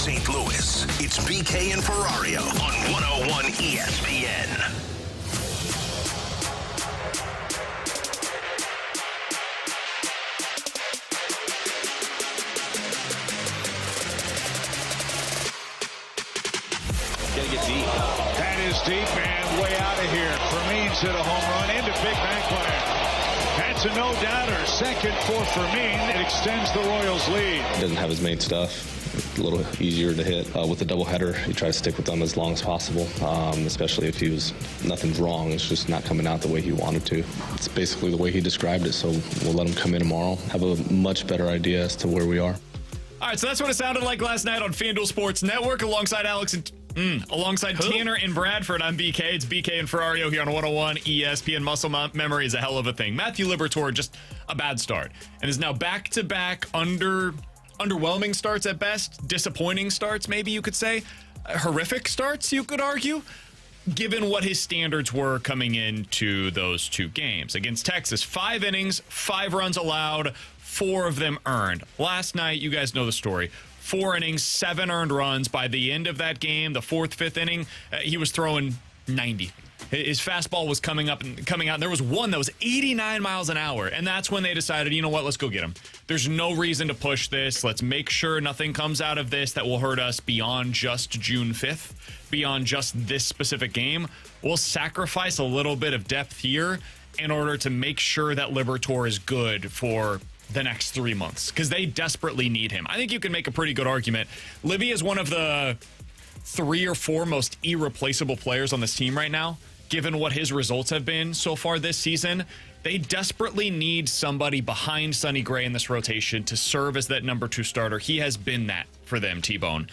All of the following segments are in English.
St. Louis, it's BK and Ferrario on 101 ESPN. Gotta get deep. That is deep and way out of here. Fermin's hit a home run into big bank land. That's a no-doubter. Second for Fermin. It extends the Royals' lead. Doesn't have his main stuff. A little easier to hit with the doubleheader. He tries to stick with them as long as possible, especially if nothing's wrong. It's just not coming out the way he wanted to. It's basically the way he described it, so we'll let him come in tomorrow, have a much better idea as to where we are. All right, so that's what it sounded like last night on FanDuel Sports Network alongside Tanner and Bradford. I'm BK. It's BK and Ferrario here on 101 ESPN. Muscle memory is a hell of a thing. Matthew Liberatore, just a bad start, and is now back-to-back underwhelming starts at best, disappointing starts, maybe you could say, horrific starts, you could argue, given what his standards were coming into those two games. Against Texas, 5 innings, 5 runs allowed, 4 of them earned. Last night, you guys know the story. 4 innings, 7 earned runs. By the end of that game, the 4th, 5th inning, he was throwing 90. His fastball was coming out, and there was one that was 89 miles an hour, and that's when they decided, you know what, let's go get him. There's no reason to push this. Let's make sure nothing comes out of this that will hurt us beyond just June 5th, beyond just this specific game. We'll sacrifice a little bit of depth here in order to make sure that Liberatore is good for the next 3 months, because they desperately need him. I think you can make a pretty good argument. Libby is one of the 3 or 4 most irreplaceable players on this team right now, given what his results have been so far this season. They desperately need somebody behind Sonny Gray in this rotation to serve as that number 2 starter. He has been that for them, T-Bone.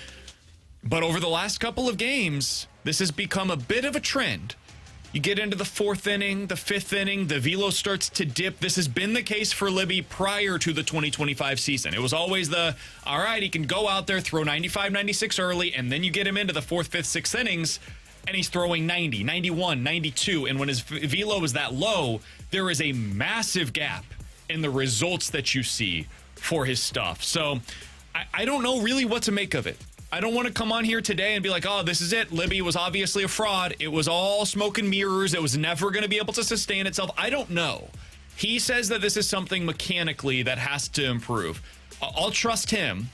But over the last couple of games, this has become a bit of a trend. You get into the 4th inning, the 5th inning, the velo starts to dip. This has been the case for Libby prior to the 2025 season. It was always all right, he can go out there, throw 95, 96 early, and then you get him into the 4th, 5th, 6th innings, and he's throwing 90, 91, 92. And when his velo is that low, there is a massive gap in the results that you see for his stuff. So I don't know really what to make of it. I don't want to come on here today and be like, oh, this is it. Libby was obviously a fraud. It was all smoke and mirrors. It was never going to be able to sustain itself. I don't know. He says that this is something mechanically that has to improve. I'll trust him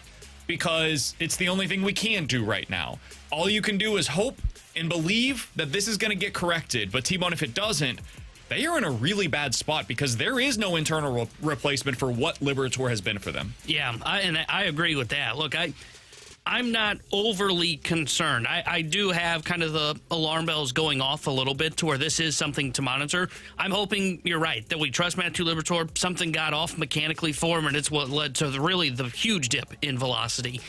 because it's the only thing we can do right now. All you can do is hope and believe that this is going to get corrected. But T-Bone, if it doesn't, they are in a really bad spot because there is no internal replacement for what Liberatore has been for them. Yeah, I agree with that. Look, I'm not overly concerned. I do have kind of the alarm bells going off a little bit to where this is something to monitor. I'm hoping you're right, that we trust Matthew Liberatore. Something got off mechanically for him, and it's what led to the huge dip in velocity.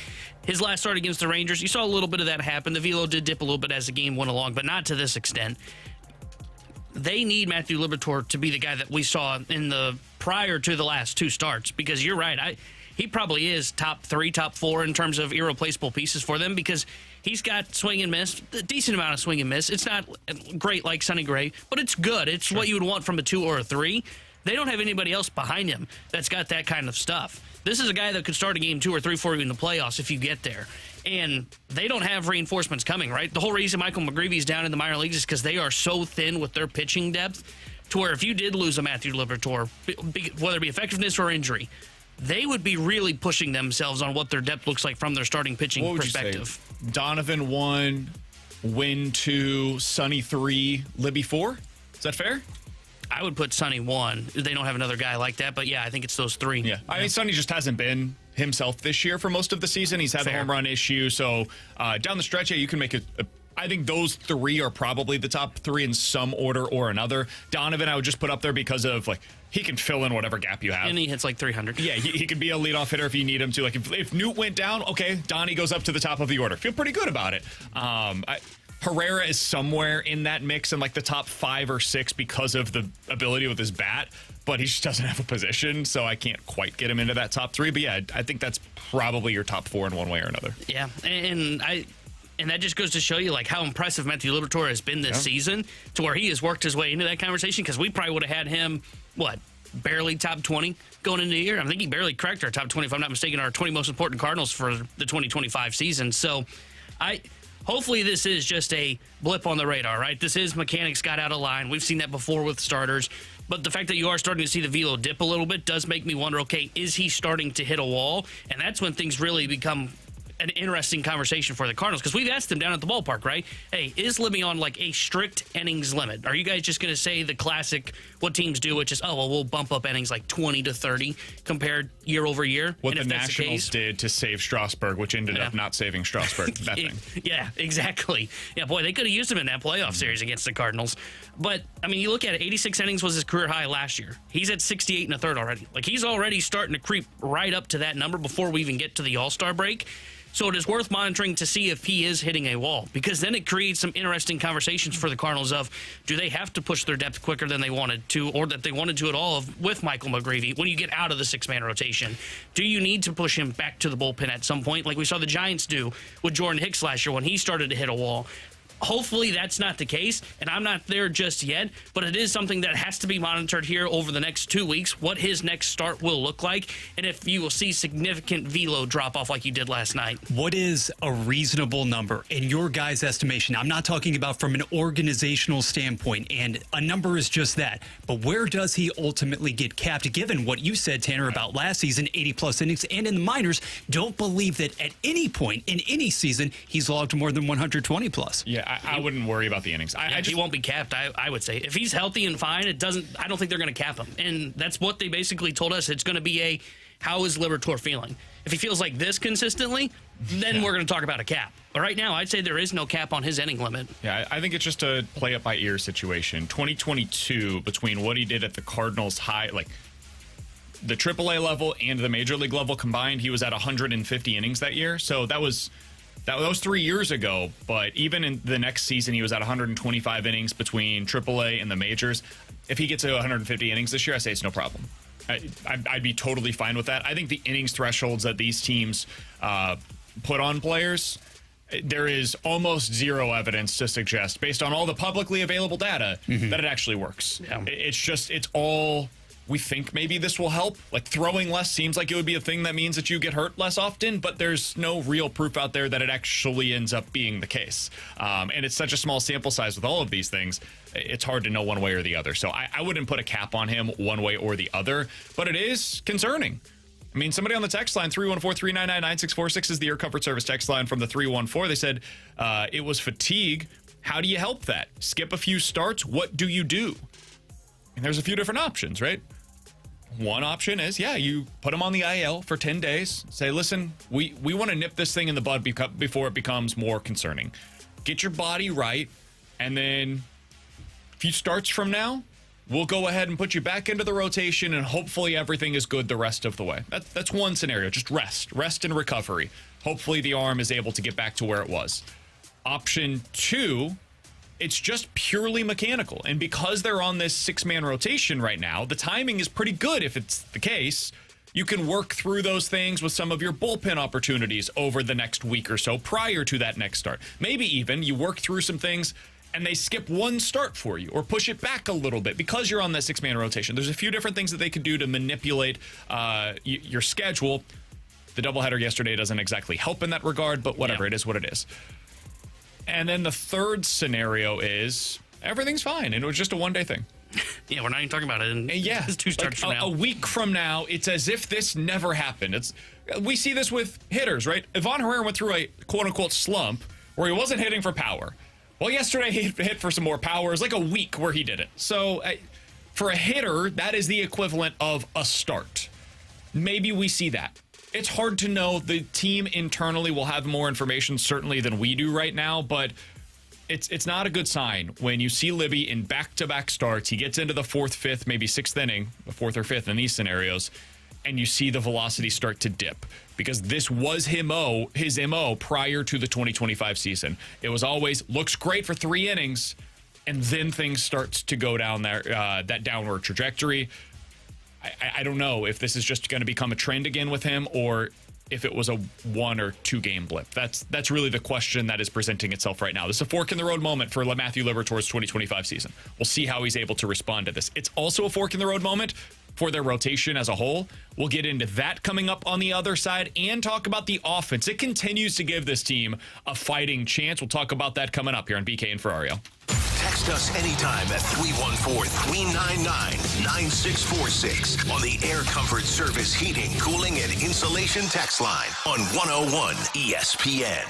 His last start against the Rangers, you saw a little bit of that happen. The velo did dip a little bit as the game went along, but not to this extent. They need Matthew Liberatore to be the guy that we saw prior to the last 2 starts, because you're right. He probably is top 3, top 4 in terms of irreplaceable pieces for them, because he's got swing and miss, a decent amount of swing and miss. It's not great like Sonny Gray, but it's good. It's what you would want from a 2 or a 3. They don't have anybody else behind him that's got that kind of stuff. This is a guy that could start a game 2 or 3 for you in the playoffs if you get there. And they don't have reinforcements coming, right? The whole reason Michael McGreevy's down in the minor leagues is because they are so thin with their pitching depth, to where if you did lose a Matthew Liberatore, whether it be effectiveness or injury, they would be really pushing themselves on what their depth looks like from their starting pitching perspective. Donovan 1, Win 2, Sonny 3, Libby 4? Is that fair? I would put Sonny 1. They don't have another guy like that, but yeah, I think it's those 3. Yeah. I mean, Sonny just hasn't been himself this year for most of the season. He's had the home run issue, so down the stretch, yeah, you can make I think those 3 are probably the top 3 in some order or another. Donovan, I would just put up there because of, he can fill in whatever gap you have. And he hits 300. Yeah, he could be a leadoff hitter if you need him to. If Newt went down, okay, Donnie goes up to the top of the order. Feel pretty good about it. Herrera is somewhere in that mix in the top 5 or 6 because of the ability with his bat, but he just doesn't have a position, so I can't quite get him into that top 3. But yeah, I think that's probably your top 4 in one way or another. Yeah, and that just goes to show you how impressive Matthew Liberatore has been this season, to where he has worked his way into that conversation, because we probably would have had him, barely top 20 going into the year. I think he barely cracked our top 20, if I'm not mistaken, our 20 most important Cardinals for the 2025 season. So hopefully this is just a blip on the radar, right? This is mechanics got out of line. We've seen that before with starters. But the fact that you are starting to see the velo dip a little bit does make me wonder, okay, is he starting to hit a wall? And that's when things really become an interesting conversation for the Cardinals, because we've asked them down at the ballpark, right? Hey, is Libby on like a strict innings limit? Are you guys just going to say the classic, what teams do, which is, oh, well, we'll bump up innings like 20 to 30 compared year over year? What the Nationals did to save Strasburg, which ended up not saving Strasburg. That thing. Yeah, exactly. Yeah, boy, they could have used him in that playoff series against the Cardinals. But, I mean, you look at it, 86 innings was his career high last year. He's at 68 and a third already. Like, he's already starting to creep right up to that number before we even get to the All-Star break. So it is worth monitoring to see if he is hitting a wall, because then it creates some interesting conversations for the Cardinals of, do they have to push their depth quicker than they wanted to, or that they wanted to at all with Michael McGreevy when you get out of the six-man rotation? Do you need to push him back to the bullpen at some point, like we saw the Giants do with Jordan Hicks last year when he started to hit a wall? Hopefully that's not the case, and I'm not there just yet, but it is something that has to be monitored here over the next 2 weeks, what his next start will look like, and if you will see significant velo drop off like you did last night. What is a reasonable number in your guys' estimation? I'm not talking about from an organizational standpoint, and a number is just that, but where does he ultimately get capped, given what you said, Tanner, about last season, 80-plus innings, and in the minors, don't believe that at any point in any season he's logged more than 120-plus. Yeah. I wouldn't worry about the innings. He won't be capped, I would say. If he's healthy and fine, I don't think they're going to cap him. And that's what they basically told us. It's going to be how is Liberatore feeling? If he feels like this consistently, then we're going to talk about a cap. But right now, I'd say there is no cap on his inning limit. Yeah, I think it's just a play it by ear situation. 2022, between what he did at the Cardinals high, like the AAA level and the Major League level combined, he was at 150 innings that year. So that was 3 years ago, but even in the next season, he was at 125 innings between AAA and the majors. If he gets to 150 innings this year, I say it's no problem. I'd be totally fine with that. I think the innings thresholds that these teams put on players, there is almost zero evidence to suggest, based on all the publicly available data, that it actually works. Yeah. It's all... We think maybe this will help. Like, throwing less seems like it would be a thing that means that you get hurt less often, but there's no real proof out there that it actually ends up being the case. And it's such a small sample size with all of these things, it's hard to know one way or the other. So I wouldn't put a cap on him one way or the other, but it is concerning. I mean, somebody on the text line, 314-399-9646 is the Air Comfort Service text line from the 314. They said it was fatigue. How do you help that? Skip a few starts? What do you do? And there's a few different options, right? One option is, you put him on the IL for 10 days. Say, listen, we want to nip this thing in the bud before it becomes more concerning. Get your body right, and then a few starts from now, we'll go ahead and put you back into the rotation, and hopefully everything is good the rest of the way. That's one scenario. Just rest and recovery. Hopefully the arm is able to get back to where it was. Option 2, it's just purely mechanical. And because they're on this six-man rotation right now, the timing is pretty good if it's the case. You can work through those things with some of your bullpen opportunities over the next week or so prior to that next start. Maybe even you work through some things and they skip one start for you or push it back a little bit because you're on that six-man rotation. There's a few different things that they could do to manipulate your schedule. The doubleheader yesterday doesn't exactly help in that regard, but whatever, It is what it is. And then the third scenario is everything's fine, and it was just a one-day thing. Yeah, we're not even talking about it. It's 2 starts from now. A week from now, it's as if this never happened. We see this with hitters, right? Ivan Herrera went through a quote-unquote slump where he wasn't hitting for power. Well, yesterday he hit for some more power. It was like a week where he did it. So for a hitter, that is the equivalent of a start. Maybe we see that. It's hard to know. The team internally will have more information certainly than we do right now, but it's not a good sign when you see Libby in back-to-back starts. He gets into the 4th, 5th, maybe 6th inning, the 4th or 5th in these scenarios, and you see the velocity start to dip, because this was his MO prior to the 2025 season. It was always looks great for 3 innings, and then things start to go down there, that downward trajectory. I don't know if this is just going to become a trend again with him, or if it was a 1 or 2 game blip. That's really the question that is presenting itself right now. This is a fork in the road moment for Matthew Liberatore's 2025 season. We'll see how he's able to respond to this. It's also a fork in the road moment for their rotation as a whole. We'll get into that coming up on the other side and talk about the offense. It continues to give this team a fighting chance. We'll talk about that coming up here on BK and Ferrario. Text us anytime at 314-399-9646 on the Air Comfort Service Heating, Cooling, and Insulation text line on 101 ESPN.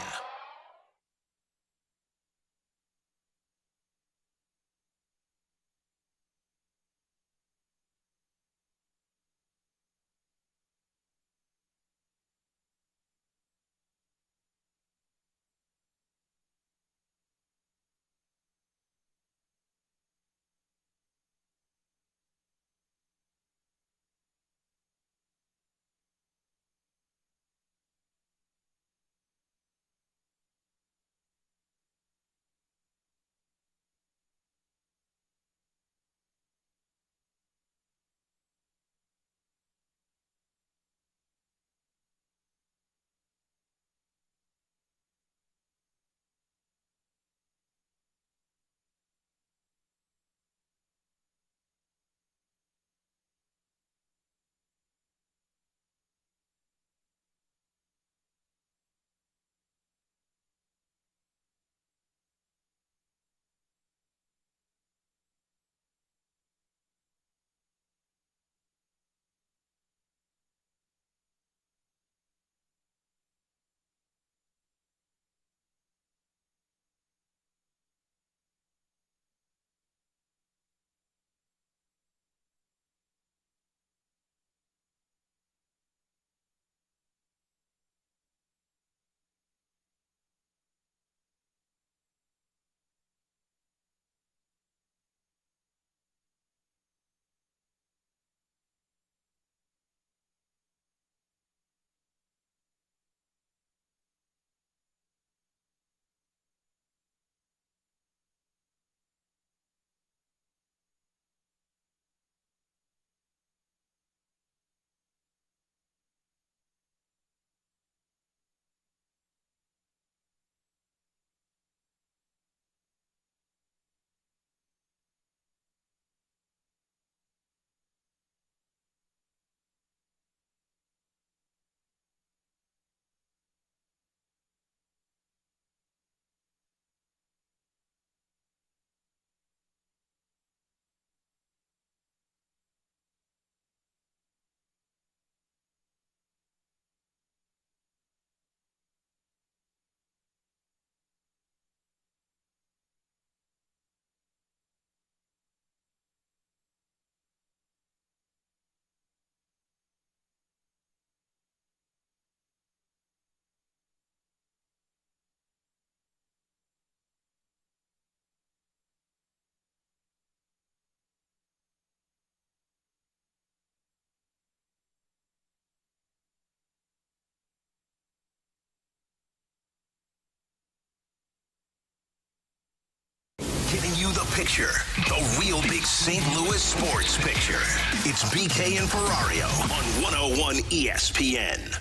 Giving you the picture, the real big St. Louis sports picture. It's BK and Ferrario on 101 ESPN.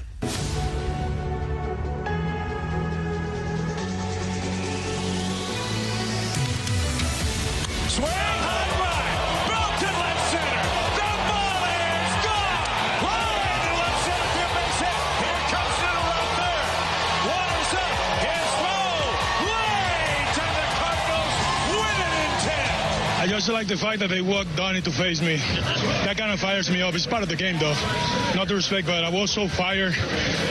Swing, high drive, broke to left center. The ball is gone. Right to left center, field base hit. Here comes to the left third. Waters up, his throw, way to the Cardinals. Win it in 10. I just like the fact that they walked Donnie to face me. That kind of fires me up. It's part of the game, though. Not to respect, but I was so fired.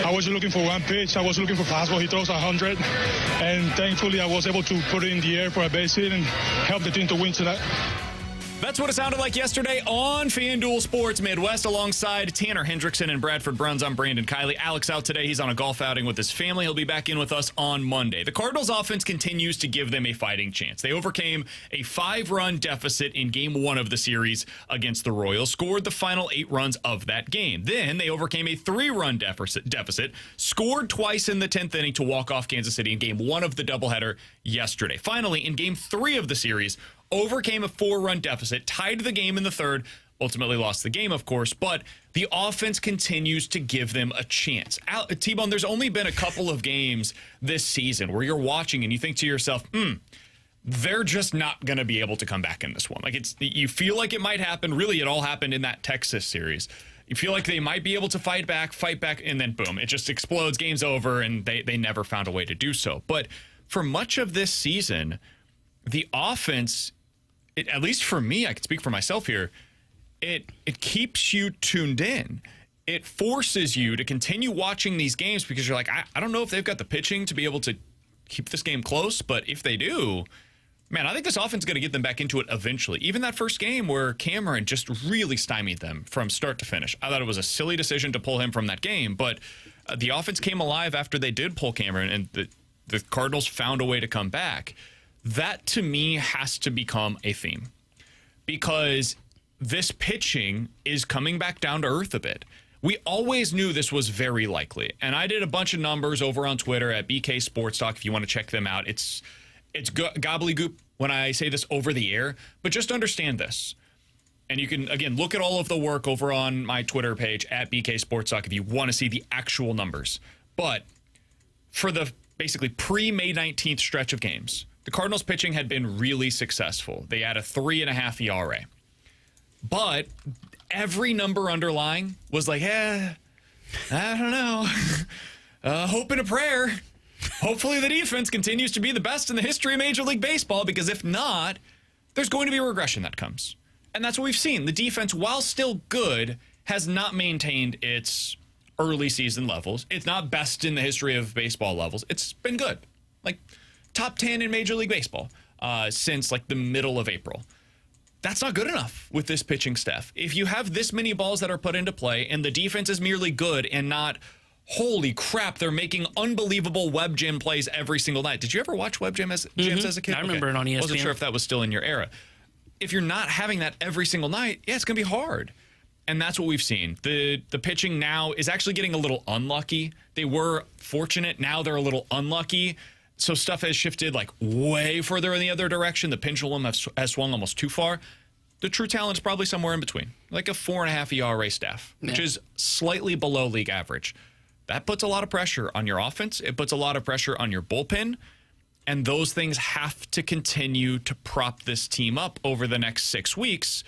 I was looking for one pitch. I was looking for fastball. He throws 100. And thankfully, I was able to put it in the air for a base hit and help the team to win tonight. That's what it sounded like yesterday on FanDuel Sports Midwest alongside Tanner Hendrickson and Bradford Bruns. I'm Brandon Kiley. Alex out today. He's on a golf outing with his family. He'll be back in with us on Monday. The Cardinals offense continues to give them a fighting chance. They overcame a 5-run deficit in game 1 of the series against the Royals, scored the final 8 runs of that game. Then they overcame a 3-run deficit, scored twice in the 10th inning to walk off Kansas City in game 1 of the doubleheader yesterday. Finally, in game 3 of the series, overcame a 4-run deficit, tied the game in the third, ultimately lost the game, of course, but the offense continues to give them a chance. T-Bone, there's only been a couple of games this season where you're watching and you think to yourself, they're just not going to be able to come back in this one. Like, you feel like it might happen. Really, it all happened in that Texas series. You feel like they might be able to fight back, and then boom, it just explodes, game's over, and they never found a way to do so. But for much of this season, the offense, at least for me, I can speak for myself here, it keeps you tuned in. It forces you to continue watching these games because you're like, I don't know if they've got the pitching to be able to keep this game close, but if they do, man, I think this offense is going to get them back into it eventually. Even that first game where Cameron just really stymied them from start to finish. I thought it was a silly decision to pull him from that game, but the offense came alive after they did pull Cameron, and the Cardinals found a way to come back. That, to me, has to become a theme because this pitching is coming back down to earth a bit. We always knew this was very likely, and I did a bunch of numbers over on Twitter at BK Sports Talk if you want to check them out. It's gobbledygook when I say this over the air, but just understand this. And you can, again, look at all of the work over on my Twitter page at BK Sports Talk if you want to see the actual numbers. But for the basically pre-May 19th stretch of games, the Cardinals pitching had been really successful. They had a 3.5 ERA. But every number underlying was like, I don't know. Hope and a prayer. Hopefully the defense continues to be the best in the history of Major League Baseball, because if not, there's going to be a regression that comes. And that's what we've seen. The defense, while still good, has not maintained its early season levels. It's not best in the history of baseball levels. It's been good. Like top 10 in Major League Baseball since like the middle of April. That's not good enough with this pitching staff. If you have this many balls that are put into play and the defense is merely good and not, holy crap, they're making unbelievable web gym plays every single night. Did you ever watch web gyms as a kid? I remember it on ESPN. Wasn't sure if that was still in your era. If you're not having that every single night, yeah, it's going to be hard. And that's what we've seen. The pitching now is actually getting a little unlucky. They were fortunate. Now they're a little unlucky. So stuff has shifted like way further in the other direction. The pendulum has swung almost too far. The true talent is probably somewhere in between, like a 4.5 ERA staff, which is slightly below league average. That puts a lot of pressure on your offense. It puts a lot of pressure on your bullpen. And those things have to continue to prop this team up over the next 6 weeks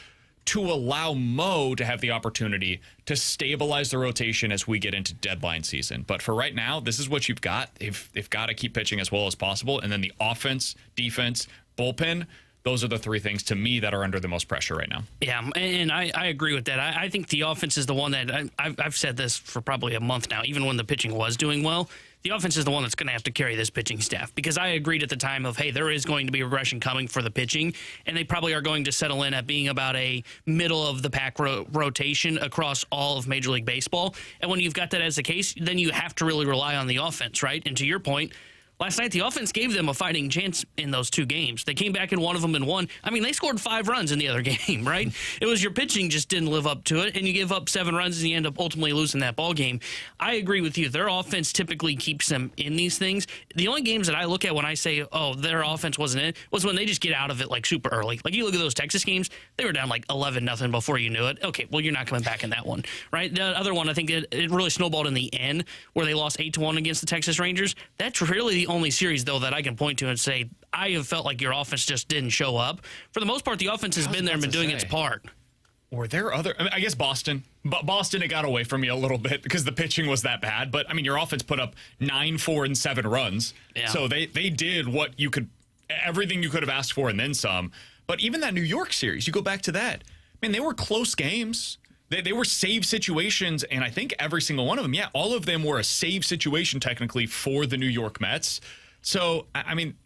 to allow Mo to have the opportunity to stabilize the rotation as we get into deadline season. But for right now, this is what you've got. They've got to keep pitching as well as possible. And then the offense, defense, bullpen, those are the three things to me that are under the most pressure right now. Yeah, and I agree with that. I think the offense is the one that I've said this for probably a month now, even when the pitching was doing well. The offense is the one that's going to have to carry this pitching staff, because I agreed at the time of, hey, there is going to be regression coming for the pitching, and they probably are going to settle in at being about a middle-of-the-pack rotation across all of Major League Baseball. And when you've got that as the case, then you have to really rely on the offense, right? And to your point, last night, the offense gave them a fighting chance in those two games. They came back in one of them and won. I mean, they scored 5 runs in the other game, right? It was your pitching just didn't live up to it, and you give up 7 runs, and you end up ultimately losing that ball game. I agree with you. Their offense typically keeps them in these things. The only games that I look at when I say, oh, their offense wasn't in, was when they just get out of it, like, super early. Like, you look at those Texas games, they were down, like, 11-0 before you knew it. Okay, well, you're not coming back in that one, right? The other one, I think it really snowballed in the end, where they lost 8-1 against the Texas Rangers. That's really the only series, though, that I can point to and say, I have felt like your offense just didn't show up. For the most part, the offense has been there and been doing its part. Were there other... I guess Boston. But Boston, it got away from me a little bit because the pitching was that bad. But, I mean, your offense put up 9, 4, and 7 runs. Yeah. So they did what you could... everything you could have asked for and then some. But even that New York series, you go back to that. I mean, they were close games. They were save situations, and I think every single one of them, yeah, all of them were a save situation technically for the New York Mets. So, I mean,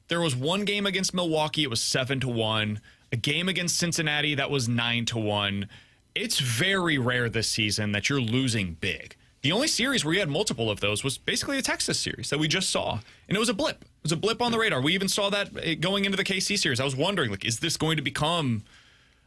there was one game against Milwaukee, it was 7-1. A game against Cincinnati, that was 9-1. It's very rare this season that you're losing big. The only series where you had multiple of those was basically a Texas series that we just saw. And it was a blip. It was a blip on the radar. We even saw that going into the KC series. I was wondering, like, is this going to become,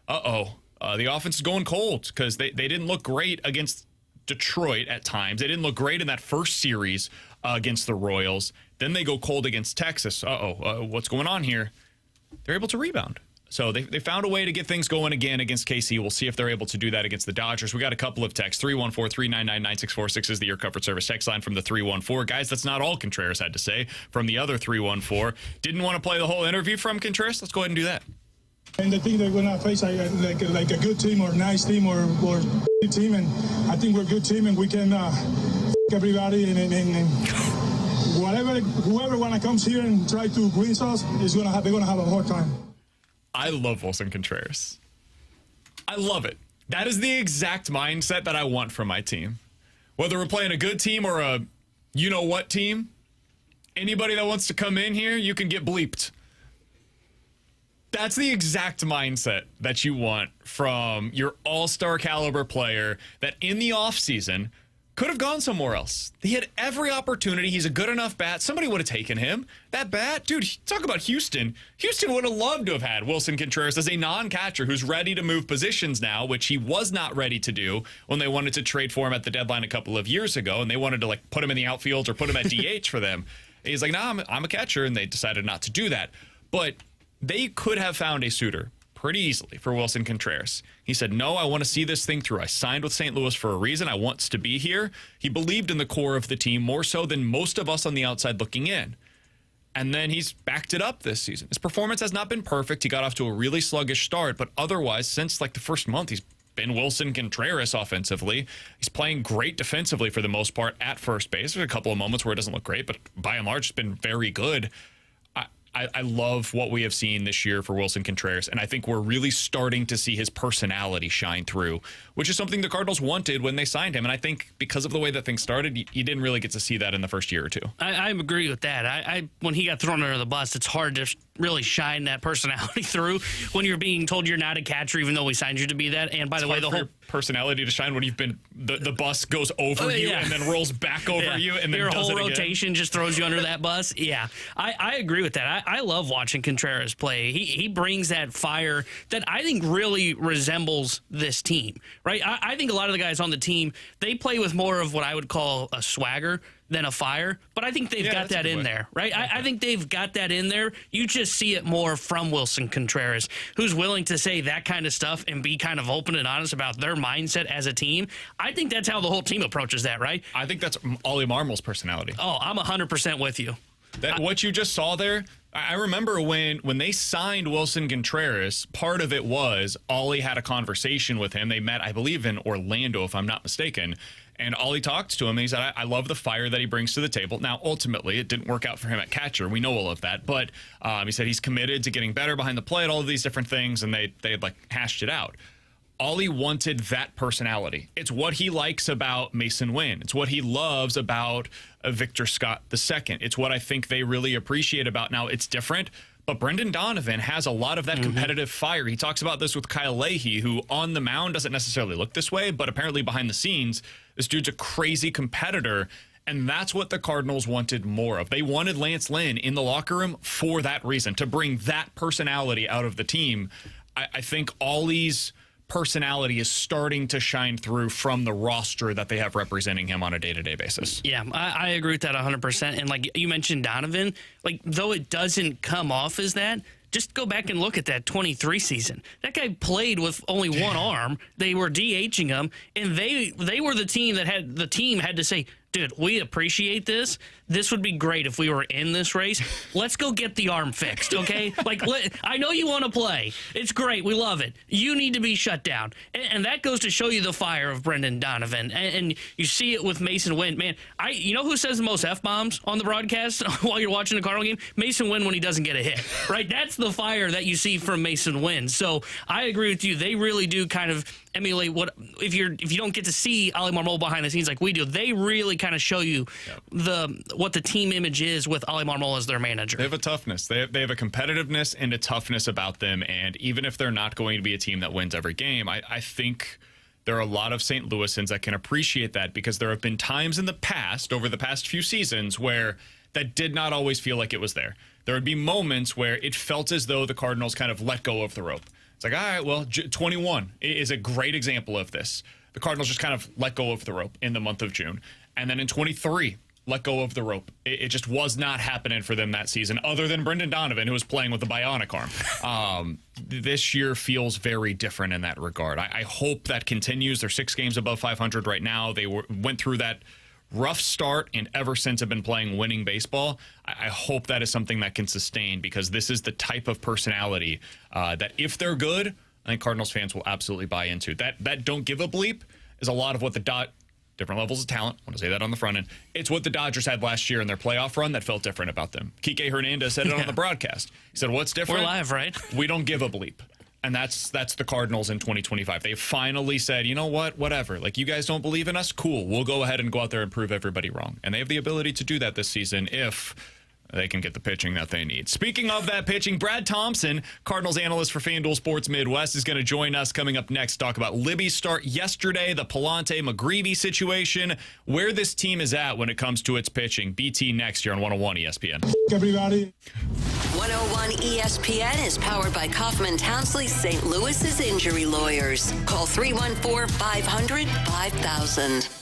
the offense is going cold, because they didn't look great against Detroit at times. They didn't look great in that first series against the Royals. Then they go cold against Texas. What's going on here? They're able to rebound. So they found a way to get things going again against KC. We'll see if they're able to do that against the Dodgers. We got a couple of texts. 314-399-9646 is the Your Comfort Service text line from the 314. Guys, that's not all Contreras had to say from the other 314. Didn't want to play the whole interview from Contreras? Let's go ahead and do that. And I think they're going to face like a good team or nice team or team. And I think we're a good team and we can everybody and whoever wanna comes here and try to win us they're gonna have a hard time. I love Wilson Contreras. I love it. That is the exact mindset that I want from my team. Whether we're playing a good team or a you-know-what team, anybody that wants to come in here, you can get bleeped. That's the exact mindset that you want from your all-star caliber player that in the offseason could have gone somewhere else. He had every opportunity. He's a good enough bat. Somebody would have taken him. That bat, dude, talk about Houston. Houston would have loved to have had Wilson Contreras as a non-catcher who's ready to move positions now, which he was not ready to do when they wanted to trade for him at the deadline a couple of years ago, and they wanted to put him in the outfield or put him at DH for them. He's like, nah, I'm a catcher, and they decided not to do that. But they could have found a suitor pretty easily for Wilson Contreras. He said, no, I want to see this thing through. I signed with St. Louis for a reason. I want to be here. He believed in the core of the team more so than most of us on the outside looking in. And then he's backed it up this season. His performance has not been perfect. He got off to a really sluggish start, but otherwise, since the first month, he's been Wilson Contreras offensively. He's playing great defensively for the most part at first base. There's a couple of moments where it doesn't look great, but by and large, it's been very good. I love what we have seen this year for Wilson Contreras, and I think we're really starting to see his personality shine through, which is something the Cardinals wanted when they signed him. And I think because of the way that things started, you didn't really get to see that in the first year or two. I agree with that. When he got thrown under the bus, it's hard to really shine that personality through when you're being told you're not a catcher, even though we signed you to be that. And by the way, the whole personality to shine when you've been the bus goes over you and then rolls back over you and then your does whole it again. rotation just throws you under that bus. Yeah, I agree with that. I love watching Contreras play. He brings that fire that I think really resembles this team, right? I think a lot of the guys on the team, they play with more of what I would call a swagger than a fire, but I think they've got that in there, right? I think they've got that in there. You just see it more from Wilson Contreras, who's willing to say that kind of stuff and be kind of open and honest about their mindset as a team. I think that's how the whole team approaches that, right? I think that's Ollie Marmol's personality. Oh, I'm 100% with you. What you just saw there, I remember when they signed Wilson Contreras, part of it was Ollie had a conversation with him. They met, I believe, in Orlando, if I'm not mistaken. And Ollie talked to him, and he said, I love the fire that he brings to the table. Now, ultimately, it didn't work out for him at catcher. We know all of that. But he said he's committed to getting better behind the plate, all of these different things, and they had hashed it out. Ollie wanted that personality. It's what he likes about Mason Wynn. It's what he loves about Victor Scott II. It's what I think they really appreciate about now. It's different, but Brendan Donovan has a lot of that competitive fire. He talks about this with Kyle Leahy, who on the mound doesn't necessarily look this way, but apparently behind the scenes, this dude's a crazy competitor. And that's what the Cardinals wanted more of. They wanted Lance Lynn in the locker room for that reason, to bring that personality out of the team. I think Ollie's personality is starting to shine through from the roster that they have representing him on a day-to-day basis. Yeah, I agree with that 100%. And like you mentioned Donovan, though it doesn't come off as that, just go back and look at that 23 season. That guy played with only one arm. They were DHing him, and they were the team that had to say, dude, we appreciate this. This would be great if we were in this race. Let's go get the arm fixed, okay? I know you want to play. It's great. We love it. You need to be shut down. And that goes to show you the fire of Brendan Donovan. And you see it with Mason Wynn. Man, you know who says the most F-bombs on the broadcast while you're watching the Cardinal game? Mason Wynn when he doesn't get a hit, right? That's the fire that you see from Mason Wynn. So I agree with you. They really do kind of emulate what if you don't get to see Ollie Marmol behind the scenes like we do, they really kind of show you what the team image is with Ollie Marmol as their manager. They have a toughness. They have a competitiveness and a toughness about them. And even if they're not going to be a team that wins every game, I think there are a lot of St. Louisans that can appreciate that, because there have been times in the past, over the past few seasons, where that did not always feel like it was there. There would be moments where it felt as though the Cardinals kind of let go of the rope. It's like, all right, well, 21 is a great example of this. The Cardinals just kind of let go of the rope in the month of June. And then in 23, let go of the rope. It just was not happening for them that season, other than Brendan Donovan, who was playing with a bionic arm. This year feels very different in that regard. I hope that continues. They're 6 games above 500 right now. They went through that rough start and ever since have been playing winning baseball. I hope that is something that can sustain, because this is the type of personality that if they're good, I think Cardinals fans will absolutely buy into. That don't give a bleep is a lot of what the different levels of talent. I want to say that on the front end. It's what the Dodgers had last year in their playoff run that felt different about them. Kike Hernandez said it on the broadcast. He said, what's different? We're live, right? We don't give a bleep. And that's the Cardinals in 2025. They finally said, you know what, whatever. Like, you guys don't believe in us? Cool. We'll go ahead and go out there and prove everybody wrong. And they have the ability to do that this season if they can get the pitching that they need. Speaking of that pitching, Brad Thompson, Cardinals analyst for FanDuel Sports Midwest, is going to join us coming up next to talk about Libby's start yesterday, the Palante-McGreevy situation, where this team is at when it comes to its pitching. BT next year on 101 ESPN. Everybody. 101 ESPN is powered by Kaufman Townsley, St. Louis's injury lawyers. Call 314-500-5000.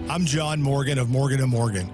I'm John Morgan of Morgan & Morgan.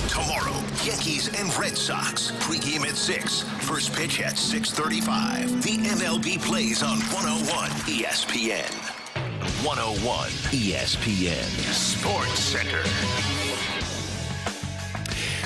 Tomorrow, Yankees and Red Sox. Pregame at 6. First pitch at 6:35. The MLB plays on 101 ESPN. 101 ESPN Sports Center.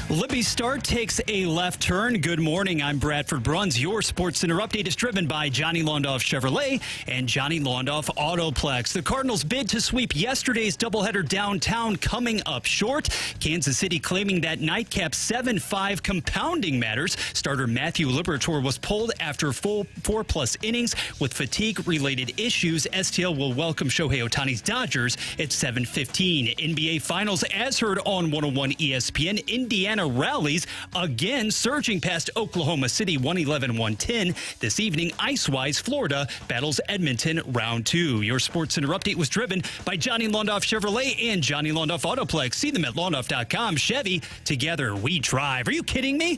Libby's start takes a left turn. Good morning. I'm Bradford Bruns. Your Sports Center update is driven by Johnny Londoff Chevrolet and Johnny Londoff Autoplex. The Cardinals bid to sweep yesterday's doubleheader downtown coming up short. Kansas City claiming that nightcap 7-5 compounding matters. Starter Matthew Liberatore was pulled after full 4+ innings with fatigue-related issues. STL will welcome Shohei Ohtani's Dodgers at 7:15. NBA Finals as heard on 101 ESPN. Indiana rallies again, surging past Oklahoma City 111-110. This evening, ice-wise, Florida battles Edmonton round 2. Your Sports Center update was driven by Johnny Londoff Chevrolet and Johnny Londoff Autoplex. See them at londoff.com. Chevy, together we drive. Are you kidding me?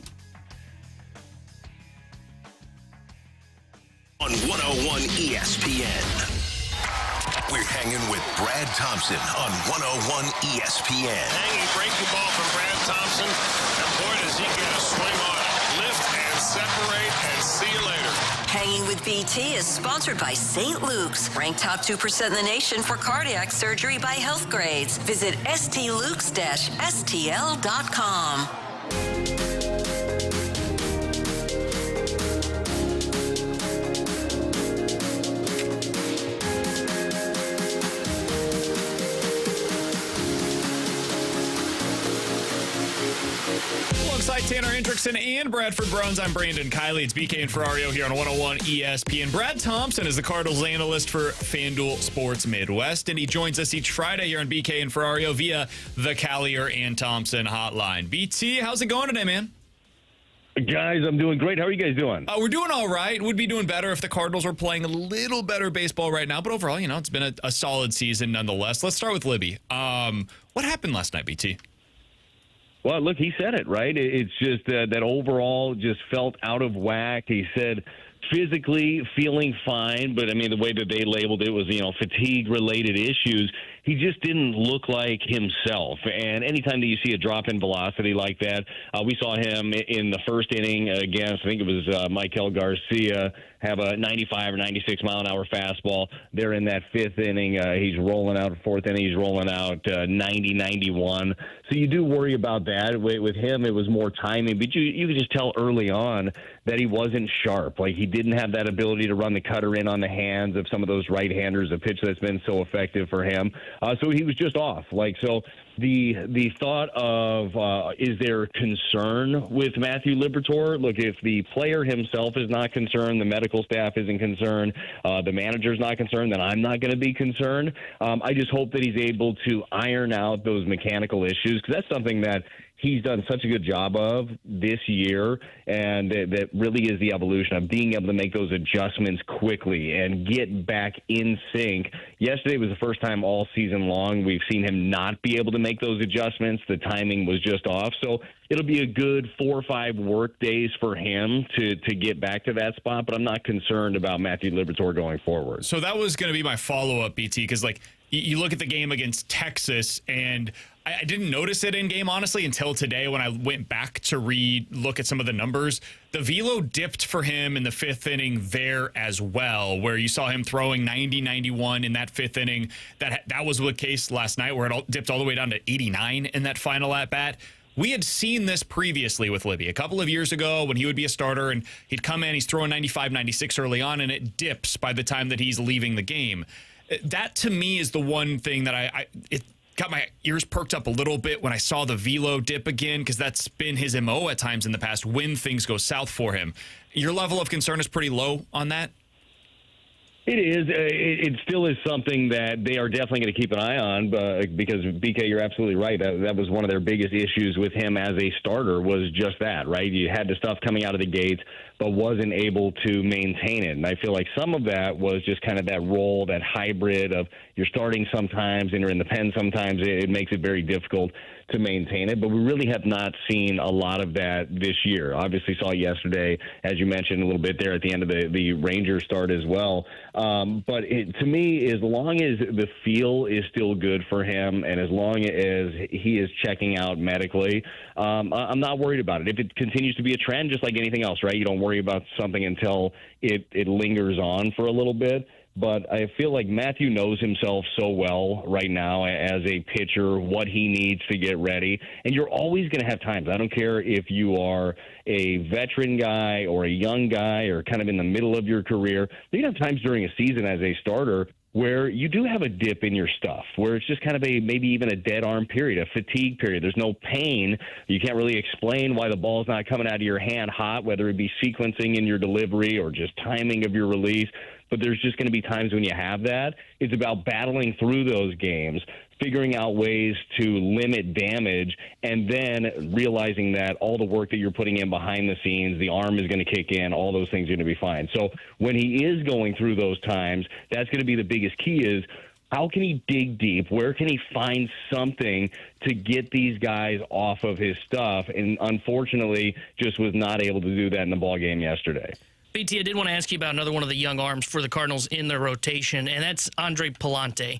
On 101 ESPN. We're hanging with Brad Thompson on 101 ESPN. Hanging breaking ball from Brad Thompson. And boy, does he get a swing on it. Lift and separate and see you later. Hanging with BT is sponsored by St. Luke's, ranked top 2% in the nation for cardiac surgery by Health Grades. Visit stlukes-stl.com. Alongside Tanner Hendrickson and Bradford Bruns, I'm Brandon Kiley. It's BK and Ferrario here on 101 ESPN. Brad Thompson is the Cardinals analyst for FanDuel Sports Midwest, and he joins us each Friday here on BK and Ferrario via the Callier and Thompson hotline. BT, how's it going today, man? Guys, I'm doing great. How are you guys doing? We're doing all right. Would be doing better if the Cardinals were playing a little better baseball right now, but overall, it's been a solid season nonetheless. Let's start with Libby. What happened last night, BT? Well, look, he said it, right? It's just that overall just felt out of whack. He said physically feeling fine, but, I mean, the way that they labeled it was, fatigue-related issues. He just didn't look like himself. And anytime that you see a drop in velocity like that, we saw him in the first inning against, I think it was Michael Garcia, have a 95 or 96 mile an hour fastball. They're in that fifth inning. He's rolling out. Fourth inning, he's rolling out 90, 91. So you do worry about that. With him, it was more timing. But you could just tell early on that he wasn't sharp. Like, he didn't have that ability to run the cutter in on the hands of some of those right-handers, a pitch that's been so effective for him. So he was just off. So the thought of is there concern with Matthew Liberatore? Look, if the player himself is not concerned, the medical staff isn't concerned, the manager's not concerned, then I'm not going to be concerned. I just hope that he's able to iron out those mechanical issues, because that's something that he's done such a good job of this year, and that really is the evolution of being able to make those adjustments quickly and get back in sync. Yesterday was the first time all season long we've seen him not be able to make those adjustments. The timing was just off. So it'll be a good 4 or 5 work days for him to get back to that spot, but I'm not concerned about Matthew Liberatore going forward. So that was going to be my follow-up, BT, because, you look at the game against Texas, and I didn't notice it in game, honestly, until today when I went back to look at some of the numbers. The velo dipped for him in the fifth inning there as well, where you saw him throwing 90, 91 in that fifth inning. That was the case last night, where it dipped all the way down to 89 in that final at-bat. We had seen this previously with Libby a couple of years ago when he would be a starter and he'd come in, he's throwing 95, 96 early on, and it dips by the time that he's leaving the game. That, to me, is the one thing that it got my ears perked up a little bit when I saw the velo dip again, because that's been his MO at times in the past when things go south for him. Your level of concern is pretty low on that? It is. It still is something that they are definitely going to keep an eye on, because, BK, you're absolutely right. That was one of their biggest issues with him as a starter, was just that, right? You had the stuff coming out of the gates, but wasn't able to maintain it. And I feel like some of that was just kind of that role, that hybrid of you're starting sometimes and you're in the pen sometimes. It makes it very difficult to maintain it, but we really have not seen a lot of that this year. Obviously saw it yesterday, as you mentioned a little bit there at the end of the Rangers start as well. But to me, as long as the feel is still good for him and as long as he is checking out medically, I'm not worried about it. If it continues to be a trend, just like anything else, right? You don't worry about something until it lingers on for a little bit. But I feel like Matthew knows himself so well right now as a pitcher, what he needs to get ready. And you're always going to have times. I don't care if you are a veteran guy or a young guy or kind of in the middle of your career. You have times during a season as a starter where you do have a dip in your stuff, where it's just kind of maybe even a dead arm period, a fatigue period. There's no pain. You can't really explain why the ball's not coming out of your hand hot, whether it be sequencing in your delivery or just timing of your release. But there's just going to be times when you have that. It's about battling through those games, figuring out ways to limit damage, and then realizing that all the work that you're putting in behind the scenes, the arm is going to kick in, all those things are going to be fine. So when he is going through those times, that's going to be the biggest key is how can he dig deep? Where can he find something to get these guys off of his stuff? And unfortunately, just was not able to do that in the ball game yesterday. BT, I did want to ask you about another one of the young arms for the Cardinals in their rotation, and that's Andre Pallante.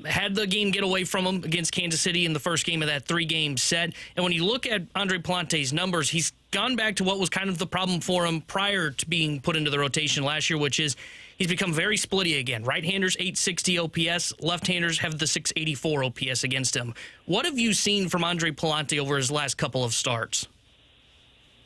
Had the game get away from him against Kansas City in the first game of that 3-game set. And when you look at Andre Pallante's numbers, he's gone back to what was kind of the problem for him prior to being put into the rotation last year, which is he's become very splitty again. Right-handers, 860 OPS. Left-handers have the 684 OPS against him. What have you seen from Andre Pallante over his last couple of starts?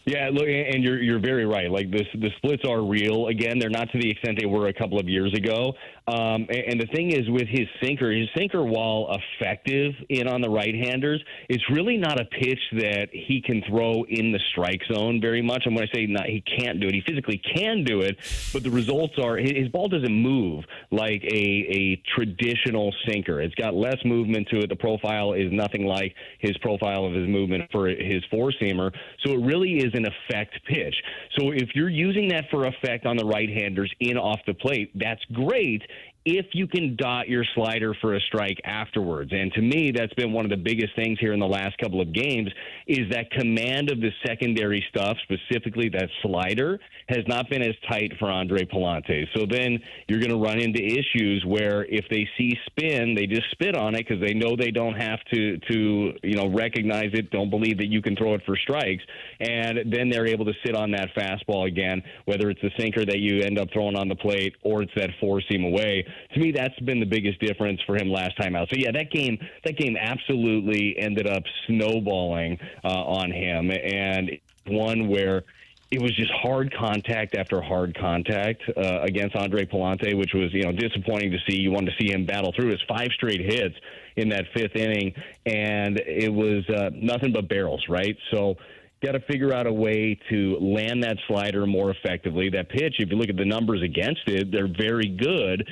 Yeah, look, and you're very right. Like the splits are real. Again, they're not to the extent they were a couple of years ago. And the thing is with his sinker, while effective in on the right-handers, it's really not a pitch that he can throw in the strike zone very much. And when I say not, he can't do it, he physically can do it, but the results are his ball doesn't move like a traditional sinker. It's got less movement to it. The profile is nothing like his profile of his movement for his four-seamer. So it really is an effect pitch. So if you're using that for effect on the right-handers in off the plate, that's great if you can dot your slider for a strike afterwards. And to me, that's been one of the biggest things here in the last couple of games is that command of the secondary stuff, specifically that slider, has not been as tight for Andre Pallante. So then you're going to run into issues where if they see spin, they just spit on it because they know they don't have to recognize it, don't believe that you can throw it for strikes, and then they're able to sit on that fastball again, whether it's the sinker that you end up throwing on the plate or it's that four-seam away. To me, that's been the biggest difference for him last time out. So, yeah, that game absolutely ended up snowballing on him, and one where it was just hard contact after hard contact against Andre Pallante, which was, disappointing to see. You wanted to see him battle through his 5 straight hits in that 5th inning, and it was nothing but barrels, right? So got to figure out a way to land that slider more effectively. That pitch, if you look at the numbers against it, they're very good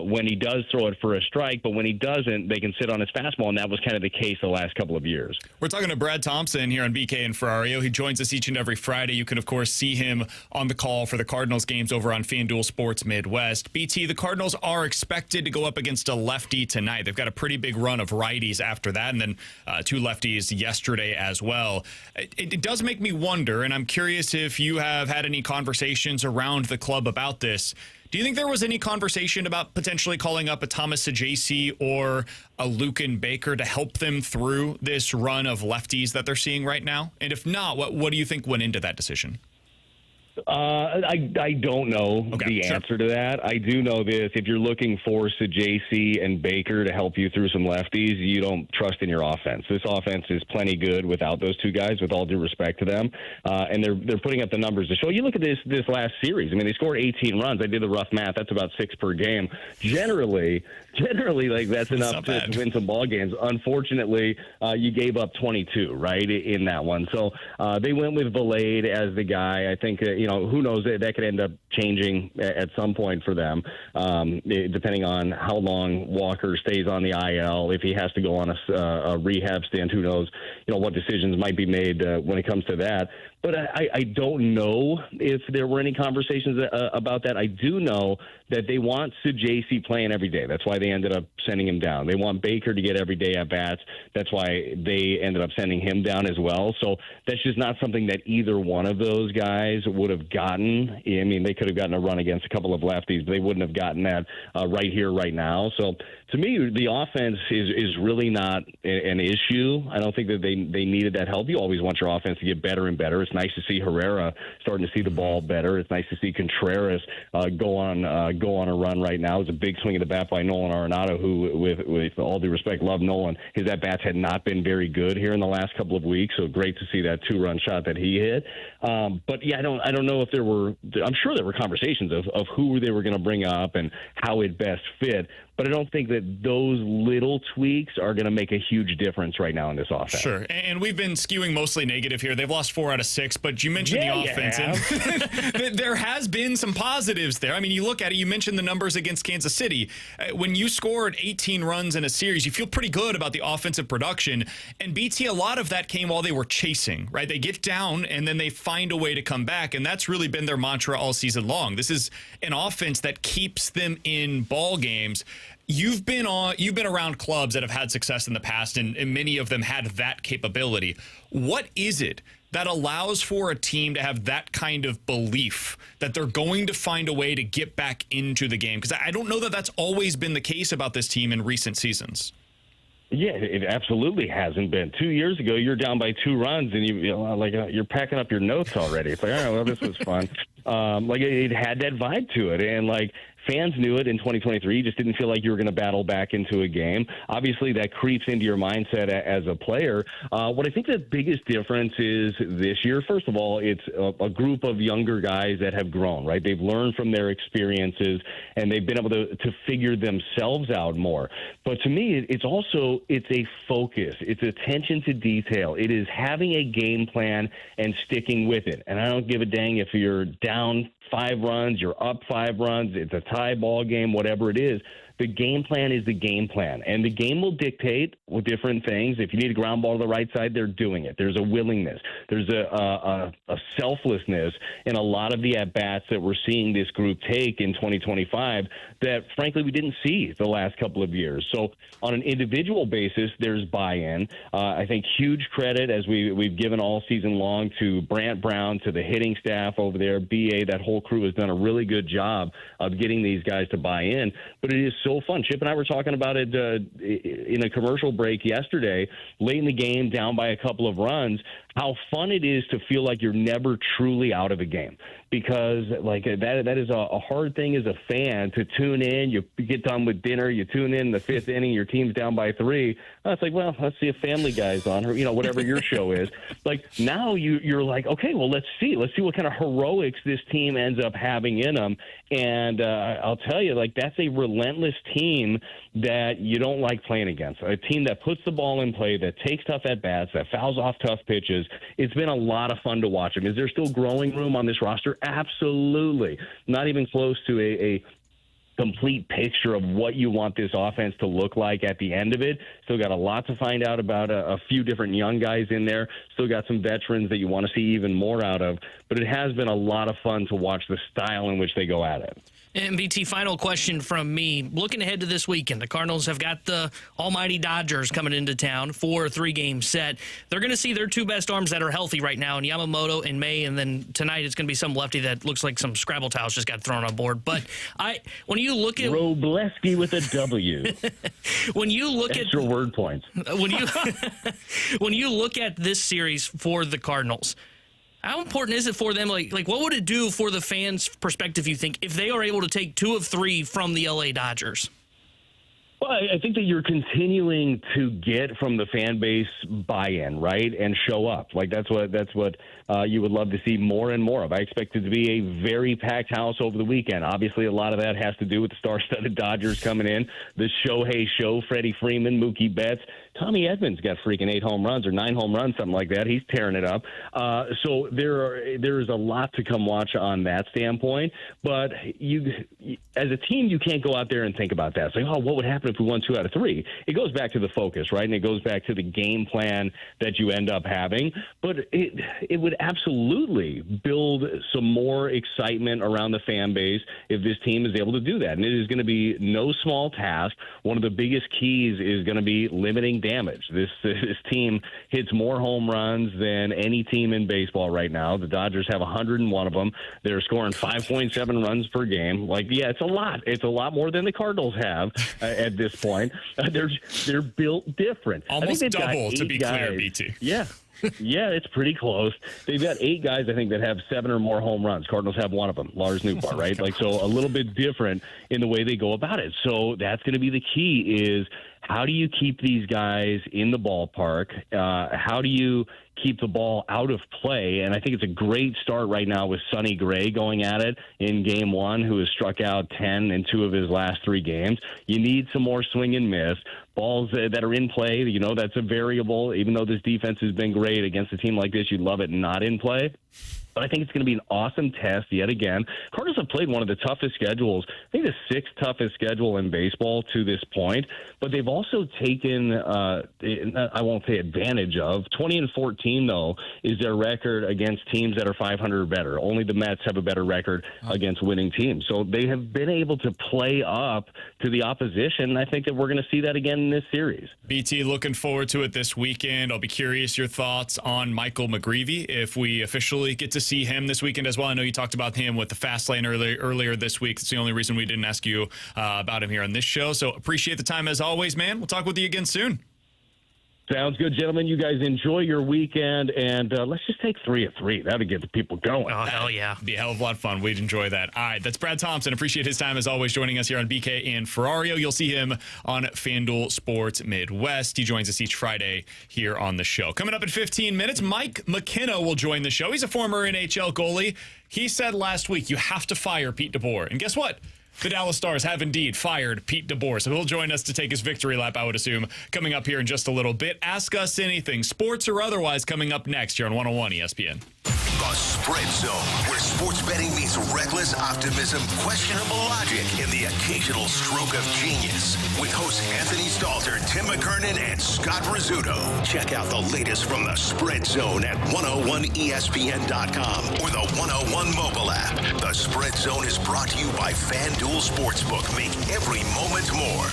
when he does throw it for a strike, but when he doesn't, they can sit on his fastball, and that was kind of the case the last couple of years. We're talking to Brad Thompson here on BK and Ferrario. He joins us each and every Friday. You can, of course, see him on the call for the Cardinals games over on FanDuel Sports Midwest. BT, the Cardinals are expected to go up against a lefty tonight. They've got a pretty big run of righties after that, and then 2 lefties yesterday as well. It does make me wonder, and I'm curious if you have had any conversations around the club about this. Do you think there was any conversation about potentially calling up a Thomas Sajaci or a Lucan Baker to help them through this run of lefties that they're seeing right now? And if not, what do you think went into that decision? I don't know the answer to that. I do know this. If you're looking for Sajaci and Baker to help you through some lefties, you don't trust in your offense. This offense is plenty good without those 2 guys, with all due respect to them. And they're putting up the numbers to show. You look at this last series. I mean, they scored 18 runs. I did the rough math. That's about 6 per game. Generally, like that's enough to win some ball games. Unfortunately, you gave up 22, right, in that one. So they went with Valade as the guy. I think, who knows, that could end up changing at some point for them, depending on how long Walker stays on the IL. If he has to go on a rehab stint, who knows, what decisions might be made when it comes to that. But I don't know if there were any conversations about that. I do know that they want J.C. playing every day. That's why they ended up sending him down. They want Baker to get every day at bats. That's why they ended up sending him down as well. So that's just not something that either one of those guys would have gotten. I mean, they could have gotten a run against a couple of lefties, but they wouldn't have gotten that right here, right now. So to me, the offense is really not an issue. I don't think that they needed that help. You always want your offense to get better and better. It's nice to see Herrera starting to see the ball better. It's nice to see Contreras go on a run right now. It's a big swing of the bat by Nolan Arenado, who, with all due respect, love Nolan. His at-bats had not been very good here in the last couple of weeks, so great to see that 2-run shot that he hit. But yeah, I don't know if there were. I'm sure there were conversations of who they were going to bring up and how it best fit. But I don't think that those little tweaks are going to make a huge difference right now in this offense. Sure. And we've been skewing mostly negative here. They've lost 4 out of 6, but you mentioned the offense. And there has been some positives there. I mean, you look at it, you mentioned the numbers against Kansas City. When you scored 18 runs in a series, you feel pretty good about the offensive production. And BT, a lot of that came while they were chasing, right? They get down and then they find a way to come back. And that's really been their mantra all season long. This is an offense that keeps them in ball games. You've been around clubs that have had success in the past, and many of them had that capability. What is it that allows for a team to have that kind of belief that they're going to find a way to get back into the game? Because I don't know that that's always been the case about this team in recent seasons. Yeah, it absolutely hasn't been. 2 years ago, you're down by 2 runs, and you're packing up your notes already. It's like, all right, well, this was fun. It had that vibe to it, and fans knew it in 2023. You just didn't feel like you were going to battle back into a game. Obviously, that creeps into your mindset as a player. What I think the biggest difference is this year, first of all, it's a group of younger guys that have grown, right? They've learned from their experiences, and they've been able to figure themselves out more. But to me, it's a focus. It's attention to detail. It is having a game plan and sticking with it. And I don't give a dang if you're down 5 runs, you're up 5 runs, it's a tie ball game, whatever it is. The game plan is the game plan, and the game will dictate with different things. If you need a ground ball to the right side, they're doing it. There's a willingness. There's a selflessness in a lot of the at-bats that we're seeing this group take in 2025 that, frankly, we didn't see the last couple of years. So on an individual basis, there's buy-in. I think huge credit, as we've given all season long, to Brant Brown, to the hitting staff over there, BA, that whole crew has done a really good job of getting these guys to buy in. But it is so fun. Chip and I were talking about it in a commercial break yesterday, late in the game, down by a couple of runs, how fun it is to feel like you're never truly out of a game. Because that is a hard thing as a fan to tune in. You get done with dinner, you tune in the 5th inning, your team's down by 3. It's like, well, let's see if Family Guy's on, or whatever your show is. Now you're like, okay, well, let's see what kind of heroics this team ends up having in them. And I'll tell you, that's a relentless team that you don't like playing against. A team that puts the ball in play, that takes tough at bats, that fouls off tough pitches. It's been a lot of fun to watch them. Is there still growing room on this roster? Absolutely. Not even close to a complete picture of what you want this offense to look like at the end of it. Still got a lot to find out about a few different young guys in there. Still got some veterans that you want to see even more out of. But it has been a lot of fun to watch the style in which they go at it. And BT, final question from me. Looking ahead to this weekend, the Cardinals have got the almighty Dodgers coming into town for a 3-game set. They're going to see their 2 best arms that are healthy right now in Yamamoto and May, and then tonight it's going to be some lefty that looks like some Scrabble tiles just got thrown on board. But when you look at Robleski with a W, when you look extra word points, when you look at this series for the Cardinals, how important is it for them? Like what would it do for the fans' perspective, you think, if they are able to take 2 of 3 from the LA Dodgers? Well, I think that you're continuing to get from the fan base buy-in, right, and show up. That's what you would love to see more and more of. I expect it to be a very packed house over the weekend. Obviously, a lot of that has to do with the star-studded Dodgers coming in. The Shohei Show, Freddie Freeman, Mookie Betts. Tommy Edmonds got freaking 8 home runs or 9 home runs, something like that. He's tearing it up. So there is a lot to come watch on that standpoint. But you, as a team, you can't go out there and think about that. It's like, oh, what would happen different if we won 2 out of 3. It goes back to the focus, right? And it goes back to the game plan that you end up having. But it would absolutely build some more excitement around the fan base if this team is able to do that. And it is going to be no small task. One of the biggest keys is going to be limiting damage. This team hits more home runs than any team in baseball right now. The Dodgers have 101 of them. They're scoring 5.7 runs per game. Like, yeah, it's a lot. It's a lot more than the Cardinals have at this point. They're built different. Almost double, to be clear, BT. Yeah. Yeah, it's pretty close. They've got 8 guys, I think, that have 7 or more home runs. Cardinals have one of them, Lars Nootbaar, right? Like, so a little bit different in the way they go about it. So that's going to be the key is how do you keep these guys in the ballpark? How do you keep the ball out of play? And I think it's a great start right now with Sonny Gray going at it in game 1, who has struck out 10 in 2 of his last 3 games. You need some more swing and miss. Balls that are in play, you know, that's a variable. Even though this defense has been great against a team like this, you'd love it not in play. But I think it's going to be an awesome test yet again. Cardinals have played one of the toughest schedules, I think the 6th toughest schedule in baseball to this point. But they've also taken, I won't say advantage of, 20-14, though, is their record against teams that are 500 or better. Only the Mets have a better record against winning teams. So they have been able to play up to the opposition. And I think that we're going to see that again in this series. BT, looking forward to it this weekend. I'll be curious your thoughts on Michael McGreevy if we officially get to see him this weekend as well. I know you talked about him with the fast lane earlier this week. It's the only reason we didn't ask you about him here on this show. So appreciate the time as always, man. We'll talk with you again soon. Sounds good, gentlemen. You guys enjoy your weekend, and let's just take 3 of 3. That'll get the people going. Oh, hell yeah. Be a hell of a lot of fun. We'd enjoy that. All right, that's Brad Thompson. Appreciate his time as always joining us here on BK and Ferrario. You'll see him on FanDuel Sports Midwest. He joins us each Friday here on the show. Coming up in 15 minutes, Mike McKenna will join the show. He's a former NHL goalie. He said last week, you have to fire Pete DeBoer. And guess what? The Dallas Stars have indeed fired Pete DeBoer, so he'll join us to take his victory lap, I would assume, coming up here in just a little bit. Ask us anything, sports or otherwise, coming up next here on 101 ESPN. The Spread Zone, where sports betting meets reckless optimism, questionable logic, and the occasional stroke of genius. With hosts Anthony Stalter, Tim McKernan, and Scott Rizzuto. Check out the latest from the Spread Zone at 101ESPN.com or the 101 mobile app. The Spread Zone is brought to you by FanDuel Sportsbook. Make every moment more.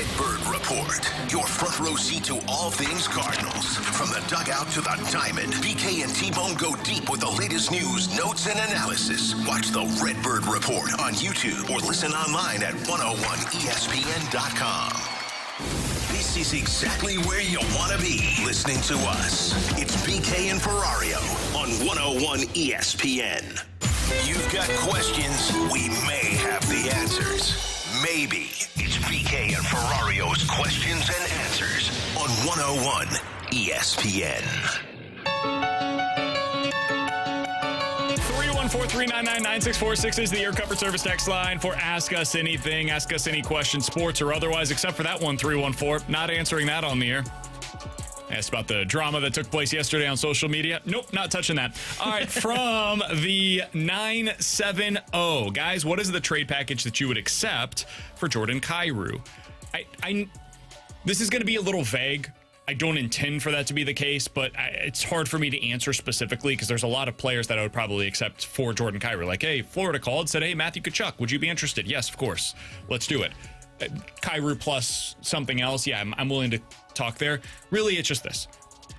Redbird Report. Your front row seat to all things Cardinals. From the dugout to the diamond, BK and T-Bone go deep with the latest news, notes, and analysis. Watch the Redbird Report on YouTube or listen online at 101ESPN.com. This is exactly where you want to be, listening to us. It's BK and Ferrario on 101 ESPN. You've got questions, we may have the answers. Maybe. It's BK and Ferrario's Questions and Answers on 101 ESPN. 314-399-9646 is the Air Comfort Service text line for Ask Us Anything. Ask us any questions, sports or otherwise, except for that one, 314. Not answering that on the air. Asked about the drama that took place yesterday on social media. Nope, not touching that. All right, from the 970. Guys, what is the trade package that you would accept for Jordan Kyrou? This is going to be a little vague. I don't intend for that to be the case, but it's hard for me to answer specifically because there's a lot of players that I would probably accept for Jordan Kyrou. Like, hey, Florida called, said, hey, Matthew Tkachuk, would you be interested? Yes, of course. Let's do it. Kyrou plus something else, yeah, I'm willing to talk there. Really, it's just this.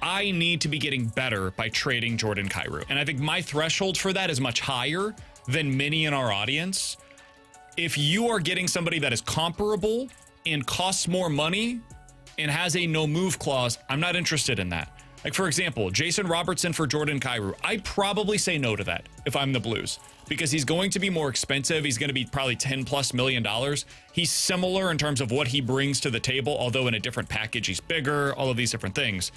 I need to be getting better by trading Jordan Kyrou. And I think my threshold for that is much higher than many in our audience. If you are getting somebody that is comparable and costs more money and has a no-move clause, I'm not interested in that. Like, for example, Jason Robertson for Jordan Kyrou. I'd probably say no to that if I'm the Blues because he's going to be more expensive. He's going to be probably $10+ million. He's similar in terms of what he brings to the table, although in a different package. He's bigger, all of these different things.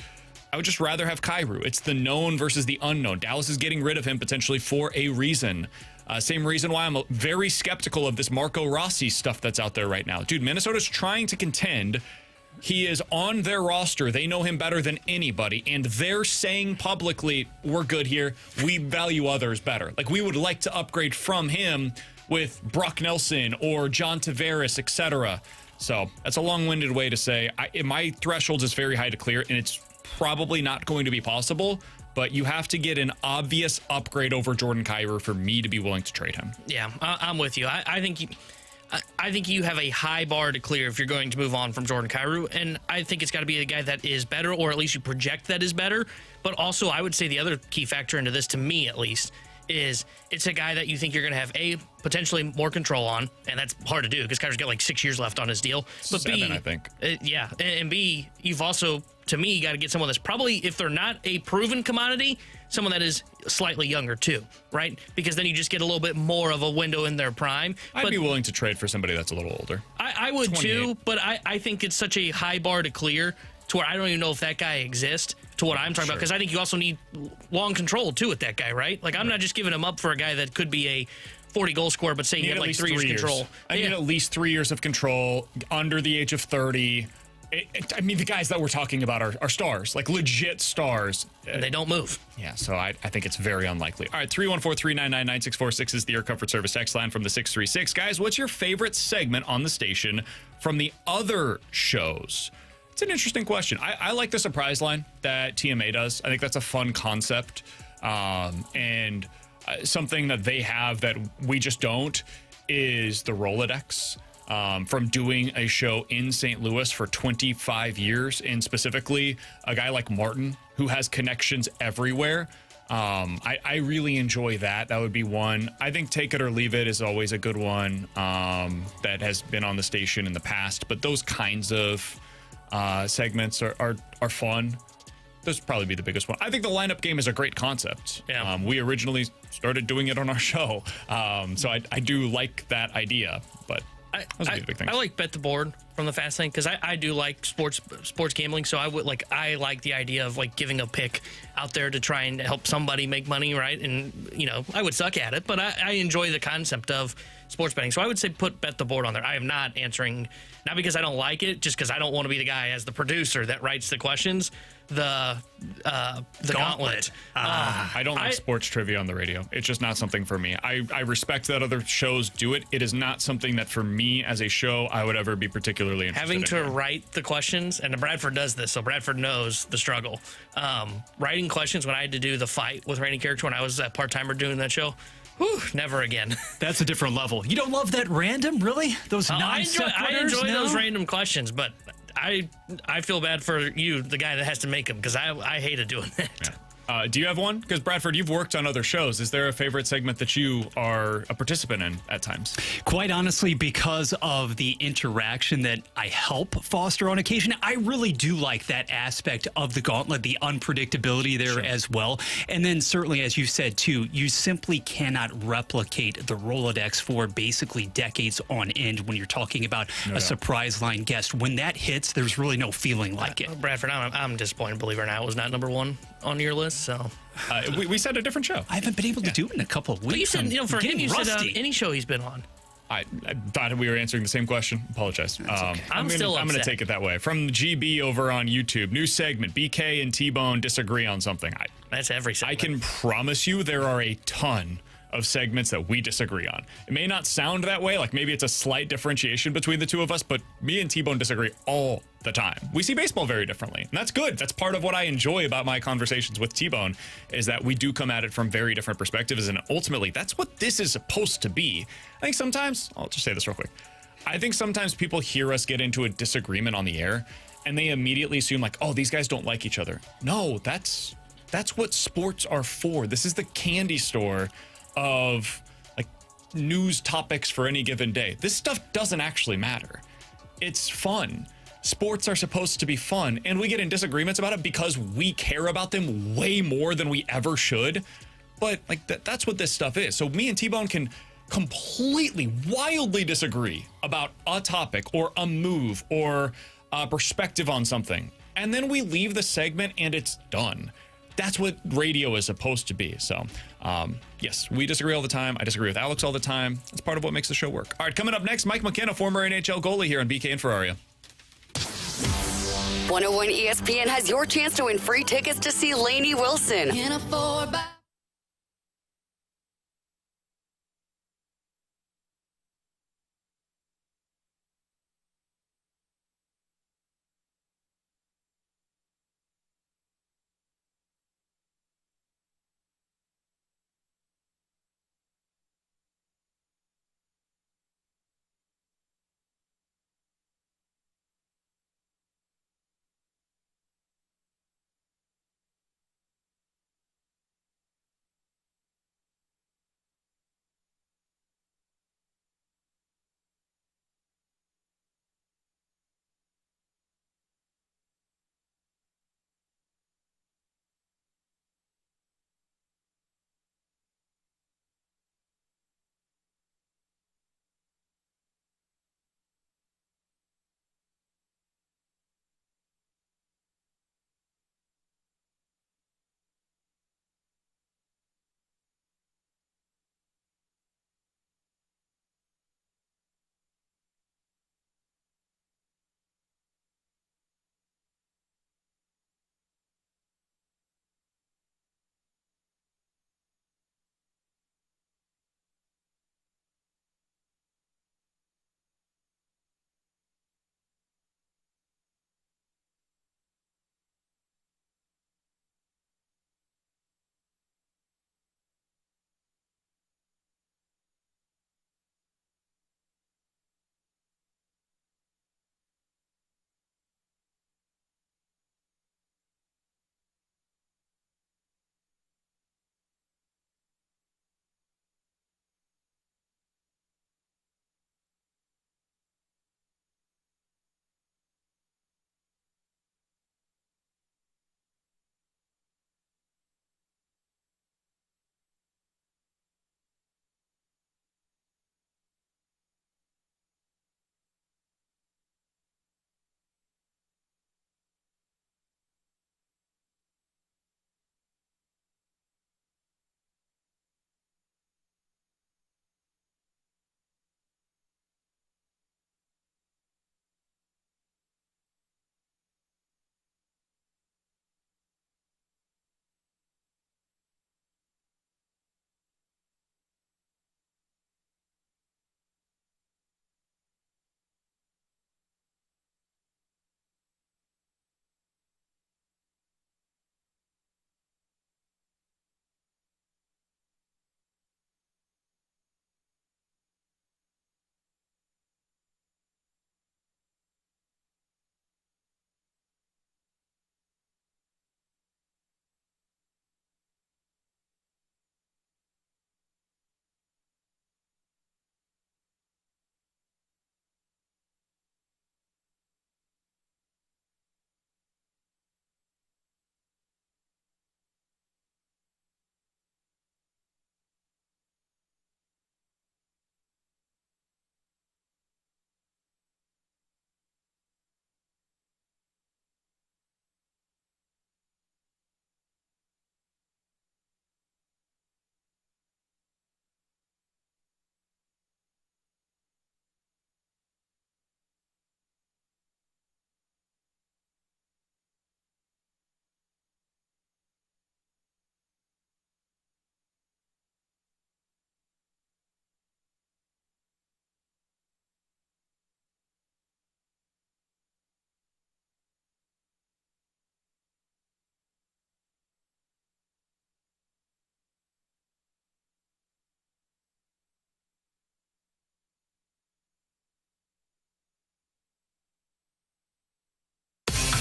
I would just rather have Kyrou. It's the known versus the unknown. Dallas is getting rid of him potentially for a reason. Same reason why I'm very skeptical of this Marco Rossi stuff that's out there right now. Dude, Minnesota's trying to contend. He is on their roster. They know him better than anybody, and they're saying publicly, we're good here. We value others better. Like, we would like to upgrade from him with Brock Nelson or John Tavares, etc. So that's a long-winded way to say my threshold is very high to clear, and it's probably not going to be possible, but you have to get an obvious upgrade over Jordan Kyrou for me to be willing to trade him. Yeah, I'm with you. I think you have a high bar to clear if you're going to move on from Jordan Kyrou, and I think it's got to be a guy that is better, or at least you project that is better. But also, I would say the other key factor into this, to me at least, is it's a guy that you think you're going to have potentially more control on, and that's hard to do because Kyrou's got like 6 years left on his deal. But 7, I think. Yeah, and B, you've also, to me, got to get someone that's probably, if they're not a proven commodity, someone that is slightly younger too, right? Because then you just get a little bit more of a window in their prime. I'd be willing to trade for somebody that's a little older. I would 28. Too, but I think it's such a high bar to clear to where I don't even know if that guy exists to what I'm talking about, because I think you also need long control too with that guy, right? Like, I'm not just giving him up for a guy that could be a 40 goal scorer, but saying you have like 3 years control. I need at least 3 years of control, under the age of 30. I mean, the guys that we're talking about are stars, like legit stars. And they don't move. Yeah, so I think it's very unlikely. All right, 314-399-9646 is the Air Comfort Service text line from the 636. Guys, what's your favorite segment on the station from the other shows? It's an interesting question. I like the surprise line that TMA does. I think that's a fun concept. And something that they have that we just don't is the Rolodex. From doing a show in St. Louis for 25 years, and specifically a guy like Martin, who has connections everywhere. I really enjoy that. That would be one. I think Take It or Leave It is always a good one that has been on the station in the past. But those kinds of segments are fun. Those would probably be the biggest one. I think the lineup game is a great concept. Yeah. We originally started doing it on our show. So I do like that idea, but those would be the big things. I like Bet the Board from the Fast Lane because I do like sports gambling. So I like the idea of like giving a pick out there to try and help somebody make money, right? And I would suck at it, but I enjoy the concept of sports betting. So I would say put Bet the Board on there. I am not answering, not because I don't like it, just because I don't want to be the guy as the producer that writes the questions. The gauntlet. I don't like sports trivia on the radio. It's just not something for me. I respect that other shows do it. It is not something that for me as a show I would ever be particularly interested in. Having to write the questions, and Bradford does this, so Bradford knows the struggle. Writing questions when I had to do the fight with Randy Character when I was a part-timer doing that show, Whew, never again. That's a different level. You don't love that random, really? Those I enjoy no? those random questions, but I feel bad for you, the guy that has to make them, because I hated doing that. Yeah. Do you have one? Because, Bradford, you've worked on other shows. Is there a favorite segment that you are a participant in at times? Quite honestly, because of the interaction that I help foster on occasion, I really do like that aspect of the gauntlet, the unpredictability there as well. And then certainly, as you said, too, you simply cannot replicate the Rolodex for basically decades on end when you're talking about a surprise line guest. When that hits, there's really no feeling like it. Bradford, I'm disappointed, believe it or not, it was not number one on your list. So we said a different show. I haven't been able to do it in a couple of weeks. But you said, for him, you said any show he's been on. I thought we were answering the same question. Apologize. Okay. I'm going to take it that way. From GB over on YouTube, new segment, BK and T-Bone disagree on something. That's every segment. I can promise you there are a ton of segments that we disagree on. It may not sound that way, like maybe it's a slight differentiation between the two of us, but me and T-Bone disagree all the time. We see baseball very differently, and that's good. That's part of what I enjoy about my conversations with T-Bone, is that we do come at it from very different perspectives, and ultimately, that's what this is supposed to be. I think sometimes, I'll just say this real quick, I think sometimes people hear us get into a disagreement on the air, and they immediately assume like, oh, these guys don't like each other. No, that's what sports are for. This is the candy store of like news topics for any given day. This stuff doesn't actually matter. It's fun. Sports are supposed to be fun, and we get in disagreements about it because we care about them way more than we ever should. But like that's what this stuff is. So me and T-Bone can completely, wildly disagree about a topic or a move or a perspective on something, and then we leave the segment and it's done. That's what radio is supposed to be. So, yes, we disagree all the time. I disagree with Alex all the time. It's part of what makes the show work. All right, coming up next, Mike McKenna, former NHL goalie here on BK and Ferrario. 101 ESPN has your chance to win free tickets to see Lainey Wilson. In a 4x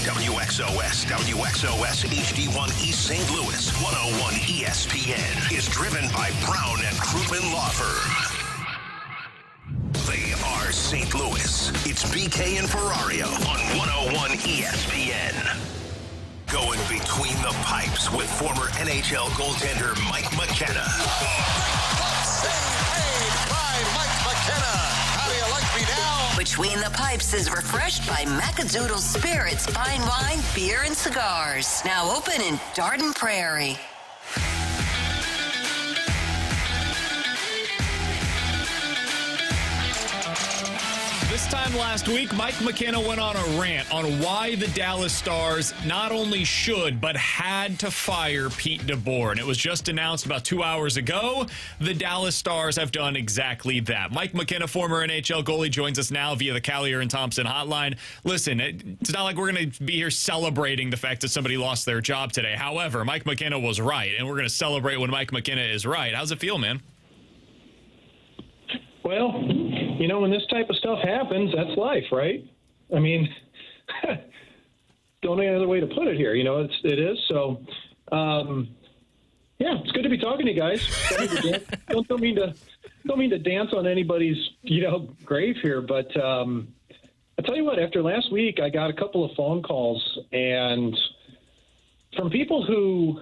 WXOS, WXOS HD1 East St. Louis, 101 ESPN is driven by Brown and Krugman Law Firm. They are St. Louis. It's BK and Ferrario on 101 ESPN. Going between the pipes with former NHL goaltender Mike McKenna. Save by Mike McKenna. How do you like me now? Between the Pipes is refreshed by Macadoodle Spirits, fine wine, beer, and cigars. Now open in Darden Prairie. This time last week, Mike McKenna went on a rant on why the Dallas Stars not only should, but had to fire Pete DeBoer. And it was just announced about 2 hours ago. The Dallas Stars have done exactly that. Mike McKenna, former NHL goalie, joins us now via the Callier and Thompson hotline. Listen, it's not like we're going to be here celebrating the fact that somebody lost their job today. However, Mike McKenna was right, and we're going to celebrate when Mike McKenna is right. How's it feel, man? Well, you know, when this type of stuff happens, that's life, right? I mean, don't know any other way to put it here. You know, it is. So, yeah, it's good to be talking to you guys. Don't mean to dance on anybody's, grave here, but I'll tell you what. After last week, I got a couple of phone calls, and from people who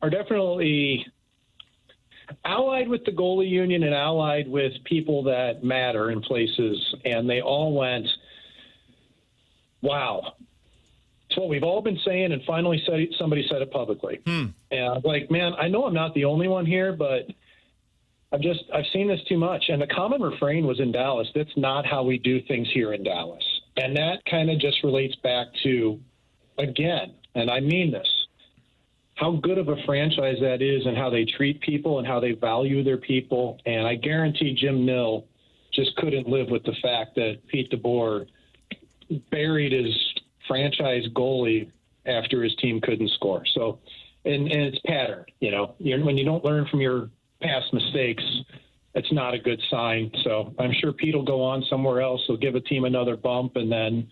are definitely allied with the goalie union and allied with people that matter in places, and they all went, wow, it's what we've all been saying, and finally somebody said it publicly. And I was like, man, I know I'm not the only one here, but I've seen this too much. And the common refrain was in Dallas, that's not how we do things here in Dallas. And that kind of just relates back to, again, and I mean this, how good of a franchise that is and how they treat people and how they value their people. And I guarantee Jim Nill just couldn't live with the fact that Pete DeBoer buried his franchise goalie after his team couldn't score. So, and it's pattern, when you don't learn from your past mistakes, it's not a good sign. So I'm sure Pete will go on somewhere else. He'll give a team another bump, and then,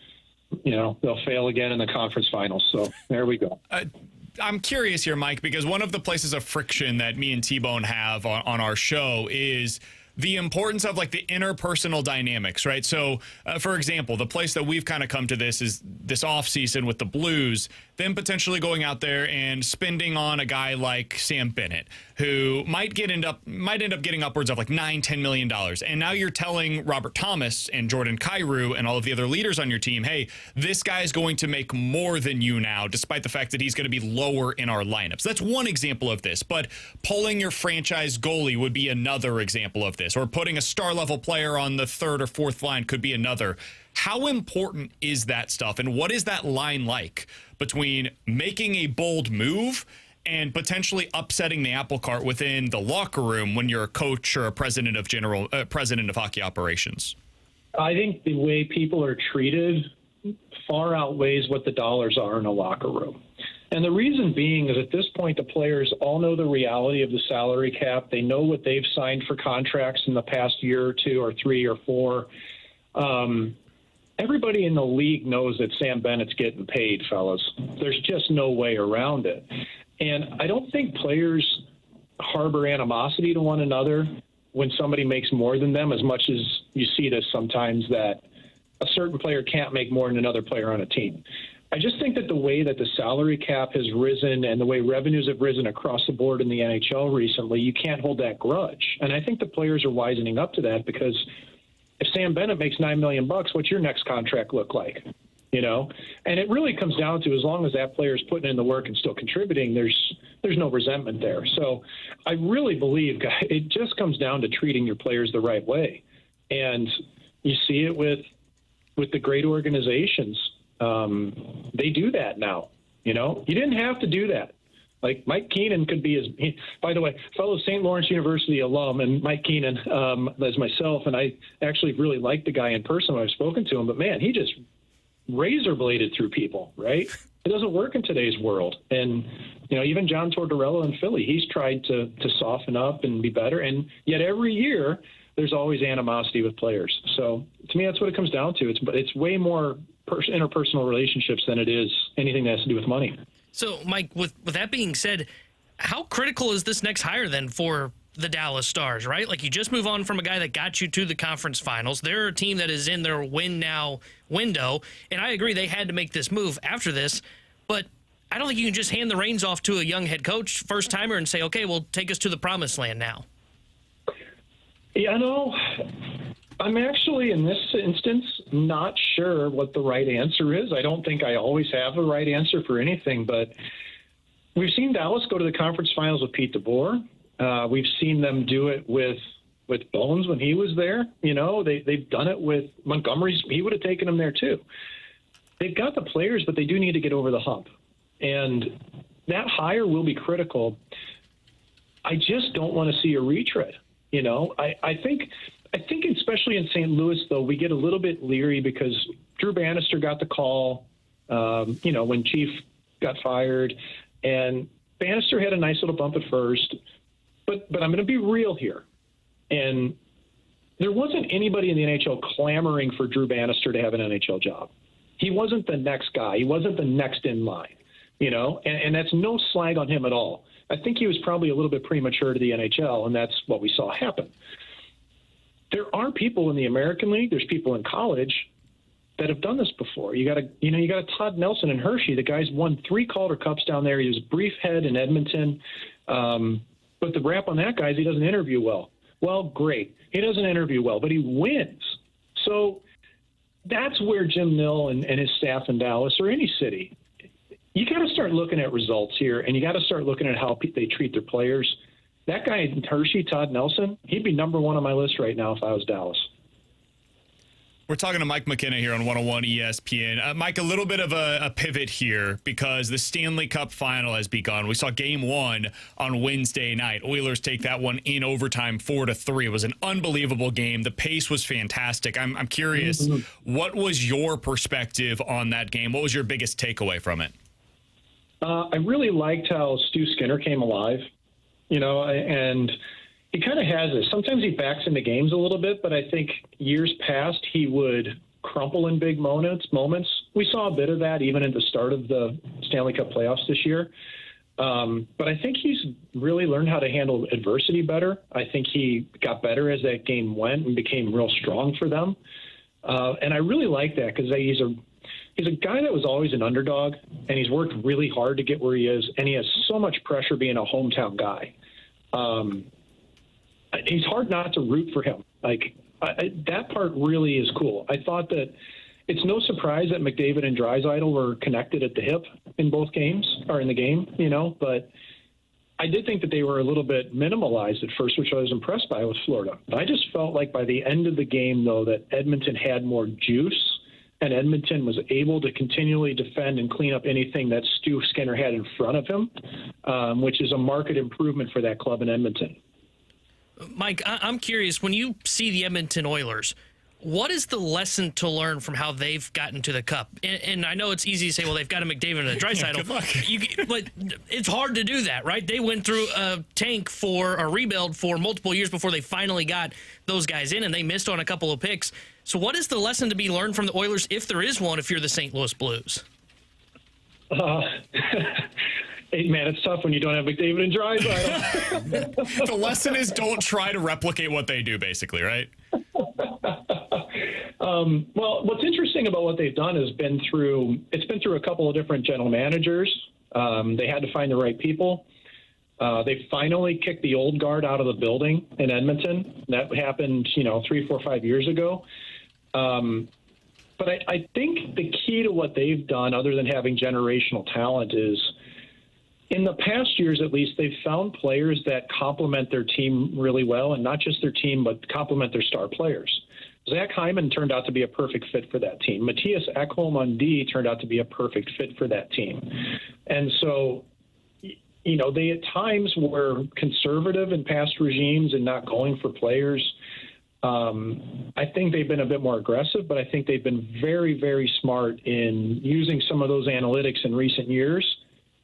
they'll fail again in the conference finals. So there we go. I'm curious here, Mike, because one of the places of friction that me and T-Bone have on our show is the importance of like the interpersonal dynamics, right? So, for example, the place that we've kind of come to this is this offseason with the Blues, them potentially going out there and spending on a guy like Sam Bennett, who might end up getting upwards of like $9-10 million. And now you're telling Robert Thomas and Jordan Kyrou and all of the other leaders on your team, hey, this guy is going to make more than you now, despite the fact that he's going to be lower in our lineups. That's one example of this, but pulling your franchise goalie would be another example of this, or putting a star level player on the third or fourth line could be another. How important is that stuff, and what is that line like between making a bold move and potentially upsetting the apple cart within the locker room when you're a coach or a president of hockey operations? I think the way people are treated far outweighs what the dollars are in a locker room. And the reason being is at this point, the players all know the reality of the salary cap. They know what they've signed for contracts in the past year or two or 3 or 4. Everybody in the league knows that Sam Bennett's getting paid, fellas. There's just no way around it. And I don't think players harbor animosity to one another when somebody makes more than them, as much as you see this sometimes that a certain player can't make more than another player on a team. I just think that the way that the salary cap has risen and the way revenues have risen across the board in the NHL recently, you can't hold that grudge. And I think the players are wisening up to that, because if Sam Bennett makes $9 million, what's your next contract look like? And it really comes down to, as long as that player is putting in the work and still contributing, there's no resentment there. So I really believe it just comes down to treating your players the right way. And you see it with the great organizations. They do that now. You didn't have to do that. Like Mike Keenan could be by the way, fellow St. Lawrence University alum, and Mike Keenan, as myself, and I actually really like the guy in person when I've spoken to him, but man, he just razor bladed through people, right? It doesn't work in today's world. And, even John Tortorella in Philly, he's tried to soften up and be better. And yet every year there's always animosity with players. So to me, that's what it comes down to. It's way more interpersonal relationships than it is anything that has to do with money. So, Mike, with that being said, how critical is this next hire then for the Dallas Stars, right? Like, you just move on from a guy that got you to the conference finals. They're a team that is in their win-now window, and I agree they had to make this move after this, but I don't think you can just hand the reins off to a young head coach, first-timer, and say, okay, well, take us to the promised land now. Yeah, no, I'm actually, in this instance, not sure what the right answer is. I don't think I always have a right answer for anything, but we've seen Dallas go to the conference finals with Pete DeBoer. We've seen them do it with Bones when he was there. You know, they've done it with Montgomery. He would have taken them there too. They've got the players, but they do need to get over the hump. And that hire will be critical. I just don't want to see a retread. You know, I think especially in St. Louis, though, we get a little bit leery because Drew Bannister got the call, when Chief got fired, and Bannister had a nice little bump at first. But I'm going to be real here. And there wasn't anybody in the NHL clamoring for Drew Bannister to have an NHL job. He wasn't the next guy. He wasn't the next in line, you know, and that's no slag on him at all. I think he was probably a little bit premature to the NHL, and that's what we saw happen. There are people in the American League, there's people in college that have done this before. You got a Todd Nelson in Hershey. The guy's won 3 Calder Cups down there. He was brief head in Edmonton. But the rap on that guy is he doesn't interview well. Well, great. He doesn't interview well, but he wins. So that's where Jim Nill and his staff in Dallas or any city, you got to start looking at results here, and you got to start looking at how they treat their players. That guy in Hershey, Todd Nelson, he'd be number 1 on my list right now if I was Dallas. We're talking to Mike McKenna here on 101 ESPN. Mike, a little bit of a pivot here because the Stanley Cup final has begun. We saw Game 1 on Wednesday night. Oilers take that one in overtime 4-3. It was an unbelievable game. The pace was fantastic. I'm curious, what was your perspective on that game? What was your biggest takeaway from it? I really liked how Stu Skinner came alive, you know, and he kind of has this. Sometimes he backs into games a little bit, but I think years past he would crumple in big moments. We saw a bit of that even at the start of the Stanley Cup playoffs this year. But I think he's really learned how to handle adversity better. I think he got better as that game went and became real strong for them. And I really like that because he's a guy that was always an underdog, and he's worked really hard to get where he is, and he has so much pressure being a hometown guy. He's hard not to root for him. That part really is cool. I thought that it's no surprise that McDavid and Draisaitl were connected at the hip in both games, or in the game, you know, but I did think that they were a little bit minimalized at first, which I was impressed by with Florida. I just felt like by the end of the game, though, that Edmonton had more juice, and Edmonton was able to continually defend and clean up anything that Stu Skinner had in front of him, which is a marked improvement for that club in Edmonton. Mike, I'm curious, when you see the Edmonton Oilers, what is the lesson to learn from how they've gotten to the Cup? And I know it's easy to say, well, they've got a McDavid and a Draisaitl. Good luck. But it's hard to do that, right? They went through a tank for a rebuild for multiple years before they finally got those guys in, and they missed on a couple of picks. So what is the lesson to be learned from the Oilers, if there is one, if you're the St. Louis Blues? Hey, man, it's tough when you don't have McDavid and Draisaitl. The lesson is don't try to replicate what they do, basically, right? Well, what's interesting about what they've done is it's been through a couple of different general managers. They had to find the right people. They finally kicked the old guard out of the building in Edmonton. That happened, 3, 4, 5 years ago. But I think the key to what they've done, other than having generational talent, is in the past years, at least, they've found players that complement their team really well, and not just their team, but complement their star players. Zach Hyman turned out to be a perfect fit for that team. Matthias Ekholm on D turned out to be a perfect fit for that team. And so, they at times were conservative in past regimes and not going for players. I think they've been a bit more aggressive, but I think they've been very, very smart in using some of those analytics in recent years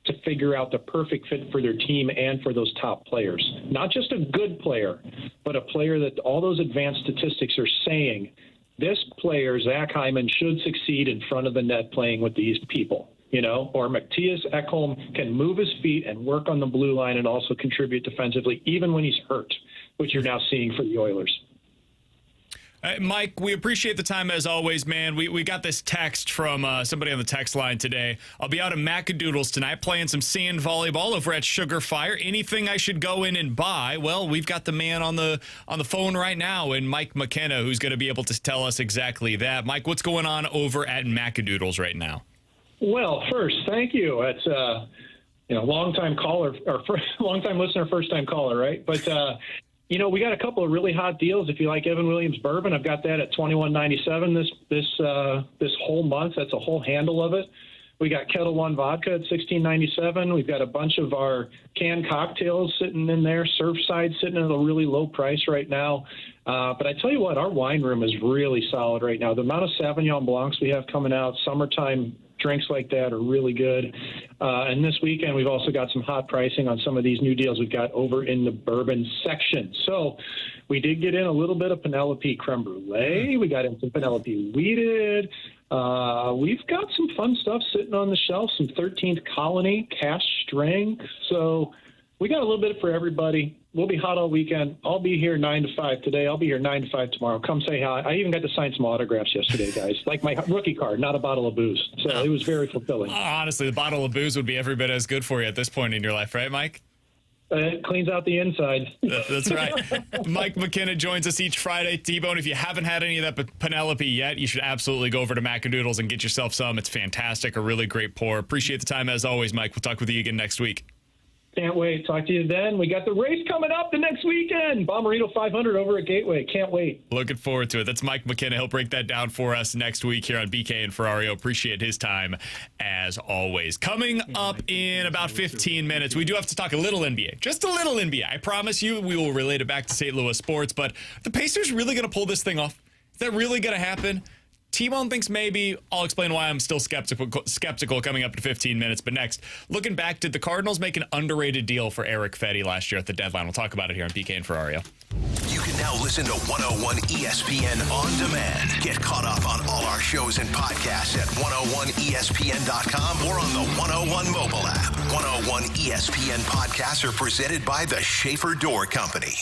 to figure out the perfect fit for their team and for those top players. Not just a good player, but a player that all those advanced statistics are saying this player, Zach Hyman, should succeed in front of the net playing with these people. Or Matthias Ekholm can move his feet and work on the blue line and also contribute defensively, even when he's hurt, which you're now seeing for the Oilers. Mike, we appreciate the time as always, man. We got this text from somebody on the text line today. I'll be out at Macadoodles tonight playing some sand volleyball over at Sugar Fire. Anything I should go in and buy? Well, we've got the man on the phone right now, and Mike McKenna, who's going to be able to tell us exactly that. Mike, what's going on over at Macadoodles right now? Well, first, thank you. It's long-time caller, or long-time listener, first-time caller, right? But we got a couple of really hot deals. If you like Evan Williams bourbon, I've got that at $21.97 this whole month. That's a whole handle of it. We got Kettle One vodka at $16.97. We've got a bunch of our canned cocktails sitting in there. Surfside sitting at a really low price right now. But I tell you what, our wine room is really solid right now. The amount of Sauvignon Blancs we have coming out, summertime drinks like that are really good. And this weekend, we've also got some hot pricing on some of these new deals we've got over in the bourbon section. So we did get in a little bit of Penelope Creme Brulee. We got in some Penelope Weeded. We've got some fun stuff sitting on the shelf, some 13th Colony, Cash String. So we got a little bit for everybody. We'll be hot all weekend. I'll be here 9 to 5 today. I'll be here 9 to 5 tomorrow. Come say hi. I even got to sign some autographs yesterday, guys. Like my rookie card, not a bottle of booze. So it was very fulfilling. Honestly, the bottle of booze would be every bit as good for you at this point in your life, right, Mike? It cleans out the inside. That's right. Mike McKenna joins us each Friday. T-Bone, if you haven't had any of that Penelope yet, you should absolutely go over to Macadoodles and get yourself some. It's fantastic. A really great pour. Appreciate the time as always, Mike. We'll talk with you again next week. Can't wait. Talk to you then. We got the race coming up the next weekend. Bommarito 500 over at Gateway. Can't wait. Looking forward to it. That's Mike McKenna. He'll break that down for us next week here on BK and Ferrario. Appreciate his time as always. Coming up in about 15 minutes, we do have to talk a little NBA. Just a little NBA. I promise you we will relate it back to St. Louis sports, but are the Pacers really going to pull this thing off? Is that really going to happen? T-Bone thinks maybe. I'll explain why I'm still skeptical coming up in 15 minutes. But next, looking back, did the Cardinals make an underrated deal for Eric Fedde last year at the deadline? We'll talk about it here on BK and Ferrario. You can now listen to 101 ESPN on demand. Get caught up on all our shows and podcasts at 101ESPN.com or on the 101 mobile app. 101 ESPN podcasts are presented by the Schaefer Door Company.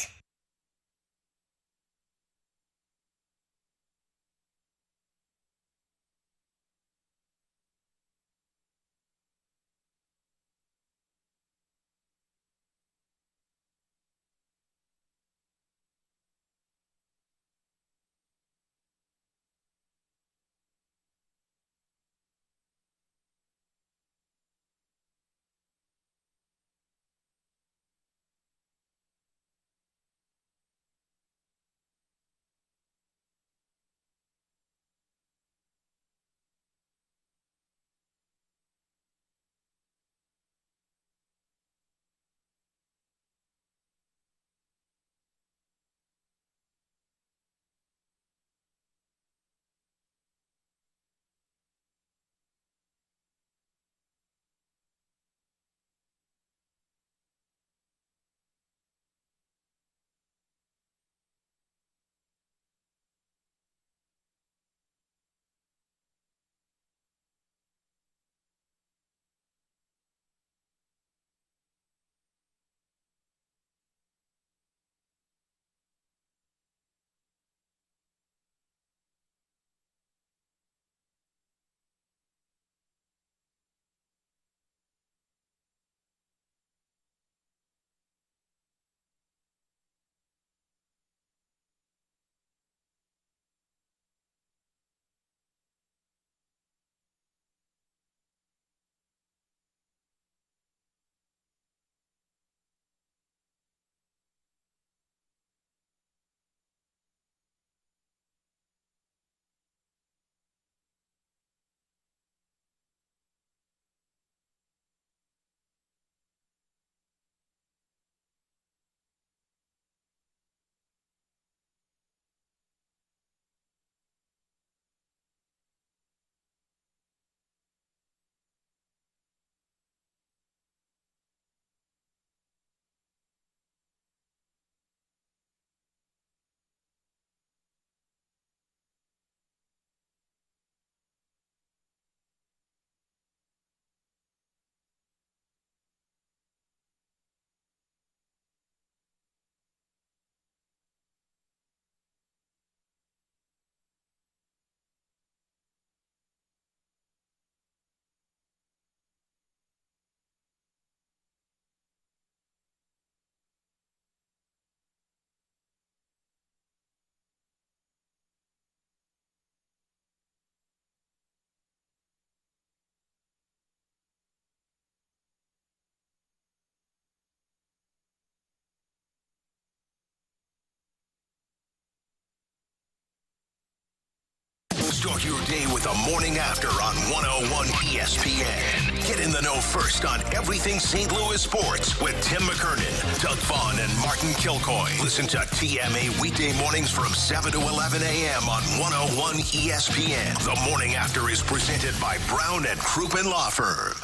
Start your day with the morning after on 101 ESPN. Get in the know first on everything St. Louis sports with Tim McKernan, Doug Vaughn, and Martin Kilcoy. Listen to TMA weekday mornings from 7 to 11 a.m. on 101 ESPN. The morning after is presented by Brown and Crouppen Law Firm.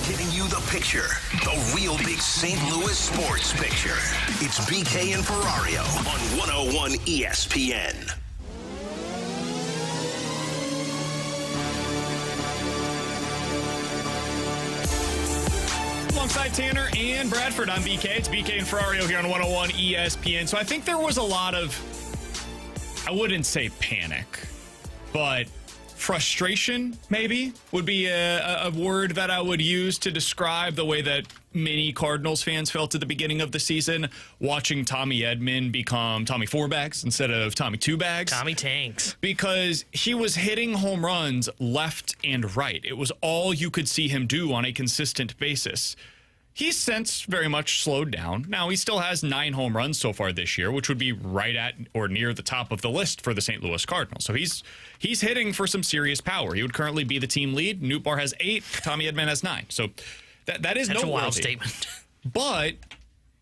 Giving you the picture, the real big St. Louis sports picture. It's BK and Ferrario on 101 ESPN. Alongside Tanner and Bradford, I'm BK. It's BK and Ferrario here on 101 ESPN. So I think there was a lot of, I wouldn't say panic, but frustration, maybe, would be a word that I would use to describe the way that many Cardinals fans felt at the beginning of the season, watching Tommy Edman become Tommy Four Bags instead of Tommy Two Bags. Tommy Tanks. Because he was hitting home runs left and right. It was all you could see him do on a consistent basis. He's since very much slowed down. Now, he still has 9 home runs so far this year, which would be right at or near the top of the list for the St. Louis Cardinals. So he's hitting for some serious power. He would currently be the team lead. Newt Bar has 8. Tommy Edman has 9. So that's a wild statement. But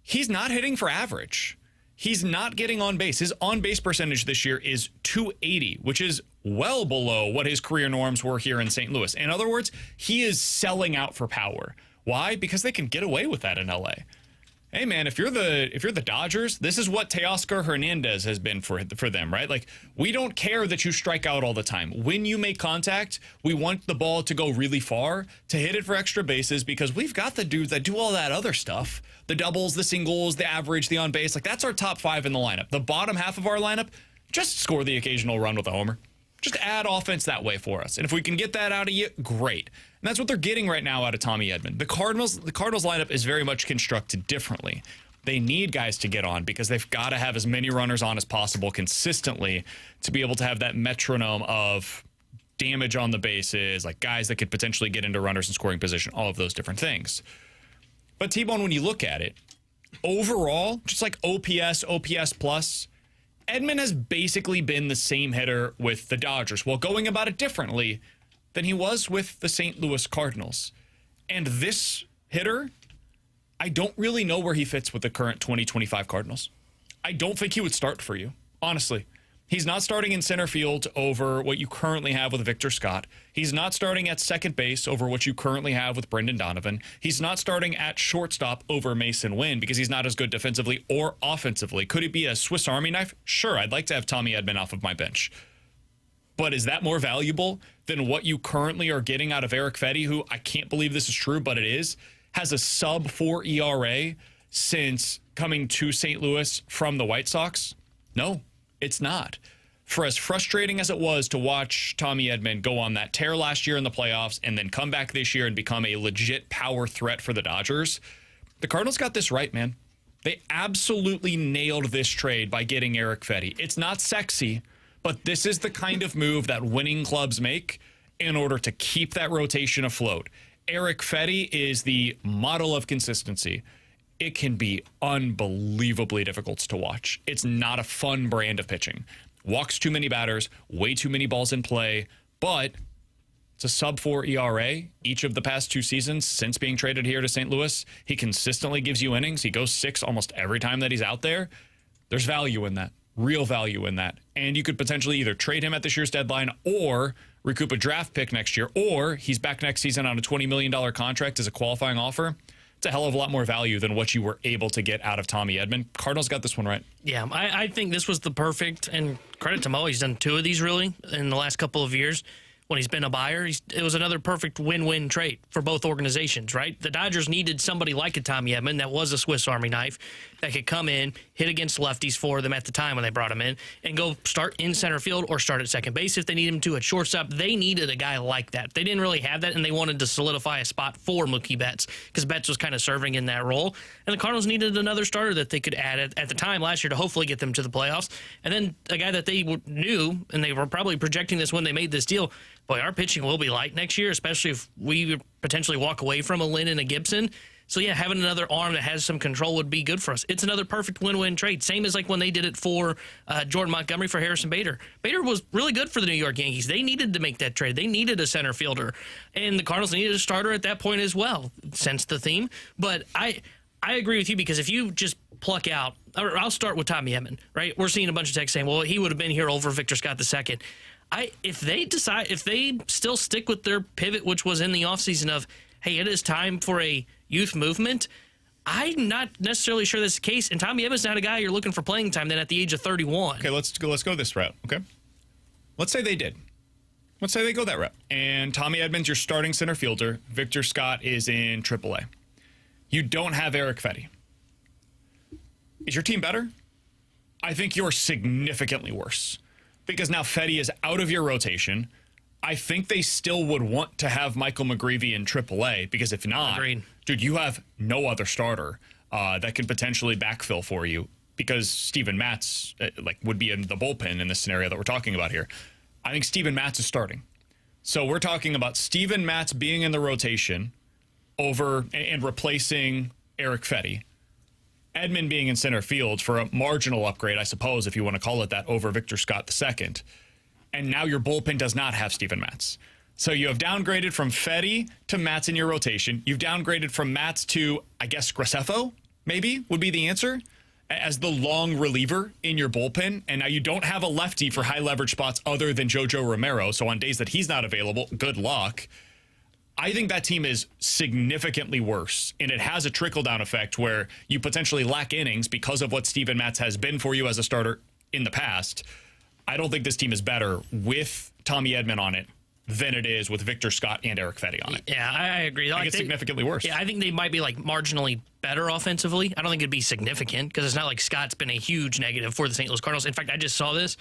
he's not hitting for average. He's not getting on base. His on-base percentage this year is .280, which is well below what his career norms were here in St. Louis. In other words, he is selling out for power. Why? Because they can get away with that in LA. Hey man, if you're the Dodgers, this is what Teoscar Hernandez has been for them, right? Like, we don't care that you strike out all the time. When you make contact, we want the ball to go really far, to hit it for extra bases, because we've got the dudes that do all that other stuff. The doubles, the singles, the average, the on base. Like, that's our top 5 in the lineup. The bottom half of our lineup, just score the occasional run with a homer. Just add offense that way for us. And if we can get that out of you, great. And that's what they're getting right now out of Tommy Edman. The Cardinals lineup is very much constructed differently. They need guys to get on because they've got to have as many runners on as possible consistently to be able to have that metronome of damage on the bases, like guys that could potentially get into runners in scoring position, all of those different things. But T-Bone, when you look at it, overall, just like OPS plus, Edman has basically been the same hitter with the Dodgers while going about it differently than he was with the St. Louis Cardinals. And this hitter, I don't really know where he fits with the current 2025 Cardinals. I don't think he would start for you, honestly. He's not starting in center field over what you currently have with Victor Scott. He's not starting at second base over what you currently have with Brendan Donovan. He's not starting at shortstop over Mason Wynn because he's not as good defensively or offensively. Could he be a Swiss Army knife? Sure, I'd like to have Tommy Edman off of my bench. But is that more valuable than what you currently are getting out of Eric Fedde, who, I can't believe this is true, but it is, has a sub-4 ERA since coming to St. Louis from the White Sox? No. It's not. For as frustrating as it was to watch Tommy Edman go on that tear last year in the playoffs and then come back this year and become a legit power threat for the Dodgers, the Cardinals got this right, man. They absolutely nailed this trade by getting Eric Fedde. It's not sexy, but this is the kind of move that winning clubs make in order to keep that rotation afloat. Eric Fedde is the model of consistency. It can be unbelievably difficult to watch. It's not a fun brand of pitching. Walks too many batters, way too many balls in play, but it's a sub-4 ERA each of the past 2 seasons since being traded here to St. Louis. He consistently gives you innings. He goes 6 almost every time that he's out there. There's value in that, real value in that. And you could potentially either trade him at this year's deadline or recoup a draft pick next year, or he's back next season on a $20 million contract as a qualifying offer. It's a hell of a lot more value than what you were able to get out of Tommy Edman. Cardinals got this one right. Yeah, I think this was the perfect, and credit to Mo, he's done 2 of these really in the last couple of years. When he's been a buyer, it was another perfect win-win trade for both organizations, right? The Dodgers needed somebody like a Tommy Edman that was a Swiss Army knife that could come in, hit against lefties for them at the time when they brought him in, and go start in center field or start at second base if they need him to at shortstop. They needed a guy like that. They didn't really have that, and they wanted to solidify a spot for Mookie Betts because Betts was kind of serving in that role. And the Cardinals needed another starter that they could add at the time last year to hopefully get them to the playoffs. And then a guy that they knew, and they were probably projecting this when they made this deal, boy, our pitching will be light next year, especially if we potentially walk away from a Lynn and a Gibson. So, yeah, having another arm that has some control would be good for us. It's another perfect win-win trade. Same as like when they did it for Jordan Montgomery for Harrison Bader. Bader was really good for the New York Yankees. They needed to make that trade. They needed a center fielder. And the Cardinals needed a starter at that point as well, since the theme. But I agree with you, because if you just pluck out, or I'll start with Tommy Edman, right? We're seeing a bunch of texts saying, well, he would have been here over Victor Scott II. If they still stick with their pivot, which was in the offseason of, hey, it is time for a youth movement, I'm not necessarily sure that's the case. And Tommy Edman's not a guy you're looking for playing time then at the age of 31. Okay, let's go this route, okay? Let's say they did. Let's say they go that route. And Tommy Edman's your starting center fielder. Victor Scott is in AAA. You don't have Eric Fedde. Is your team better? I think you're significantly worse, because now Fedde is out of your rotation. I think they still would want to have Michael McGreevy in AAA, because if not, Agreed. dude, you have no other starter that can potentially backfill for you, because Steven Matz would be in the bullpen in this scenario that we're talking about here. I think Steven Matz is starting. So we're talking about Steven Matz being in the rotation over and replacing Eric Fedde. Edman being in center field for a marginal upgrade, I suppose, if you want to call it that, over Victor Scott II. And now your bullpen does not have Steven Matz. So you have downgraded from Fedde to Matz in your rotation. You've downgraded from Matz to, I guess, Graceffo, maybe, would be the answer, as the long reliever in your bullpen. And now you don't have a lefty for high leverage spots other than JoJo Romero. So on days that he's not available, good luck. I think that team is significantly worse, and it has a trickle-down effect where you potentially lack innings because of what Steven Matz has been for you as a starter in the past. I don't think this team is better with Tommy Edman on it than it is with Victor Scott and Eric Fedde on it. Yeah, I agree. I think it's significantly worse. Yeah, I think they might be marginally better offensively. I don't think it'd be significant, because it's not like Scott's been a huge negative for the St. Louis Cardinals. In fact, I just saw this.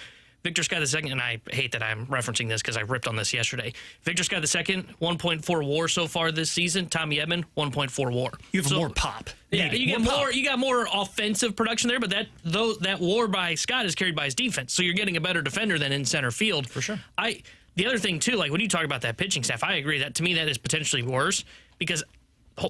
Victor Scott II, and I hate that I'm referencing this because I ripped on this yesterday. Victor Scott II, 1.4 WAR so far this season. Tommy Edman, 1.4 WAR. You have more pop. Yeah, you get more. You got more offensive production there, but that WAR by Scott is carried by his defense, so you're getting a better defender than in center field for sure. The other thing too, when you talk about that pitching staff, I agree that to me that is potentially worse, because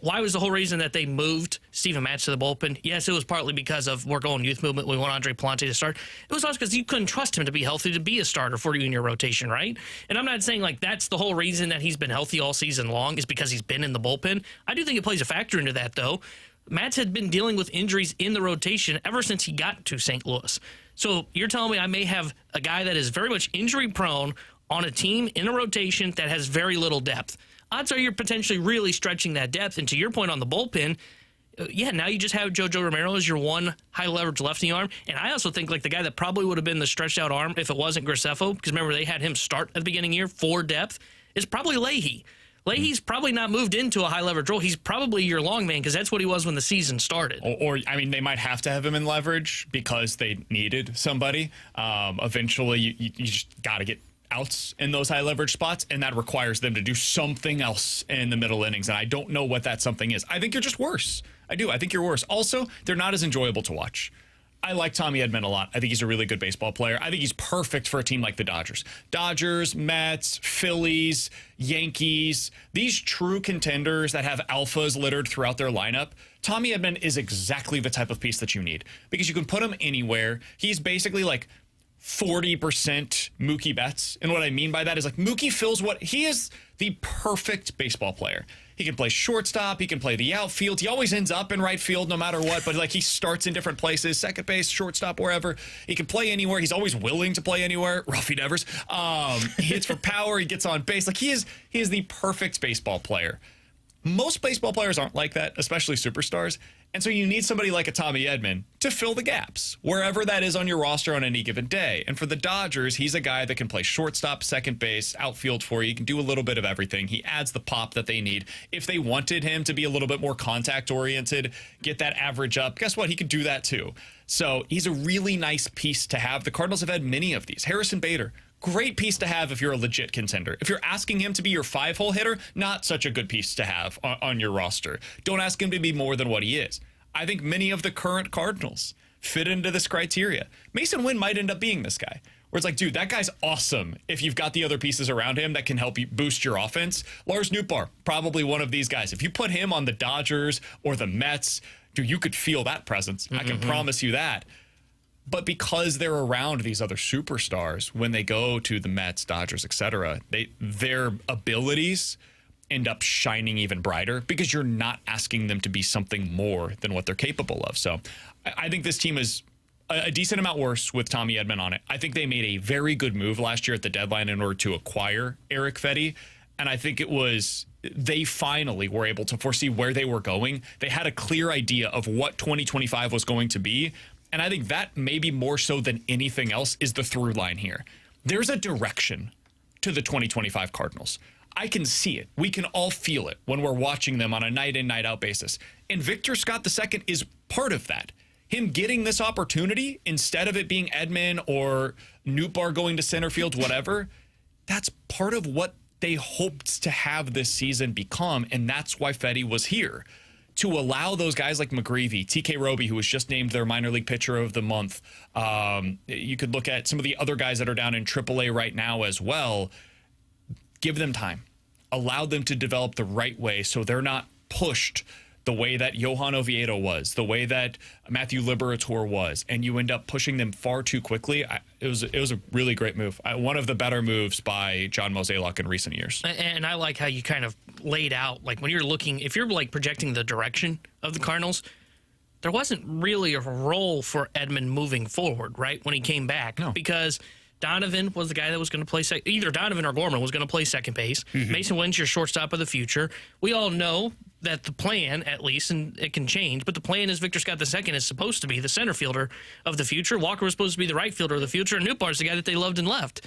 why was the whole reason that they moved Steven Matz to the bullpen? Yes, it was partly because of we're going youth movement. We want Andre Palante to start. It was also because you couldn't trust him to be healthy to be a starter for you in your rotation, right? And I'm not saying that's the whole reason that he's been healthy all season long is because he's been in the bullpen. I do think it plays a factor into that, though. Matz had been dealing with injuries in the rotation ever since he got to St. Louis. So you're telling me I may have a guy that is very much injury prone on a team in a rotation that has very little depth. Odds are you're potentially really stretching that depth. And to your point on the bullpen, now you just have JoJo Romero as your one high-leverage lefty arm. And I also think the guy that probably would have been the stretched-out arm if it wasn't Graceffo, because remember they had him start at the beginning of the year for depth, is probably Leahy. Leahy's probably not moved into a high-leverage role. He's probably your long man, because that's what he was when the season started. Or they might have to have him in leverage because they needed somebody. Eventually, you just got to get outs in those high leverage spots, and that requires them to do something else in the middle innings, and I don't know what that something is. I think you're just worse. I do. I think you're worse. Also, they're not as enjoyable to watch. I like Tommy Edman a lot. I think he's a really good baseball player. I think he's perfect for a team like the Dodgers. Dodgers, Mets, Phillies, Yankees, these true contenders that have alphas littered throughout their lineup. Tommy Edman is exactly the type of piece that you need, because you can put him anywhere. He's basically 40% Mookie Betts. And what I mean by that is Mookie fills he is the perfect baseball player. He can play shortstop. He can play the outfield. He always ends up in right field no matter what, but he starts in different places, second base, shortstop, wherever. He can play anywhere. He's always willing to play anywhere. Ruffy Devers. He hits for power. He gets on base. He is the perfect baseball player. Most baseball players aren't like that, especially superstars. And so you need somebody like a Tommy Edman to fill the gaps, wherever that is on your roster on any given day. And for the Dodgers, he's a guy that can play shortstop, second base, outfield for you. He can do a little bit of everything. He adds the pop that they need. If they wanted him to be a little bit more contact-oriented, get that average up, guess what? He could do that too. So he's a really nice piece to have. The Cardinals have had many of these. Harrison Bader, great piece to have if you're a legit contender. If you're asking him to be your 5-hole hitter, not such a good piece to have on your roster. Don't ask him to be more than what he is. I think many of the current Cardinals fit into this criteria. Mason Wynn might end up being this guy, where it's like, dude, that guy's awesome if you've got the other pieces around him that can help you boost your offense. Lars Nootbaar, probably one of these guys. If you put him on the Dodgers or the Mets, dude, you could feel that presence. I can promise you that. But because they're around these other superstars, when they go to the Mets, Dodgers, etc., their abilities end up shining even brighter because you're not asking them to be something more than what they're capable of. So I think this team is a decent amount worse with Tommy Edman on it. I think they made a very good move last year at the deadline in order to acquire Eric Fedde. And I think it was they finally were able to foresee where they were going. They had a clear idea of what 2025 was going to be. And I think that maybe more so than anything else is the through line here. There's a direction to the 2025 Cardinals. I can see it. We can all feel it when we're watching them on a night in, night out basis. And Victor Scott II is part of that. Him getting this opportunity instead of it being Edman or Nootbaar going to center field, whatever, that's part of what they hoped to have this season become. And that's why Fedde was here. To allow those guys like McGreevy, TK Roby, who was just named their minor league pitcher of the month. You could look at some of the other guys that are down in AAA right now as well. Give them time. Allow them to develop the right way so they're not pushed the way that Johan Oviedo was, the way that Matthew Liberatore was, and you end up pushing them far too quickly. It was a really great move. One of the better moves by John Mozeliak in recent years. And I like how you kind of laid out, like when you're looking, if you're like projecting the direction of the Cardinals, there wasn't really a role for Edman moving forward, right, when he came back. No. Because Donovan was the guy that was going to play either Donovan or Gorman was going to play second base. Mason Wynn's your shortstop of the future. We all know that the plan, at least, and it can change, but the plan is Victor Scott II is supposed to be the center fielder of the future. Walker was supposed to be the right fielder of the future, and Nootbaar's the guy that they loved and left.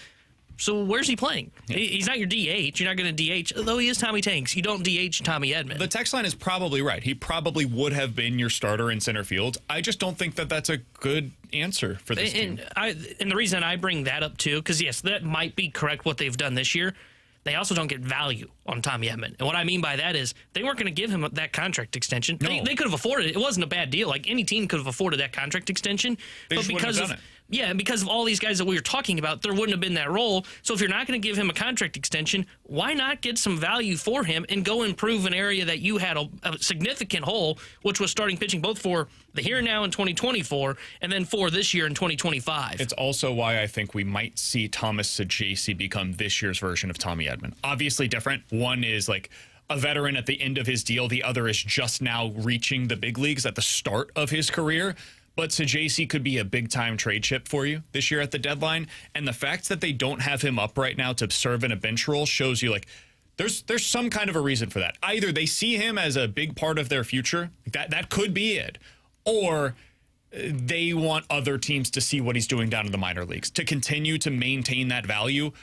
So where's he playing? Yeah. He's not your DH. You're not going to DH, although he is Tommy Tanks. You don't DH Tommy Edman. The text line is probably right. He probably would have been your starter in center field. I just don't think that that's a good answer for this team. And the reason I bring that up, too, because, yes, that might be correct what they've done this year. They also don't get value on Tommy Edman. And what I mean by that is they weren't going to give him that contract extension. No. They could have afforded it. It wasn't a bad deal. Like, any team could have afforded that contract extension. They but just because wouldn't have done it. Yeah, because of all these guys that we were talking about, there wouldn't have been that role. So if you're not going to give him a contract extension, why not get some value for him and go improve an area that you had a significant hole, which was starting pitching both for the here and now in 2024 and then for this year in 2025. It's also why I think we might see Thomas Saggese become this year's version of Tommy Edman. Obviously different. One is like a veteran at the end of his deal. The other is just now reaching the big leagues at the start of his career. But Saggese could be a big-time trade chip for you this year at the deadline. And the fact that they don't have him up right now to serve in a bench role shows you, like, there's some kind of a reason for that. Either they see him as a big part of their future. That could be it. Or they want other teams to see what he's doing down in the minor leagues, to continue to maintain that value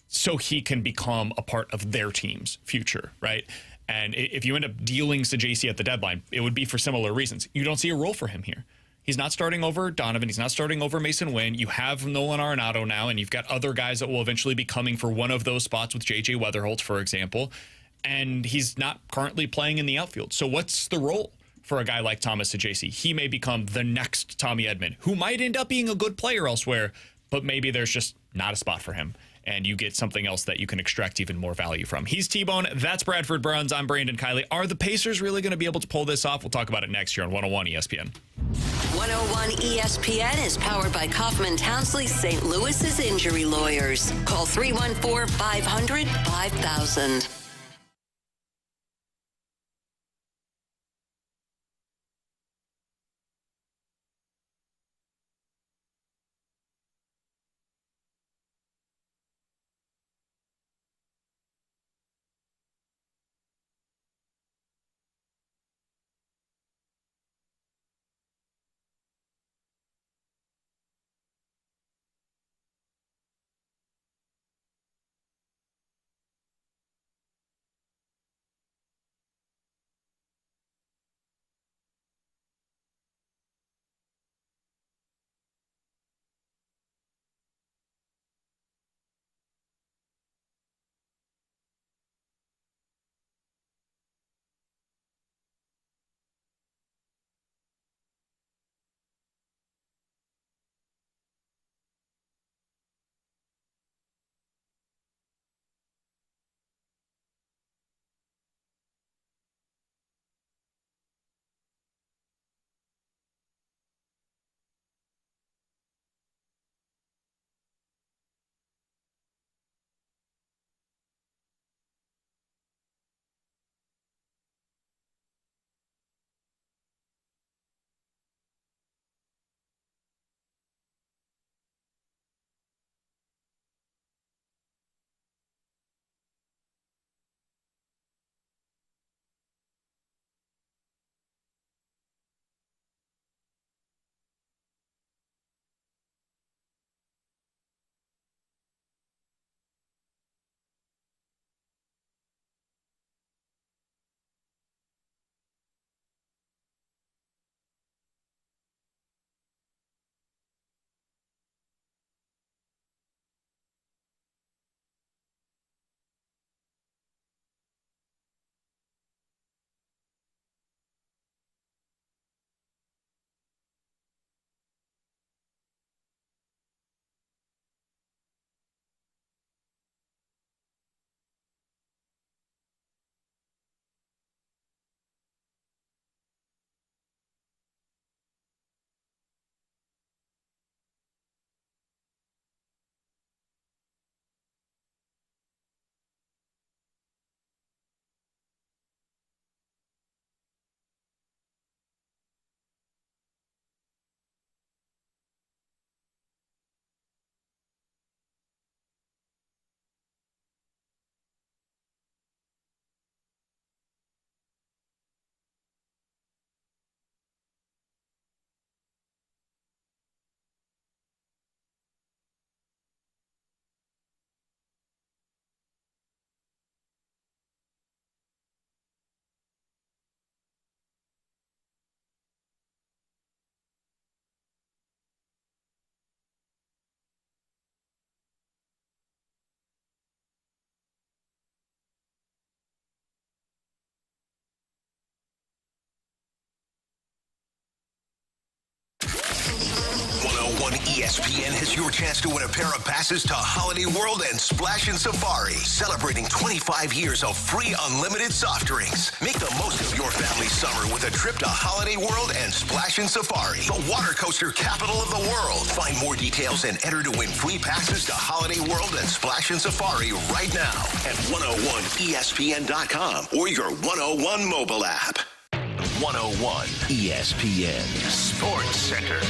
so he can become a part of their team's future, right? And if you end up dealing Saggese at the deadline, it would be for similar reasons. You don't see a role for him here. He's not starting over Donovan. He's not starting over Mason Wynn. You have Nolan Arenado now, and you've got other guys that will eventually be coming for one of those spots with J.J. Weatherholt, for example. And he's not currently playing in the outfield. So what's the role for a guy like Thomas Saggese? He may become the next Tommy Edman, who might end up being a good player elsewhere, but maybe there's just not a spot for him. And you get something else that you can extract even more value from. He's T-Bone. That's Bradford Bruns. I'm Brandon Kiley. Are the Pacers really going to be able to pull this off? We'll talk about it next year on 101 ESPN. 101 ESPN is powered by Kaufman Townsley St. Louis's injury lawyers. Call 314-500-5000. ESPN has your chance to win a pair of passes to Holiday World and Splash and Safari, celebrating 25 years of free unlimited soft drinks. Make the most of your family's summer with a trip to Holiday World and Splash and Safari, the water coaster capital of the world. Find more details and enter to win free passes to Holiday World and Splash and Safari right now at 101ESPN.com or your 101 mobile app. 101 ESPN Sports Center.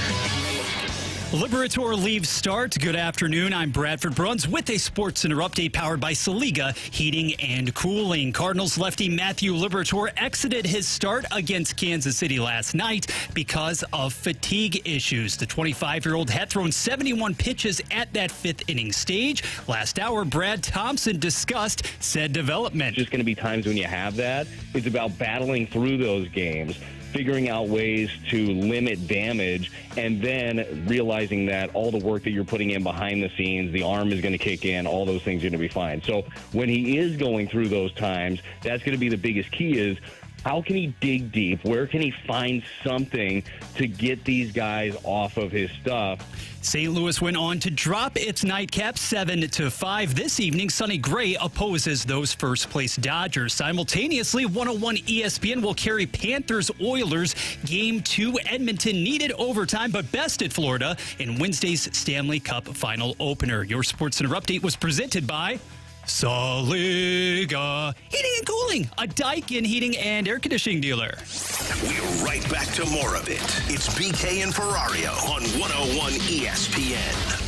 Liberatore leaves start. Good afternoon. I'm Bradford Bruns with a Sports Center update powered by Saliga Heating and Cooling. Cardinals lefty Matthew Liberatore exited his start against Kansas City last night because of fatigue issues. The 25-year-old had thrown 71 pitches at that fifth inning stage. Last hour, Brad Thompson discussed said development. There's just going to be times when you have that. It's about battling through those games, figuring out ways to limit damage, and then realizing that all the work that you're putting in behind the scenes, the arm is going to kick in, all those things are going to be fine. So when he is going through those times, that's going to be the biggest key is how can he dig deep? Where can he find something to get these guys off of his stuff? St. Louis went on to drop its nightcap 7-5 this evening. Sonny Gray opposes those first-place Dodgers. Simultaneously, 101 ESPN will carry Panthers-Oilers Game 2. Edmonton needed overtime, but bested Florida in Wednesday's Stanley Cup final opener. Your SportsCenter update was presented by Saliga Heating and Cooling, a Daikin heating and air conditioning dealer. We're right back to more of it. It's BK and Ferrario on 101 ESPN.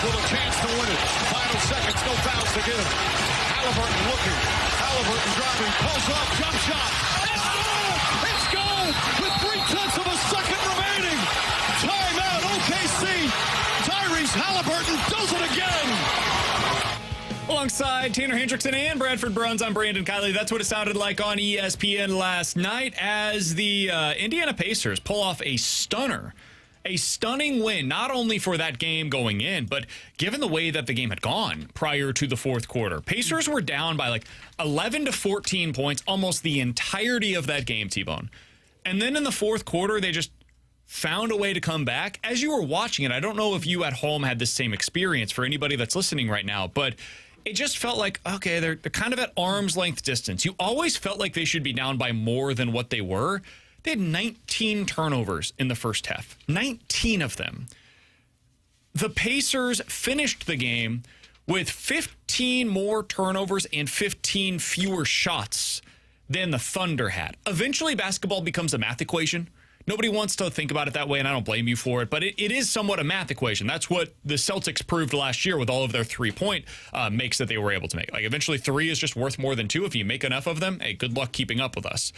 With a chance to win it. Final seconds, no fouls to give. Halliburton looking. Halliburton driving. Pulls up. Jump shot. It's goal! It's goal! With 3/10 of a second remaining. Timeout, OKC. Tyrese Halliburton does it again. Alongside Tanner Hendrickson and Bradford Bruns, I'm Brandon Kiley. That's what it sounded like on ESPN last night as the Indiana Pacers pull off a stunner. A stunning win, not only for that game going in, but given the way that the game had gone prior to the fourth quarter. Pacers were down by like 11 to 14 points almost the entirety of that game, T-Bone. And then in the fourth quarter, they just found a way to come back. As you were watching it, I don't know if you at home had the same experience for anybody that's listening right now, but it just felt like, okay, they're kind of at arm's length distance. You always felt like they should be down by more than what they were. They had 19 turnovers in the first half, 19 of them. The Pacers finished the game with 15 more turnovers and 15 fewer shots than the Thunder had. Eventually, basketball becomes a math equation. Nobody wants to think about it that way, and I don't blame you for it, but it is somewhat a math equation. That's what the Celtics proved last year with all of their three-point makes that they were able to make. Like, eventually, 3 is just worth more than 2. If you make enough of them, hey, good luck keeping up with us.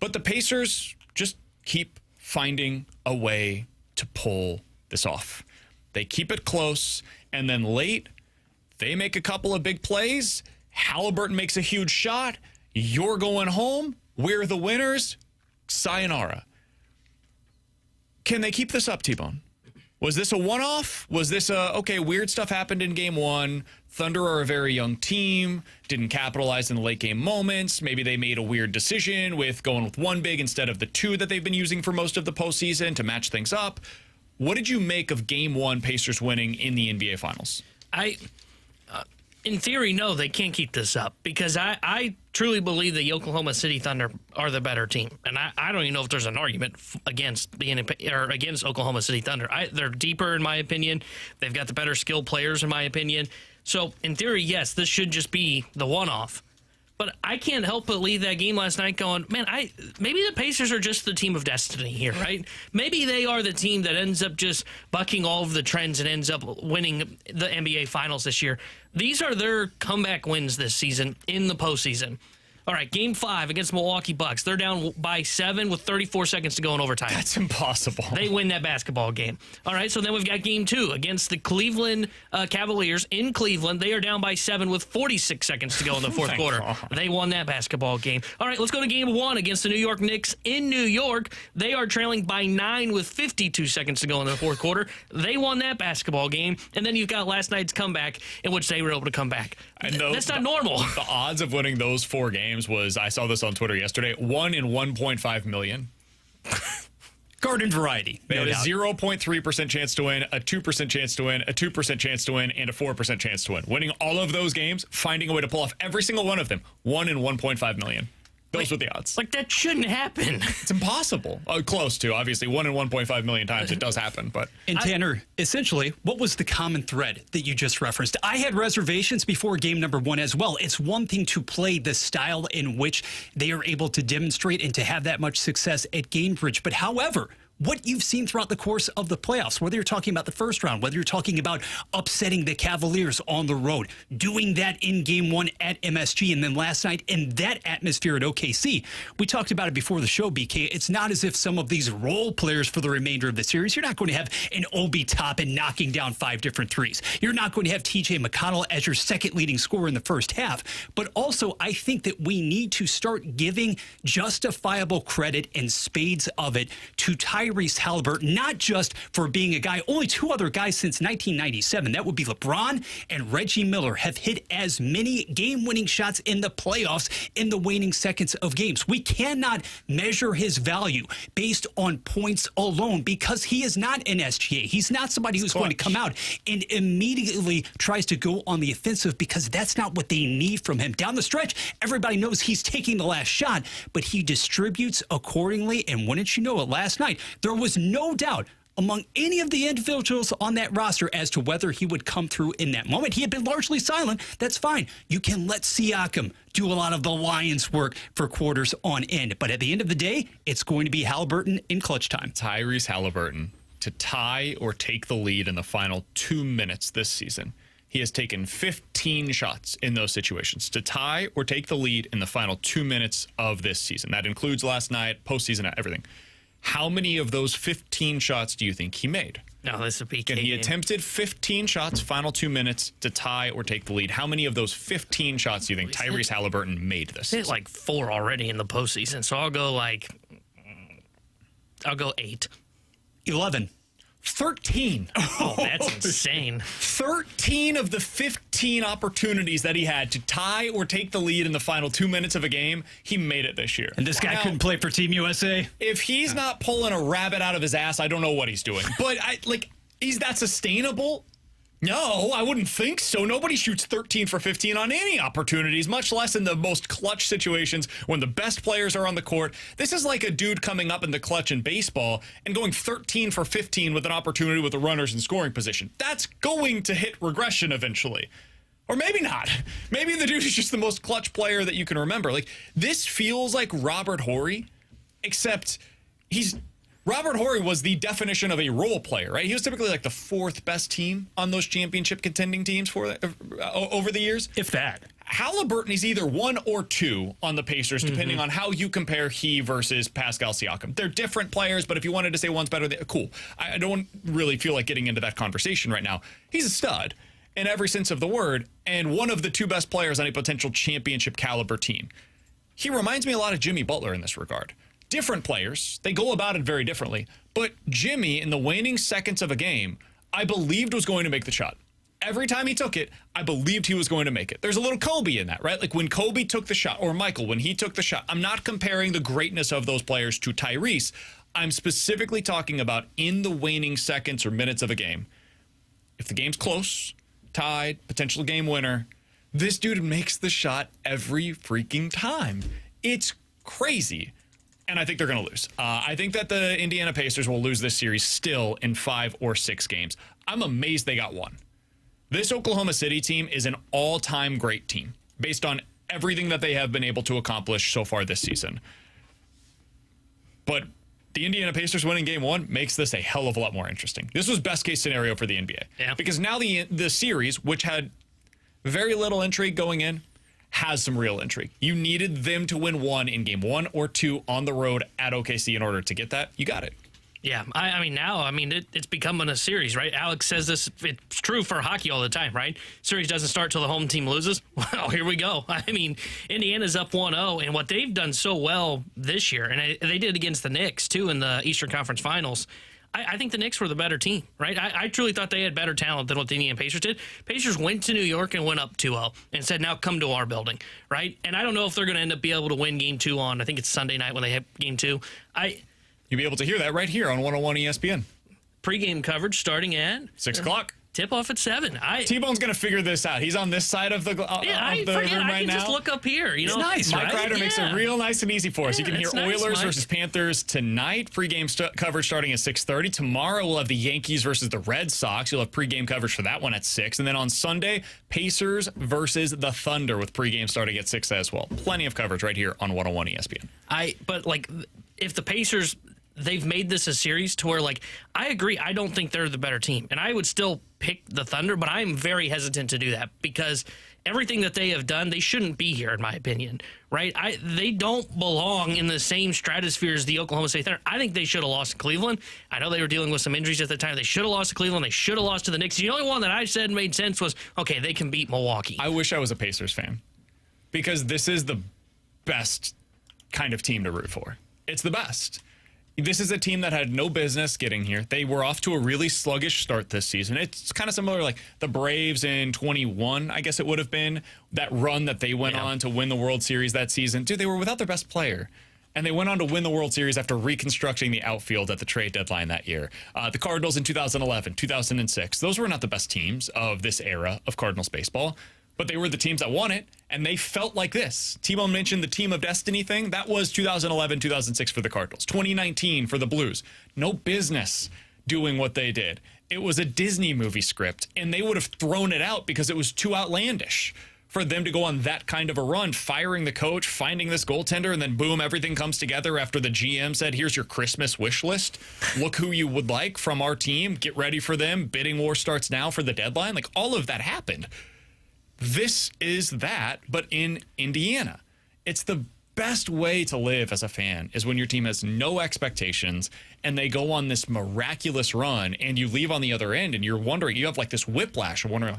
But the Pacers just keep finding a way to pull this off. They keep it close, and then late, they make a couple of big plays. Halliburton makes a huge shot. You're going home. We're the winners. Sayonara. Can they keep this up, T-Bone? Was this a one-off? Was this okay, weird stuff happened in game 1. Thunder are a very young team, didn't capitalize in the late game moments. Maybe they made a weird decision with going with 1 big instead of the 2 that they've been using for most of the postseason to match things up. What did you make of game 1 Pacers winning in the NBA Finals? In theory, no, they can't keep this up because I truly believe the Oklahoma City Thunder are the better team, and I don't even know if there's an argument against Oklahoma City Thunder. They're deeper in my opinion. They've got the better skilled players in my opinion. So in theory, yes, this should just be the one-off. But I can't help but leave that game last night going, man, maybe the Pacers are just the team of destiny here, right? Maybe they are the team that ends up just bucking all of the trends and ends up winning the NBA Finals this year. These are their comeback wins this season in the postseason. All right, Game 5 against Milwaukee Bucks. They're down by 7 with 34 seconds to go in overtime. That's impossible. They win that basketball game. All right, so then we've got Game 2 against the Cleveland Cavaliers in Cleveland. They are down by 7 with 46 seconds to go in the fourth quarter. God. They won that basketball game. All right, let's go to Game 1 against the New York Knicks in New York. They are trailing by 9 with 52 seconds to go in the fourth quarter. They won that basketball game. And then you've got last night's comeback in which they were able to come back. That's not normal. The odds of winning those 4 games was, I saw this on Twitter yesterday, 1 in 1.5 million. Garden variety. They had a 0.3% chance to win, a 2% chance to win, a 2% chance to win, and a 4% chance to win. Winning all of those games, finding a way to pull off every single one of them, 1 in 1.5 million. Those were the odds. Like, that shouldn't happen. It's impossible. Close to, obviously. 1 in 1.5 million times it does happen. But And Tanner, essentially, what was the common thread that you just referenced? I had reservations before game number 1 as well. It's one thing to play the style in which they are able to demonstrate and to have that much success at Gainbridge. But however, what you've seen throughout the course of the playoffs, whether you're talking about the first round, whether you're talking about upsetting the Cavaliers on the road, doing that in Game 1 at MSG, and then last night in that atmosphere at OKC. We talked about it before the show, BK. It's not as if some of these role players for the remainder of the series, you're not going to have an Obi Toppin knocking down 5 different threes. You're not going to have TJ McConnell as your second leading scorer in the first half. But also, I think that we need to start giving justifiable credit and spades of it to Tyrese Halliburton, not just for being a guy, only 2 other guys since 1997. That would be LeBron and Reggie Miller have hit as many game-winning shots in the playoffs in the waning seconds of games. We cannot measure his value based on points alone because he is not an SGA. He's not somebody who's going to come out and immediately tries to go on the offensive because that's not what they need from him. Down the stretch, everybody knows he's taking the last shot, but he distributes accordingly. And wouldn't you know it, last night, there was no doubt among any of the individuals on that roster as to whether he would come through in that moment. He had been largely silent. That's fine. You can let Siakam do a lot of the Lions' work for quarters on end. But at the end of the day, it's going to be Halliburton in clutch time. Tyrese Halliburton to tie or take the lead in the final 2 minutes this season. He has taken 15 shots in those situations to tie or take the lead in the final 2 minutes of this season. That includes last night, postseason, everything. How many of those 15 shots do you think he made? No, this is a PK. And he attempted 15 shots, final 2 minutes to tie or take the lead. How many of those 15 shots do you think Tyrese Halliburton made this season? Hit like 4 already in the postseason, so I'll go 8. 11. 13. Oh, that's insane. 13 of the 15 opportunities that he had to tie or take the lead in the final 2 minutes of a game, he made it this year. And this guy couldn't play for Team USA? If he's not pulling a rabbit out of his ass, I don't know what he's doing. But, is that sustainable? No, I wouldn't think so. Nobody shoots 13 for 15 on any opportunities, much less in the most clutch situations when the best players are on the court. This is like a dude coming up in the clutch in baseball and going 13 for 15 with an opportunity with the runners in scoring position. That's going to hit regression eventually. Or maybe not. Maybe the dude is just the most clutch player that you can remember. This feels like Robert Horry, except Robert Horry was the definition of a role player, right? He was typically the 4th best team on those championship contending teams over the years. If that. Halliburton is either 1 or 2 on the Pacers, depending on how you compare he versus Pascal Siakam. They're different players, but if you wanted to say one's better, cool. I don't really feel like getting into that conversation right now. He's a stud in every sense of the word, and one of the 2 best players on a potential championship caliber team. He reminds me a lot of Jimmy Butler in this regard. Different players. They go about it very differently. But Jimmy, in the waning seconds of a game, I believed was going to make the shot. Every time he took it, I believed he was going to make it. There's a little Kobe in that, right? Like when Kobe took the shot, or Michael, when he took the shot. I'm not comparing the greatness of those players to Tyrese. I'm specifically talking about in the waning seconds or minutes of a game. If the game's close, tied, potential game winner, this dude makes the shot every freaking time. It's crazy. And I think they're going to lose. I think that the Indiana Pacers will lose this series still in 5 or 6 games. I'm amazed they got 1. This Oklahoma City team is an all-time great team based on everything that they have been able to accomplish so far this season. But the Indiana Pacers winning Game 1 makes this a hell of a lot more interesting. This was best-case scenario for the NBA. Yeah. Because now the series, which had very little intrigue going in, has some real intrigue. You needed them to win one in game 1 or 2 on the road at OKC in order to get that. You got it. Yeah, I mean, now, it's becoming a series, right? Alex says this, it's true for hockey all the time, right? Series doesn't start till the home team loses. Well, here we go. I mean, Indiana's up 1-0, and what they've done so well this year, and they did against the Knicks, too, in the Eastern Conference Finals. I think the Knicks were the better team, right? I truly thought they had better talent than what the Indiana Pacers did. Pacers went to New York and went up 2-0 and said, now come to our building, right? And I don't know if they're going to end up being able to win Game 2 on, I think it's Sunday night when they have Game 2. You'll be able to hear that right here on 101 ESPN. Pre-game coverage starting at 6 o'clock. Tip-off at 7. T-Bone's going to figure this out. He's on this side of the room right now. I can just look up here. It's nice, Mike Ryder makes it real nice and easy for us. You can hear Oilers versus Panthers tonight. Pre-game coverage starting at 6:30. Tomorrow we'll have the Yankees versus the Red Sox. You'll have pre-game coverage for that one at 6. And then on Sunday, Pacers versus the Thunder with pre-game starting at 6 as well. Plenty of coverage right here on 101 ESPN. But if the Pacers... They've made this a series to where, I agree, I don't think they're the better team. And I would still pick the Thunder, but I'm very hesitant to do that because everything that they have done, they shouldn't be here, in my opinion, right? They don't belong in the same stratosphere as the Oklahoma State Thunder. I think they should have lost to Cleveland. I know they were dealing with some injuries at the time. They should have lost to Cleveland. They should have lost to the Knicks. The only one that I said made sense was, okay, they can beat Milwaukee. I wish I was a Pacers fan because this is the best kind of team to root for. It's the best. This is a team that had no business getting here. They were off to a really sluggish start this season. It's kind of similar like the Braves in 21, I guess it would have been, that run that they went on to win the World Series that season. Dude, they were without their best player. And they went on to win the World Series after reconstructing the outfield at the trade deadline that year. The Cardinals in 2011, 2006, those were not the best teams of this era of Cardinals baseball. But they were the teams that won it, and they felt like this. T-Bone mentioned the Team of Destiny thing. That was 2011, 2006 for the Cardinals. 2019 for the Blues. No business doing what they did. It was a Disney movie script, and they would have thrown it out because it was too outlandish for them to go on that kind of a run, firing the coach, finding this goaltender, and then boom, everything comes together after the GM said, here's your Christmas wish list. Look who you would like from our team. Get ready for them. Bidding war starts now for the deadline. Like, all of that happened. This is that, but in Indiana. It's the best way to live as a fan is when your team has no expectations and they go on this miraculous run and you leave on the other end and you're wondering, you have like this whiplash of wondering,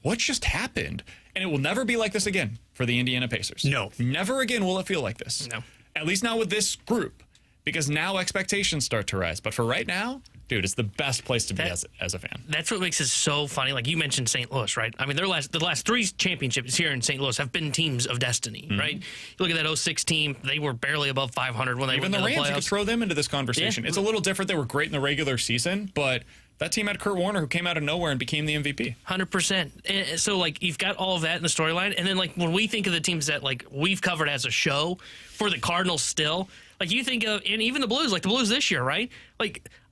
what just happened? And it will never be like this again for the Indiana Pacers. No. Never again will it feel like this. No. At least not with this group, because now expectations start to rise. But for right now, dude, it's the best place to be as a fan. That's what makes it so funny. Like you mentioned St. Louis, right? I mean, the last 3 championships here in St. Louis have been teams of destiny, right? You look at that 06 team, they were barely above 500 when they went to the playoffs. Even the Rams, you could throw them into this conversation. Yeah. It's a little different. They were great in the regular season, but that team had Kurt Warner, who came out of nowhere and became the MVP. 100%. So, you've got all of that in the storyline. And then, when we think of the teams that, we've covered as a show, for the Cardinals still, you think of, and even the Blues, the Blues this year, right?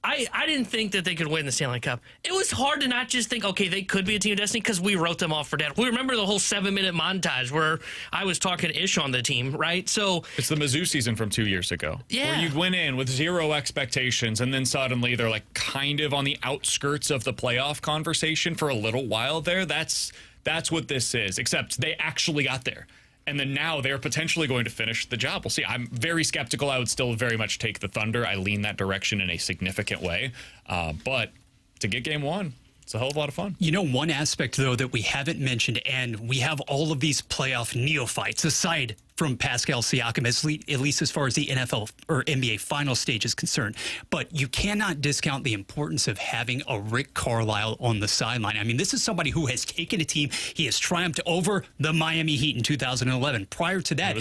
I didn't think that they could win the Stanley Cup. It was hard to not just think, okay, they could be a team of destiny because we wrote them off for dead. We remember the whole 7-minute montage where I was talking ish on the team, right? So it's the Mizzou season from 2 years ago. Yeah. Where you went in with zero expectations and then suddenly they're kind of on the outskirts of the playoff conversation for a little while there. That's what this is, except they actually got there. And then now they're potentially going to finish the job. We'll see. I'm very skeptical. I would still very much take the Thunder. I lean that direction in a significant way. But to get game 1, it's a hell of a lot of fun. You know, one aspect, though, that we haven't mentioned, and we have all of these playoff neophytes aside from Pascal Siakam, at least as far as the NFL or NBA final stage is concerned. But you cannot discount the importance of having a Rick Carlisle on the sideline. I mean, this is somebody who has taken a team. He has triumphed over the Miami Heat in 2011. Prior to that,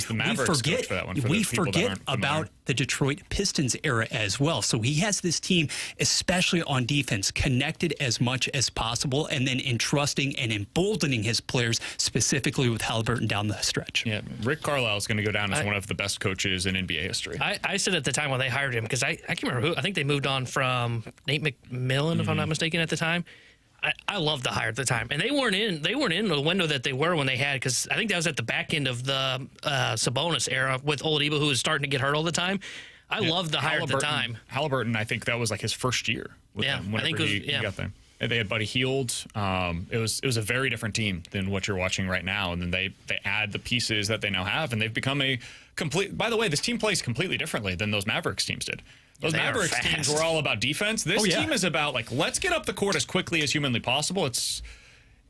we forget about the Detroit Pistons era as well. So he has this team, especially on defense, connected as much as possible and then entrusting and emboldening his players, specifically with Halliburton down the stretch. Yeah, Rick Carlisle is going to go down as one of the best coaches in NBA history. I said at the time when they hired him, because I can't remember who, I think they moved on from Nate McMillan, if I'm not mistaken, at the time. I loved the hire at the time. And they weren't in the window that they were when they had, because I think that was at the back end of the Sabonis era with Oladipo, who was starting to get hurt all the time. I loved the hire at the time. Halliburton, I think that was his first year with them whenever he got them. They had Buddy Hield. It was a very different team than what you're watching right now. And then they add the pieces that they now have, and they've become a complete. By the way, this team plays completely differently than those Mavericks teams did. Those Mavericks teams were all about defense. This team is about let's get up the court as quickly as humanly possible. It's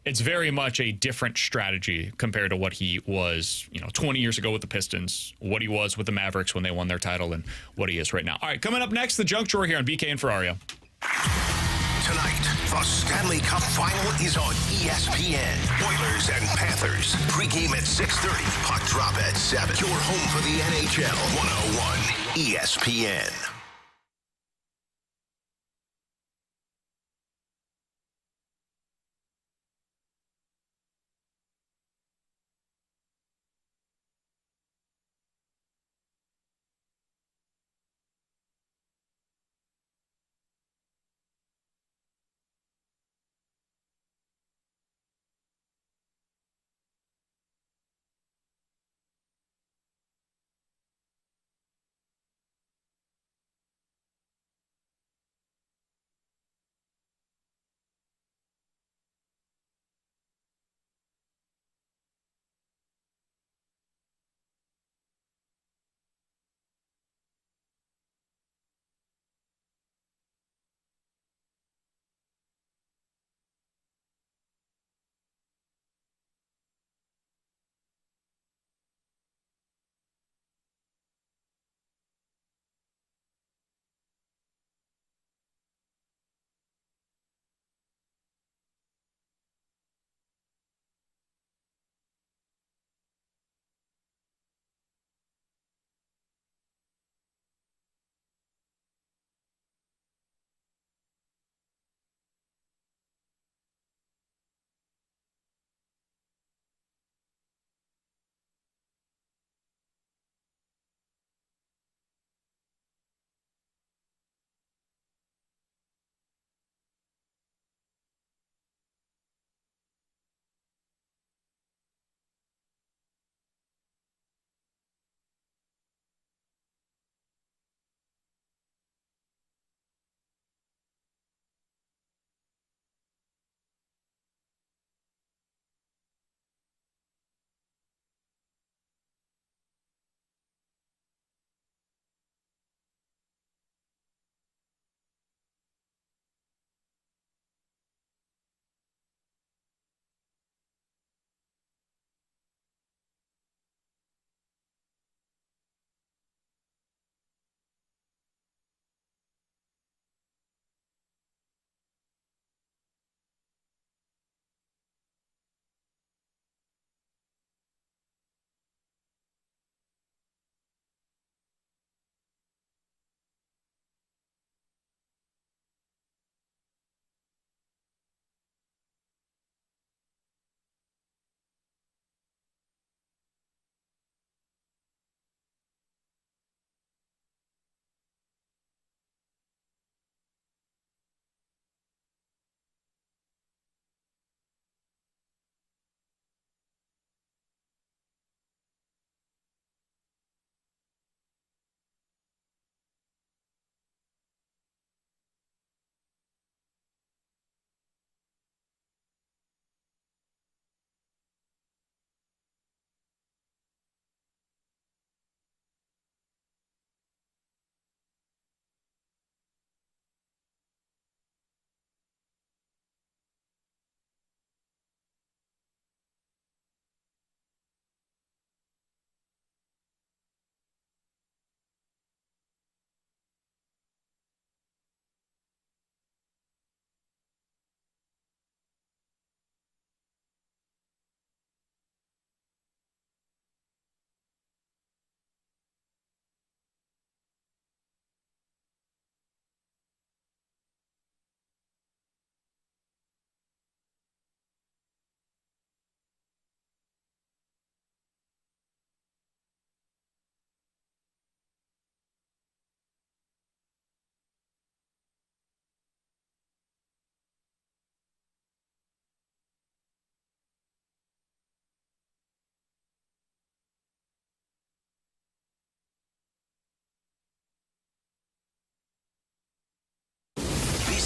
very much a different strategy compared to what he was, 20 years ago with the Pistons, what he was with the Mavericks when they won their title, and what he is right now. All right, coming up next, the junk drawer here on BK and Ferrario. Tonight, the Stanley Cup Final is on ESPN. Oilers and Panthers. Pregame at 6:30. Puck drop at 7. Your home for the NHL. 101 ESPN.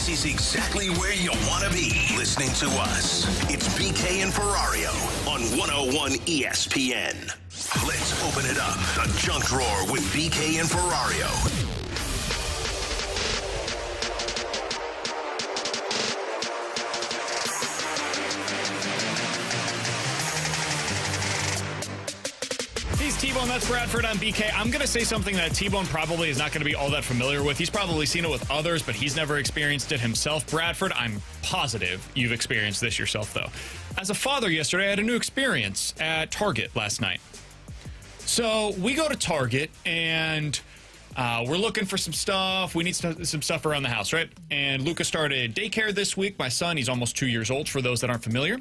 This is exactly where you want to be listening to us. It's BK and Ferrario on 101 ESPN. Let's open it up. The junk drawer with BK and Ferrario. He's T-Bone, that's Bradford, I'm BK. I'm going to say something that T-Bone probably is not going to be all that familiar with. He's probably seen it with others, but he's never experienced it himself. Bradford, I'm positive you've experienced this yourself, though. As a father yesterday, I had a new experience at Target last night. So we go to Target, and we're looking for some stuff. We need some stuff around the house, right? And Luca started daycare this week. My son, he's almost 2 years old, for those that aren't familiar.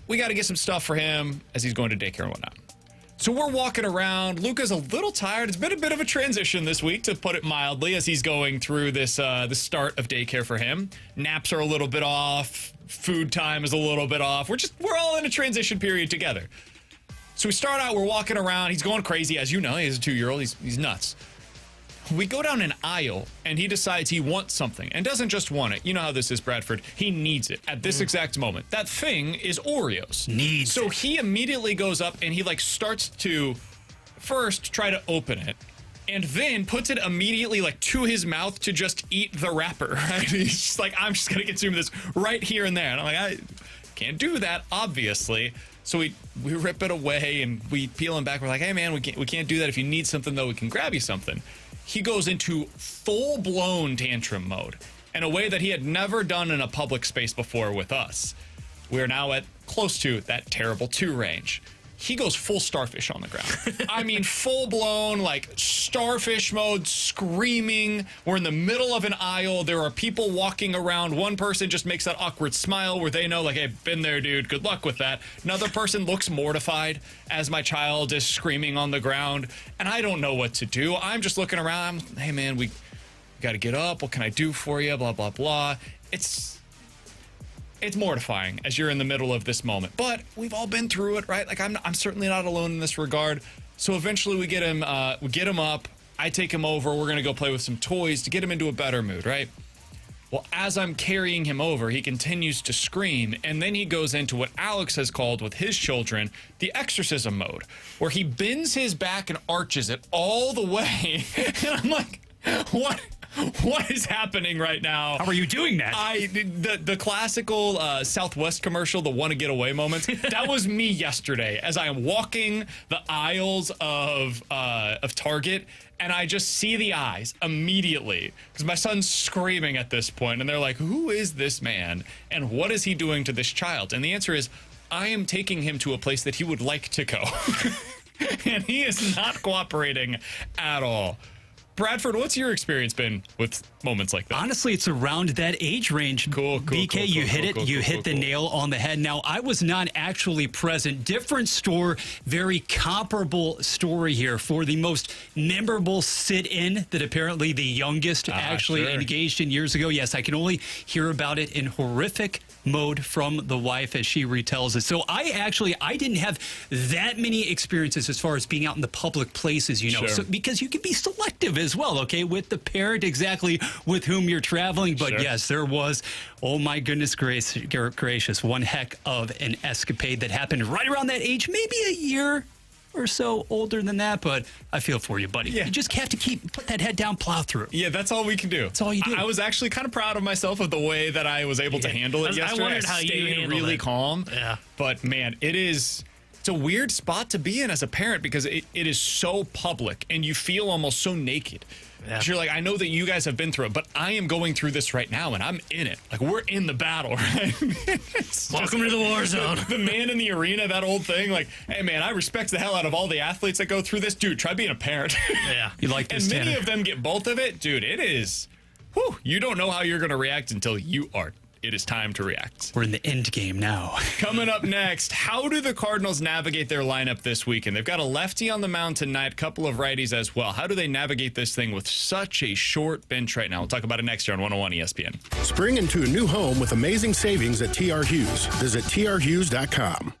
We got to get some stuff for him as he's going to daycare and whatnot. So we're walking around. Luca's a little tired. It's been a bit of a transition this week, to put it mildly, as he's going through this the start of daycare for him. Naps are a little bit off. Food time is a little bit off. We're all in a transition period together. So we start out, we're walking around. He's going crazy, as you know. He's a 2-year-old. He's nuts. We go down an aisle, and he decides he wants something, and doesn't just want it. You know how this is, Bradford. He needs it at this exact moment. That thing is Oreos. So he immediately goes up, and he starts to first try to open it, and then puts it immediately to his mouth to just eat the wrapper. Right? He's just like, I'm just gonna consume this right here and there. And I'm like, I can't do that, obviously. So we rip it away, and we peel him back. We're like, hey man, we can't do that. If you need something though, we can grab you something. He goes into full-blown tantrum mode in a way that he had never done in a public space before with us. We're now at close to that terrible 2 range. He goes full starfish on the ground. I mean, full-blown, starfish mode, screaming. We're in the middle of an aisle. There are people walking around. One person just makes that awkward smile where they know, hey, been there, dude. Good luck with that. Another person looks mortified as my child is screaming on the ground. And I don't know what to do. I'm just looking around. Hey, man, we got to get up. What can I do for you? Blah, blah, blah. It's mortifying as you're in the middle of this moment, but we've all been through it, right? I'm certainly not alone in this regard. So eventually we get him up. I take him over. We're going to go play with some toys to get him into a better mood, right? Well, as I'm carrying him over, he continues to scream, and then he goes into what Alex has called with his children the exorcism mode, where he bends his back and arches it all the way. And I'm like, what is happening right now? How are you doing that? The classical Southwest commercial, the want to get away moments. That was me yesterday as I am walking the aisles of Target, and I just see the eyes immediately because my son's screaming at this point, and they're like, "Who is this man? And what is he doing to this child?" And the answer is, I am taking him to a place that he would like to go, and he is not cooperating at all. Bradford, what's your experience been with moments like that? Honestly, it's around that age range. Cool. BK, you hit it. You hit the nail on the head. Now, I was not actually present. Different store, very comparable story here for the most memorable sit-in that apparently the youngest actually engaged in years ago. Yes, I can only hear about it in horrific mode from the wife as she retells it. So I didn't have that many experiences as far as being out in the public places, so, because you can be selective as well, okay, with the parent exactly with whom you're traveling. But yes, there was, oh my goodness gracious, one heck of an escapade that happened right around that age, maybe a year or so older than that, but I feel for you, buddy. You just have to put that head down, plow through. Yeah, that's all we can do. That's all you do. I was actually kind of proud of myself of the way that I was able to handle it yesterday. I wondered how you handled really it. calm. Yeah. But man, it's a weird spot to be in as a parent because it is so public and you feel almost so naked. Yeah. You're like, I know that you guys have been through it, but I am going through this right now, and I'm in it. We're in the battle, right? Welcome to the war zone. The man in the arena, that old thing. Hey, man, I respect the hell out of all the athletes that go through this. Dude, try being a parent. Yeah. You like this, And many Tanner? of them get both of it. Dude, it is, you don't know how you're going to react until you are. It is time to react. We're in the end game now. Coming up next, how do the Cardinals navigate their lineup this weekend? They've got a lefty on the mound tonight, couple of righties as well. How do they navigate this thing with such a short bench right now? We'll talk about it next year on 101 ESPN. Spring into a new home with amazing savings at TR Hughes. Visit trhughes.com.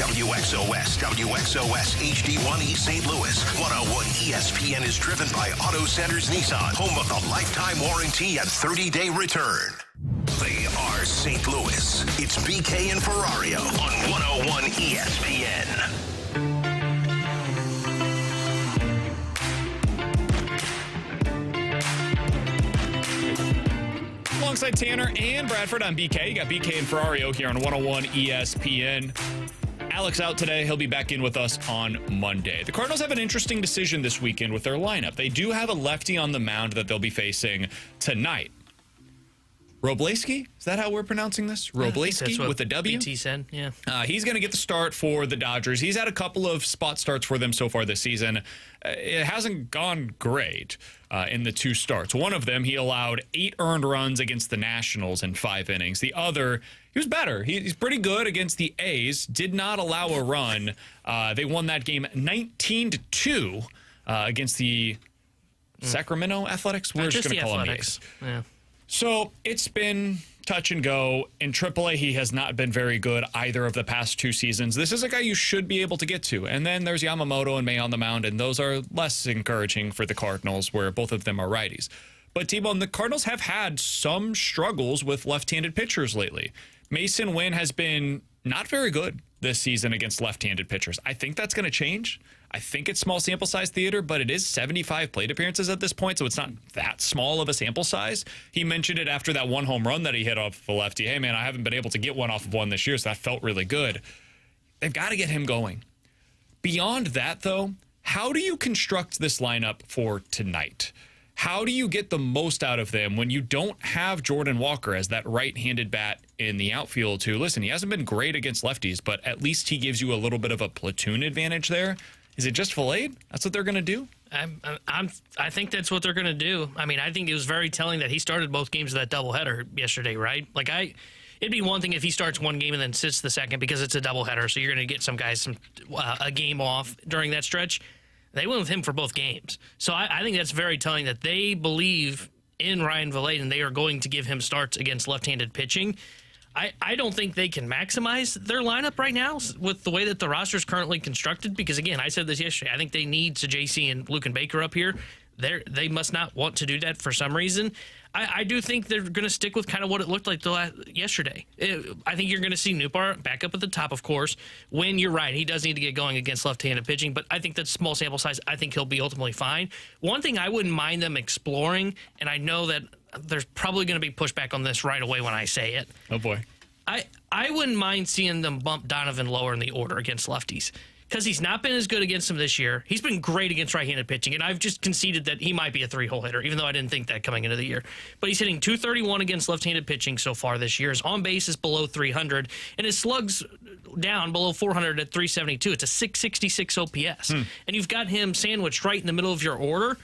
WXOS, WXOS HD1 East St. Louis. 101 ESPN is driven by Auto Centers Nissan, home of the lifetime warranty and 30-day return. They are St. Louis. It's BK and Ferrario on 101 ESPN. Alongside Tanner and Bradford, I'm BK. You got BK and Ferrario here on 101 ESPN. Alex out today. He'll be back in with us on Monday. The Cardinals have an interesting decision this weekend with their lineup. They do have a lefty on the mound that they'll be facing tonight. Robleski? Is that how we're pronouncing this? Robleski with a W? BT said, yeah. He's going to get the start for the Dodgers. He's had a couple of spot starts for them so far this season. It hasn't gone great in the 2 starts. One of them, he allowed 8 earned runs against the Nationals in 5 innings. The other, he was better. He's pretty good against the A's. Did not allow a run. They won that game 19-2 against the Sacramento Athletics. We're just going to call them A's. Yeah. So it's been touch and go. In AAA, he has not been very good either of the past 2 seasons. This is a guy you should be able to get to. And then there's Yamamoto and May on the mound, and those are less encouraging for the Cardinals, where both of them are righties. But, T-Bone, the Cardinals have had some struggles with left-handed pitchers lately. Mason Wynn has been not very good this season against left-handed pitchers. I think that's going to change. I think it's small sample size theater, but it is 75 plate appearances at this point, so it's not that small of a sample size. He mentioned it after that 1 home run that he hit off the lefty. Hey, man, I haven't been able to get one off of one this year, so that felt really good. They've got to get him going. Beyond that, though, how do you construct this lineup for tonight? How do you get the most out of them when you don't have Jordan Walker as that right-handed bat in the outfield too? Listen, he hasn't been great against lefties, but at least he gives you a little bit of a platoon advantage there. Is it just Fedde? That's what they're going to do? I think that's what they're going to do. I mean, I think it was very telling that he started both games of that doubleheader yesterday, right? Like, it'd be one thing if he starts one game and then sits the second because it's a doubleheader, so you're going to get some guys a game off during that stretch. They went with him for both games. So I think that's very telling that they believe in Ryan Fedde and they are going to give him starts against left-handed pitching. I don't think they can maximize their lineup right now with the way that the roster is currently constructed because, again, I said this yesterday. I think they need JC and Luke and Baker up here. They must not want to do that for some reason. I do think they're going to stick with kind of what it looked like yesterday. I think you're going to see Newbar back up at the top, of course. When you're right, he does need to get going against left-handed pitching, but I think that's small sample size. I think he'll be ultimately fine. One thing I wouldn't mind them exploring, and I know that there's probably going to be pushback on this right away when I say it. Oh, boy. I wouldn't mind seeing them bump Donovan lower in the order against lefties because he's not been as good against them this year. He's been great against right-handed pitching, and I've just conceded that he might be a 3-hole hitter, even though I didn't think that coming into the year. But he's hitting .231 against left-handed pitching so far this year. His on-base is below 300, and his slugs down below 400 at 372. It's a 666 OPS. And you've got him sandwiched right in the middle of your order.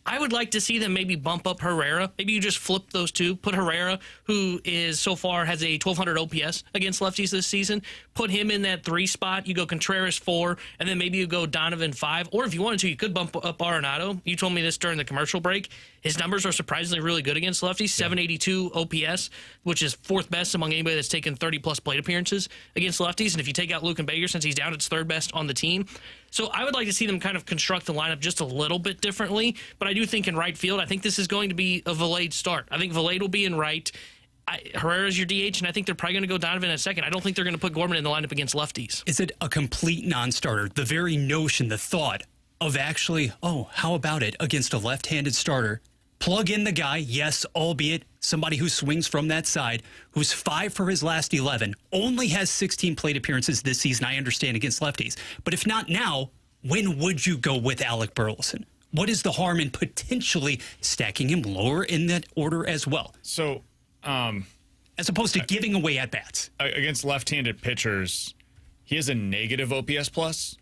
I would like to see them maybe bump up Herrera. Maybe you just flip those two. Put Herrera, who is so far has a 1,200 OPS against lefties this season. Put him in that 3 spot. You go Contreras 4, and then maybe you go Donovan 5. Or if you wanted to, you could bump up Arenado. You told me this during the commercial break. His numbers are surprisingly really good against lefties. 782 OPS, which is 4th best among anybody that's taken 30-plus plate appearances against lefties. And if you take out Luke and Baker, since he's down, it's 3rd best on the team. So I would like to see them kind of construct the lineup just a little bit differently. But I do think in right field, I think this is going to be a Fedde start. I think Fedde will be in right. Herrera's your DH, and I think they're probably going to go Donovan in a second. I don't think they're going to put Gorman in the lineup against lefties. Is it a complete non-starter? The very notion, the thought of actually, how about it against a left-handed starter? Plug in the guy, yes, albeit somebody who swings from that side, who's 5 for his last 11, only has 16 plate appearances this season, I understand, against lefties. But if not now, when would you go with Alec Burleson? What is the harm in potentially stacking him lower in that order as well? So, as opposed to giving away at-bats. Against left-handed pitchers, he has a negative OPS plus.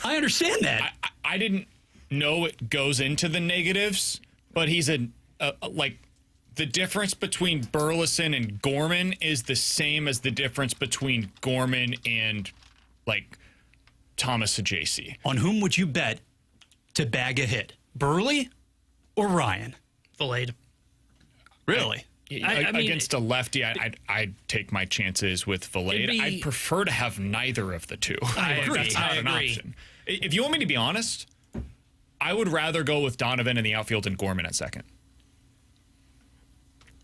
I understand that. I didn't know it goes into the negatives, but he's the difference between Burleson and Gorman is the same as the difference between Gorman and, Thomas Saggese. On whom would you bet to bag a hit? Burley or Ryan? Fedde. Really? against a lefty, I'd take my chances with Valade. I'd prefer to have neither of the two. I agree. That's not an option. If you want me to be honest, I would rather go with Donovan in the outfield and Gorman at second.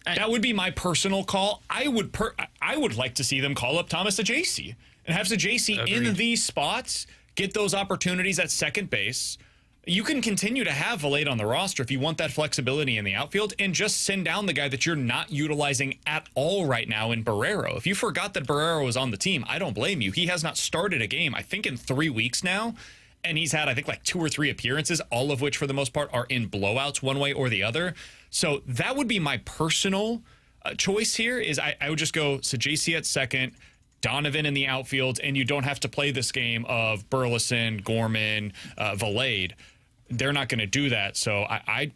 That would be my personal call. I would like to see them call up Thomas Saggese and have Saggese in these spots, get those opportunities at second base. You can continue to have Valade on the roster if you want that flexibility in the outfield, and just send down the guy that you're not utilizing at all right now in Barrero. If you forgot that Barrero was on the team, I don't blame you. He has not started a game, I think, in 3 weeks now, and he's had, I think, like 2 or 3 appearances, all of which, for the most part, are in blowouts one way or the other. So that would be my personal choice here, is I would just go Saggese at second, Donovan in the outfield, and you don't have to play this game of Burleson, Gorman, Valade. They're not going to do that. So I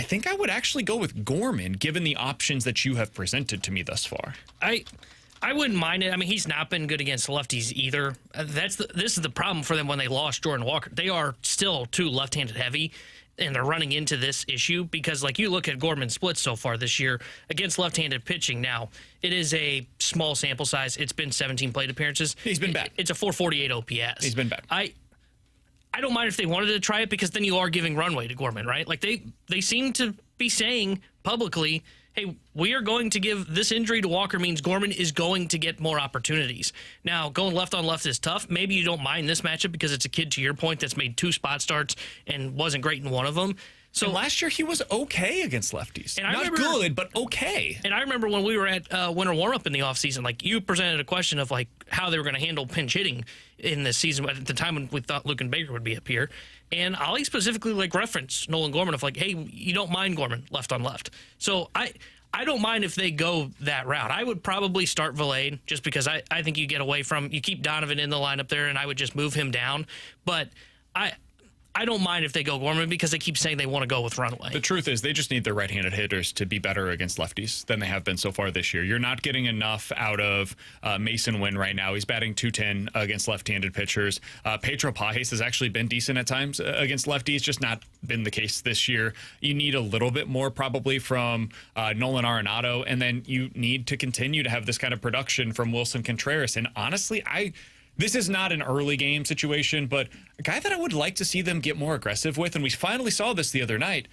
think I would actually go with Gorman, given the options that you have presented to me thus far. I wouldn't mind it. I mean, he's not been good against lefties either. This is the problem for them when they lost Jordan Walker. They are still too left-handed heavy, and they're running into this issue because, like, you look at Gorman's splits so far this year against left-handed pitching. Now, it is a small sample size. It's been 17 plate appearances. He's been bad. It's a 448 OPS. He's been bad. I don't mind if they wanted to try it, because then you are giving runway to Gorman, right? Like, they seem to be saying publicly, hey, we are going to give this injury to Walker means Gorman is going to get more opportunities. Now, going left on left is tough. Maybe you don't mind this matchup because it's a kid, to your point, that's made 2 spot starts and wasn't great in one of them. So and last year he was okay against lefties. And not good, but okay. And I remember when we were at winter warm-up in the offseason, like, you presented a question of, like, how they were going to handle pinch hitting in this season at the time when we thought Luke and Baker would be up here. And Ollie specifically, like, referenced Nolan Gorman of, like, hey, you don't mind Gorman left on left. So I don't mind if they go that route. I would probably start Valade just because I think you get away from, you keep Donovan in the lineup there, and I would just move him down. But I don't mind if they go Gorman because they keep saying they want to go with runway. The truth is they just need their right-handed hitters to be better against lefties than they have been so far this year. You're not getting enough out of Mason Wynn right now. He's batting .210 against left-handed pitchers. Pedro Pajes has actually been decent at times against lefties, just not been the case this year. You need a little bit more probably from Nolan Arenado, and then you need to continue to have this kind of production from Wilson Contreras. And honestly, this is not an early game situation, but a guy that I would like to see them get more aggressive with, and we finally saw this the other night,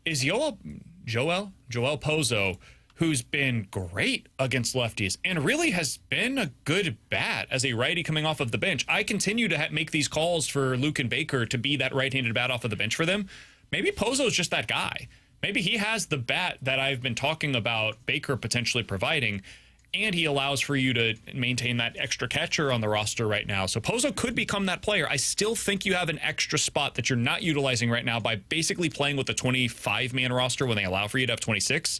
is Joel Pozo, who's been great against lefties and really has been a good bat as a righty coming off of the bench. I continue to make these calls for Luke and Baker to be that right-handed bat off of the bench for them. Maybe Pozo's just that guy. Maybe he has the bat that I've been talking about Baker potentially providing, and he allows for you to maintain that extra catcher on the roster right now. So Pozo could become that player. I still think you have an extra spot that you're not utilizing right now by basically playing with the 25-man roster when they allow for you to have 26.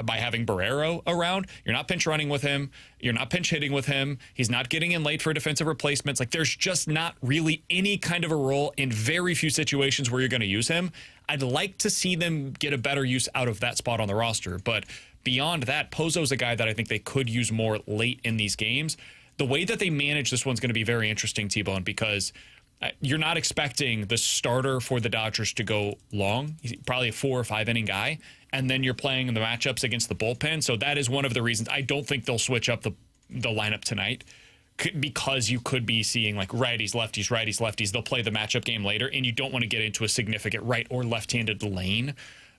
By having Barrero around, you're not pinch running with him. You're not pinch hitting with him. He's not getting in late for defensive replacements. Like, there's just not really any kind of a role in very few situations where you're going to use him. I'd like to see them get a better use out of that spot on the roster, but beyond that, Pozo's a guy that I think they could use more late in these games. The way that they manage this one's going to be very interesting, T-Bone, because you're not expecting the starter for the Dodgers to go long. He's probably a 4 or 5 inning guy, and then you're playing in the matchups against the bullpen. So that is one of the reasons I don't think they'll switch up the lineup tonight, because you could be seeing like righties, lefties. They'll play the matchup game later, and you don't want to get into a significant right or left-handed lane.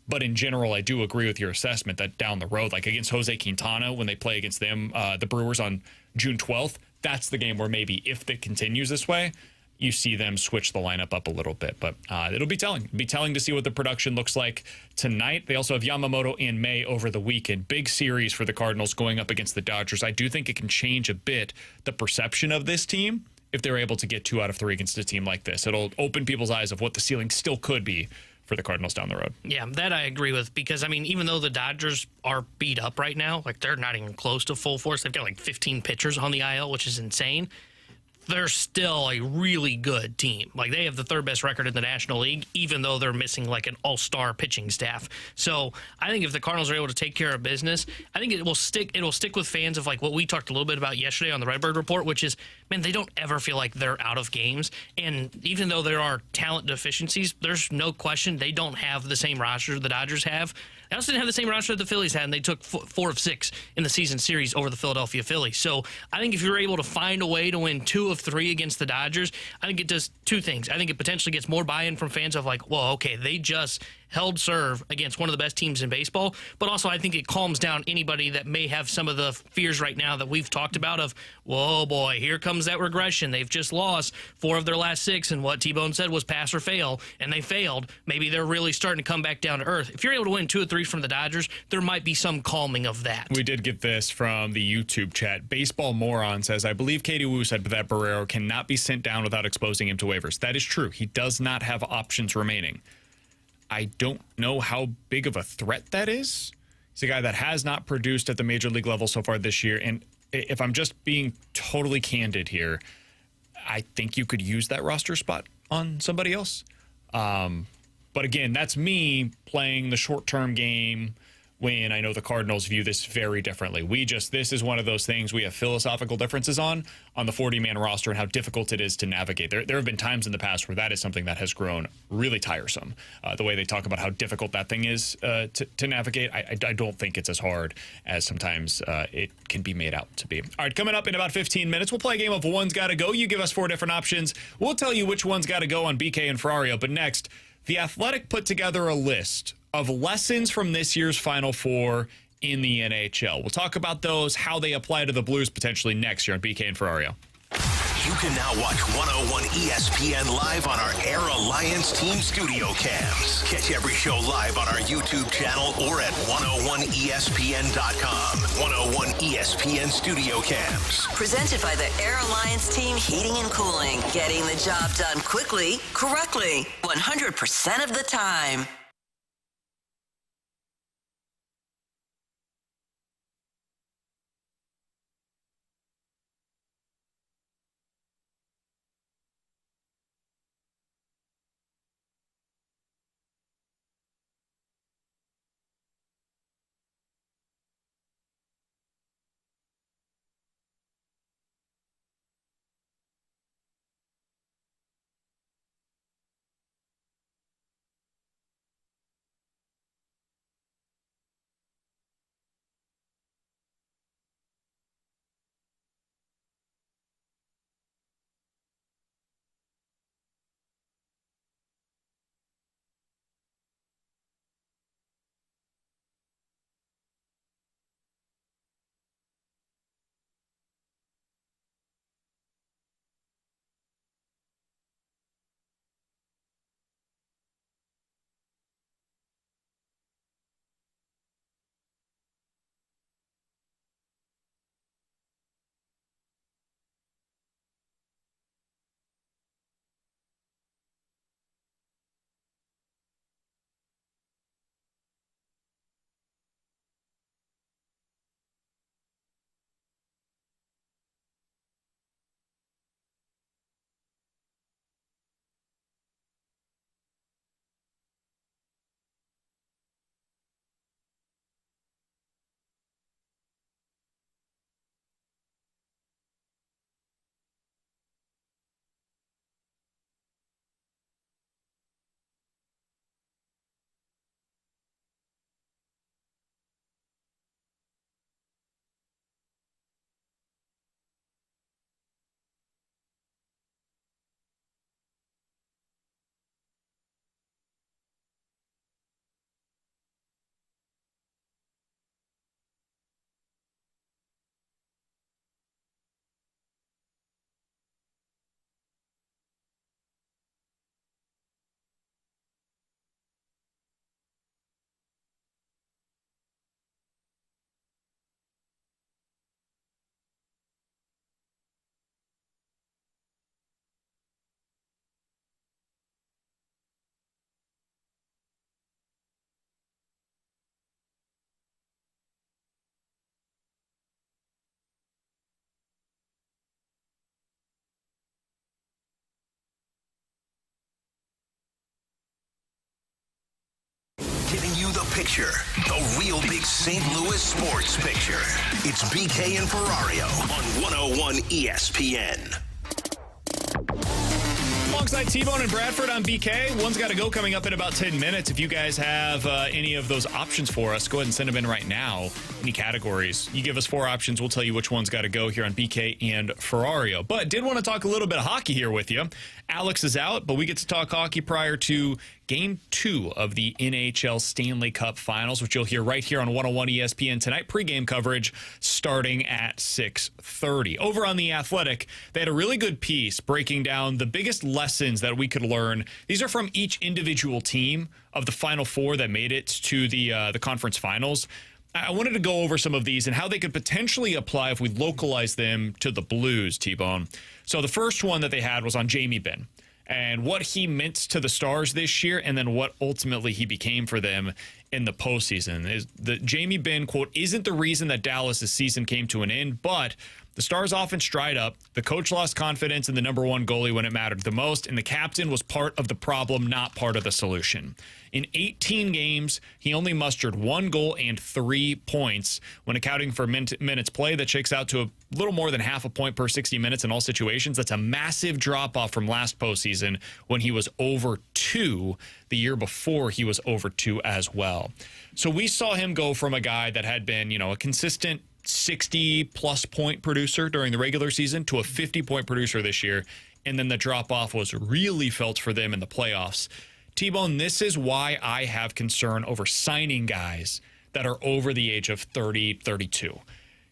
But in general, I do agree with your assessment that down the road, like against Jose Quintana, when they play against them, the Brewers on June 12th, that's the game where maybe if it continues this way, you see them switch the lineup up a little bit. But it'll be telling. It'll be telling to see what the production looks like tonight. They also have Yamamoto and May over the weekend. Big series for the Cardinals going up against the Dodgers. I do think it can change a bit the perception of this team if they're able to get 2 out of 3 against a team like this. It'll open people's eyes of what the ceiling still could be for the Cardinals down the road. Yeah, that I agree with, because, I mean, even though the Dodgers are beat up right now, like, they're not even close to full force. They've got like 15 pitchers on the IL, which is insane. They're still a really good team. Like, they have the 3rd best record in the National League, even though they're missing like an all-star pitching staff. So I think if the Cardinals are able to take care of business, I think it will stick with fans of like what we talked a little bit about yesterday on the Redbird Report, which is, man, they don't ever feel like they're out of games. And even though there are talent deficiencies, there's no question they don't have the same roster the Dodgers have. They also didn't have the same roster that the Phillies had, and they took 4 of 6 in the season series over the Philadelphia Phillies. So I think if you're able to find a way to win 2 of 3 against the Dodgers, I think it does 2 things. I think it potentially gets more buy-in from fans of like, well, okay, they just held serve against one of the best teams in baseball. But also I think it calms down anybody that may have some of the fears right now that we've talked about of, whoa, boy, here comes that regression. They've just lost 4 of their last 6, and what T-Bone said was pass or fail, and they failed. Maybe they're really starting to come back down to earth. If you're able to win 2 or 3 from the Dodgers, there might be some calming of that. We did get this from the YouTube chat. Baseball Moron says, I believe Katie Wu said that Barrero cannot be sent down without exposing him to waivers. That is true. He does not have options remaining. I don't know how big of a threat that is. He's a guy that has not produced at the major league level so far this year. And if I'm just being totally candid here, I think you could use that roster spot on somebody else. But again, that's me playing the short-term game when I know the Cardinals view this very differently. This is one of those things we have philosophical differences on the 40-man roster and how difficult it is to navigate. There have been times in the past where that is something that has grown really tiresome. The way they talk about how difficult that thing is to navigate, I don't think it's as hard as sometimes it can be made out to be. All right, coming up in about 15 minutes, we'll play a game of One's Gotta Go. You give us 4 different options. We'll tell you which one's got to go on BK and Ferrario. But next, The Athletic put together a list of lessons from this year's Final Four in the NHL. We'll talk about those, how they apply to the Blues potentially next year on BK and Ferrario. You can now watch 101 ESPN live on our Air Alliance team studio cams. Catch every show live on our YouTube channel or at 101ESPN.com. 101 ESPN studio cams. Presented by the Air Alliance team heating and cooling. Getting the job done quickly, correctly, 100% of the time. Giving you the picture, the real big St. Louis sports picture. It's BK and Ferrario on 101 ESPN. alongside T-Bone and Bradford on BK. One's got to go coming up in about 10 minutes. If you guys have any of those options for us, go ahead and send them in right now. Any categories. You give us 4 options. We'll tell you which one's got to go here on BK and Ferrario. But did want to talk a little bit of hockey here with you. Alex is out, but we get to talk hockey prior to Game 2 of the NHL Stanley Cup Finals, which you'll hear right here on 101 ESPN tonight. Pre-game coverage starting at 6:30. Over on The Athletic, they had a really good piece breaking down the biggest lessons that we could learn. These are from each individual team of the Final Four that made it to the conference finals. I wanted to go over some of these and how they could potentially apply if we localize them to the Blues, T-Bone. So the first one that they had was on Jamie Benn and what he meant to the Stars this year, and then what ultimately he became for them in the postseason. Is the Jamie Benn quote isn't the reason that Dallas' season came to an end, but the Stars' offense dried up. The coach lost confidence in the number 1 goalie when it mattered the most, and the captain was part of the problem, not part of the solution. In 18 games, he only mustered 1 goal and 3 points. When accounting for minutes played, that shakes out to a little more than half a point per 60 minutes in all situations. That's a massive drop-off from last postseason when he was over 2. The year before, he was over 2 as well. So we saw him go from a guy that had been, a consistent 60-plus point producer during the regular season to a 50-point producer this year, and then the drop-off was really felt for them in the playoffs. T-Bone, this is why I have concern over signing guys that are over the age of 30, 32.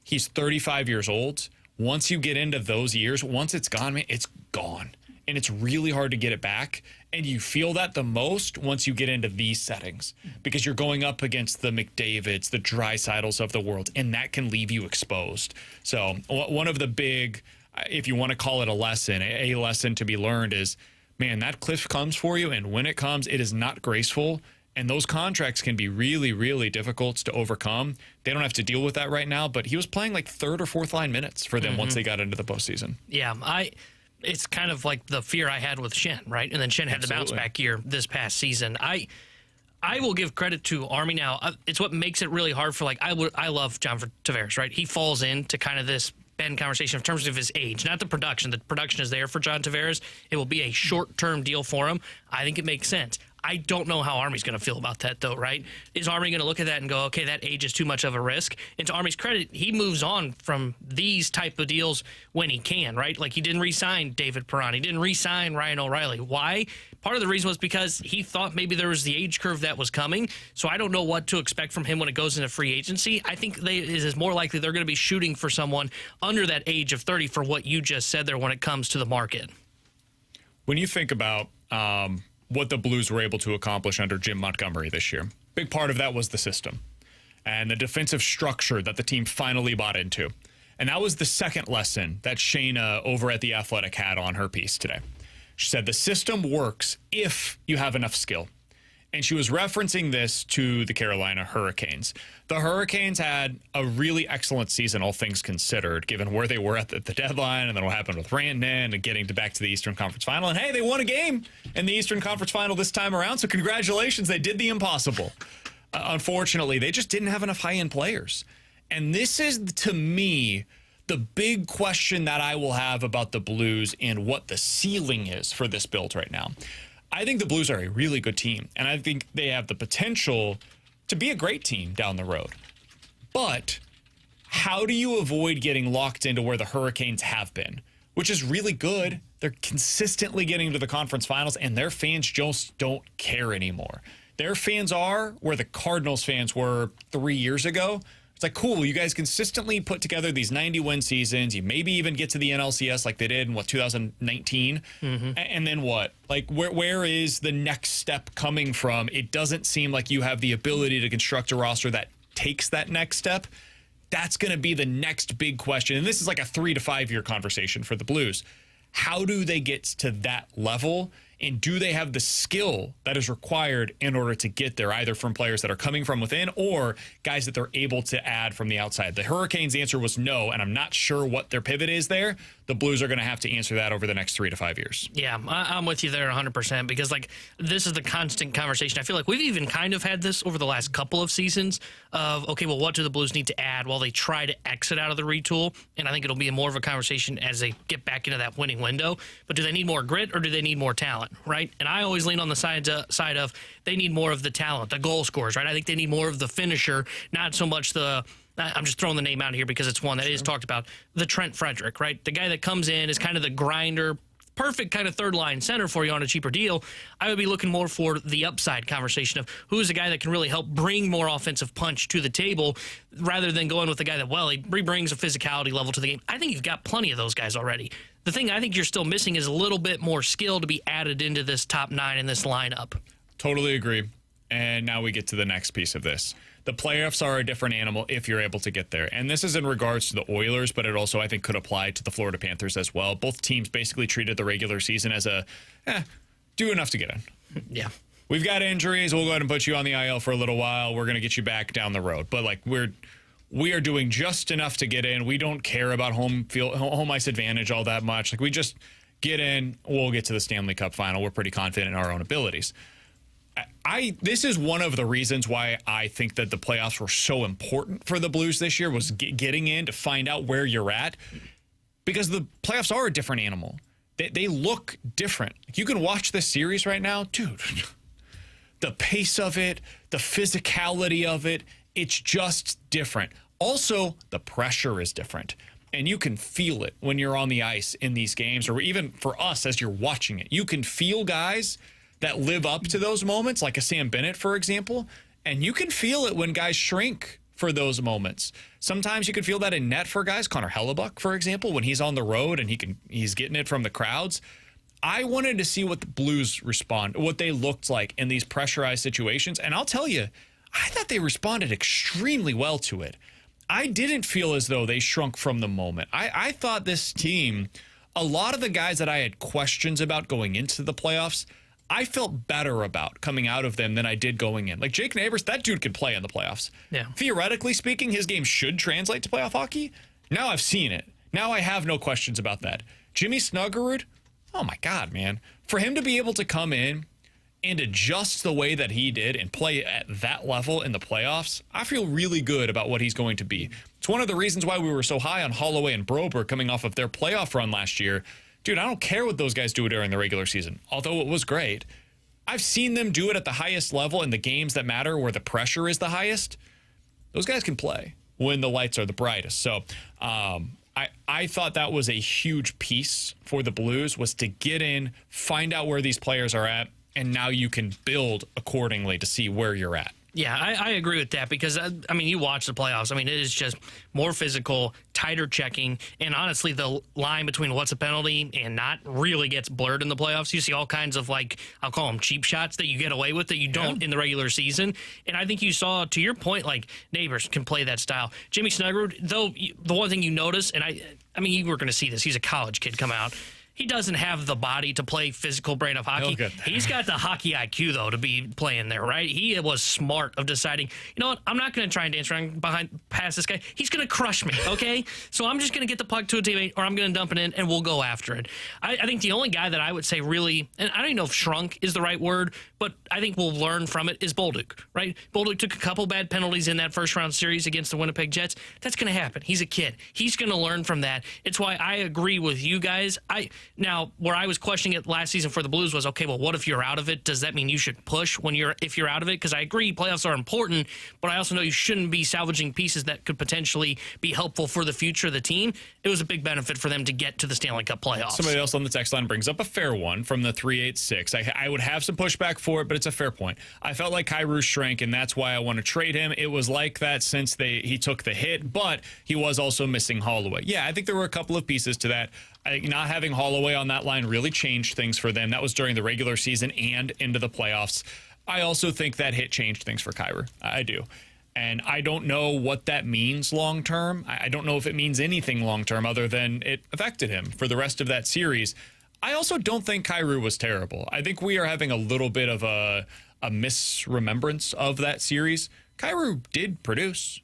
He's 35 years old. Once you get into those years, once it's gone, man, it's gone. And it's really hard to get it back. And you feel that the most once you get into these settings because you're going up against the McDavids, the Dreisaitl's of the world, and that can leave you exposed. So one of the big, if you want to call it a lesson to be learned is, man, that cliff comes for you, and when it comes, it is not graceful. And those contracts can be really, really difficult to overcome. They don't have to deal with that right now, but he was playing like 3rd or 4th line minutes for them once they got into the postseason. Yeah, it's kind of like the fear I had with Shen, right? And then Shen had the bounce back year this past season. I will give credit to Army now. It's what makes it really hard for I love John Tavares, right? He falls into kind of this Ben conversation in terms of his age, not the production. The production is there for John Tavares. It will be a short-term deal for him. I think it makes sense. I don't know how Army's going to feel about that, though, right? Is Army going to look at that and go, okay, that age is too much of a risk? And to Army's credit, he moves on from these type of deals when he can, right? Like he didn't re-sign David Perron. He didn't re-sign Ryan O'Reilly. Why? Part of the reason was because he thought maybe there was the age curve that was coming. So I don't know what to expect from him when it goes into free agency. I think it is more likely they're going to be shooting for someone under that age of 30 for what you just said there when it comes to the market. When you think about what the Blues were able to accomplish under Jim Montgomery this year, big part of that was the system and the defensive structure that the team finally bought into. And that was the second lesson that Shayna over at The Athletic had on her piece today. She said the system works if you have enough skill. And she was referencing this to the Carolina Hurricanes. The Hurricanes had a really excellent season, all things considered, given where they were at the deadline and then what happened with Rantanen and getting back to the Eastern Conference Final. And, hey, they won a game in the Eastern Conference Final this time around, so congratulations. They did the impossible. Unfortunately, they just didn't have enough high-end players. And this is, to me, the big question that I will have about the Blues and what the ceiling is for this build right now. I think the Blues are a really good team, and I think they have the potential to be a great team down the road. But how do you avoid getting locked into where the Hurricanes have been, which is really good? They're consistently getting to the conference finals, and their fans just don't care anymore. Their fans are where the Cardinals fans were 3 years ago. It's like, cool, you guys consistently put together these 90-win seasons. You maybe even get to the NLCS like they did in, 2019? And then what? Like, where is the next step coming from? It doesn't seem like you have the ability to construct a roster that takes that next step. That's going to be the next big question. And this is like a 3 to 5 year conversation for the Blues. How do they get to that level? And do they have the skill that is required in order to get there, either from players that are coming from within or guys that they're able to add from the outside? The Hurricanes' answer was no, and I'm not sure what their pivot is there. The Blues are going to have to answer that over the next 3 to 5 years. Yeah, I'm with you there 100% because, like, this is the constant conversation. I feel like we've even kind of had this over the last couple of seasons of, okay, well, what do the Blues need to add while they try to exit out of the retool? And I think it'll be more of a conversation as they get back into that winning window. But do they need more grit or do they need more talent, right? And I always lean on the side of they need more of the talent, the goal scorers, right? I think they need more of the finisher, not so much the... I'm just throwing the name out here because it's one that is talked about. The Trent Frederick, right? The guy that comes in is kind of the grinder, perfect kind of third-line center for you on a cheaper deal. I would be looking more for the upside conversation of who's the guy that can really help bring more offensive punch to the table rather than going with the guy that, well, he brings a physicality level to the game. I think you've got plenty of those guys already. The thing I think you're still missing is a little bit more skill to be added into this top 9 in this lineup. Totally agree. And now we get to the next piece of this. The playoffs are a different animal if you're able to get there. And this is in regards to the Oilers, but it also, I think, could apply to the Florida Panthers as well. Both teams basically treated the regular season as do enough to get in. Yeah. We've got injuries. We'll go ahead and put you on the IL for a little while. We're going to get you back down the road. But, like, we are doing just enough to get in. We don't care about home ice advantage all that much. Like, we just get in. We'll get to the Stanley Cup final. We're pretty confident in our own abilities. This is one of the reasons why I think that the playoffs were so important for the Blues this year was getting in to find out where you're at, because the playoffs are a different animal. They look different. You can watch this series right now, dude. The pace of it, the physicality of it, it's just different. Also, the pressure is different. And you can feel it when you're on the ice in these games, or even for us as you're watching it. You can feel guys that live up to those moments, like a Sam Bennett, for example, and you can feel it when guys shrink for those moments. Sometimes you can feel that in net for guys. Connor Hellebuck, for example, when he's on the road and he's getting it from the crowds. I wanted to see what the Blues what they looked like in these pressurized situations, and I'll tell you, I thought they responded extremely well to it. I didn't feel as though they shrunk from the moment. I thought this team, a lot of the guys that I had questions about going into the playoffs, I felt better about coming out of them than I did going in. Like Jake Neighbors, that dude could play in the playoffs. Yeah. Theoretically speaking, his game should translate to playoff hockey. Now I've seen it. Now I have no questions about that. Jimmy Snuggerud, oh my God, man. For him to be able to come in and adjust the way that he did and play at that level in the playoffs, I feel really good about what he's going to be. It's one of the reasons why we were so high on Holloway and Broberg coming off of their playoff run last year. Dude, I don't care what those guys do during the regular season, although it was great. I've seen them do it at the highest level in the games that matter where the pressure is the highest. Those guys can play when the lights are the brightest. So I thought that was a huge piece for the Blues, was to get in, find out where these players are at, and now you can build accordingly to see where you're at. Yeah, I agree with that because, I mean, you watch the playoffs. I mean, it is just more physical, tighter checking, and honestly, the line between what's a penalty and not really gets blurred in the playoffs. You see all kinds of, like, I'll call them cheap shots that you get away with that you don't in the regular season. And I think you saw, to your point, like, Neighbors can play that style. Jimmy Snuggerud, though, the one thing you notice, and I mean, you were going to see this. He's a college kid come out. He doesn't have the body to play physical brand of hockey. He's got the hockey IQ, though, to be playing there, right? He was smart of deciding, you know what, I'm not going to try and dance around past this guy. He's going to crush me, okay? So I'm just going to get the puck to a teammate, or I'm going to dump it in, and we'll go after it. I think the only guy that I would say really, and I don't even know if shrunk is the right word, but I think we'll learn from it, is Bolduc, right? Bolduc took a couple bad penalties in that first-round series against the Winnipeg Jets. That's going to happen. He's a kid. He's going to learn from that. It's why I agree with you guys. Now, where I was questioning it last season for the Blues was, okay, well, what if you're out of it? Does that mean you should push if you're out of it? Because I agree, playoffs are important, but I also know you shouldn't be salvaging pieces that could potentially be helpful for the future of the team. It was a big benefit for them to get to the Stanley Cup playoffs. Somebody else on the text line brings up a fair one from the 386. I would have some pushback for it, but it's a fair point. I felt like Kyrou shrank, and that's why I want to trade him. It was like that since he took the hit, but he was also missing Holloway. Yeah, I think there were a couple of pieces to that. Not having Holloway on that line really changed things for them. That was during the regular season and into the playoffs. I also think that hit changed things for Kyrou. I do. And I don't know what that means long term. I don't know if it means anything long term other than it affected him for the rest of that series. I also don't think Kyrou was terrible. I think we are having a little bit of a misremembrance of that series. Kyrou did produce.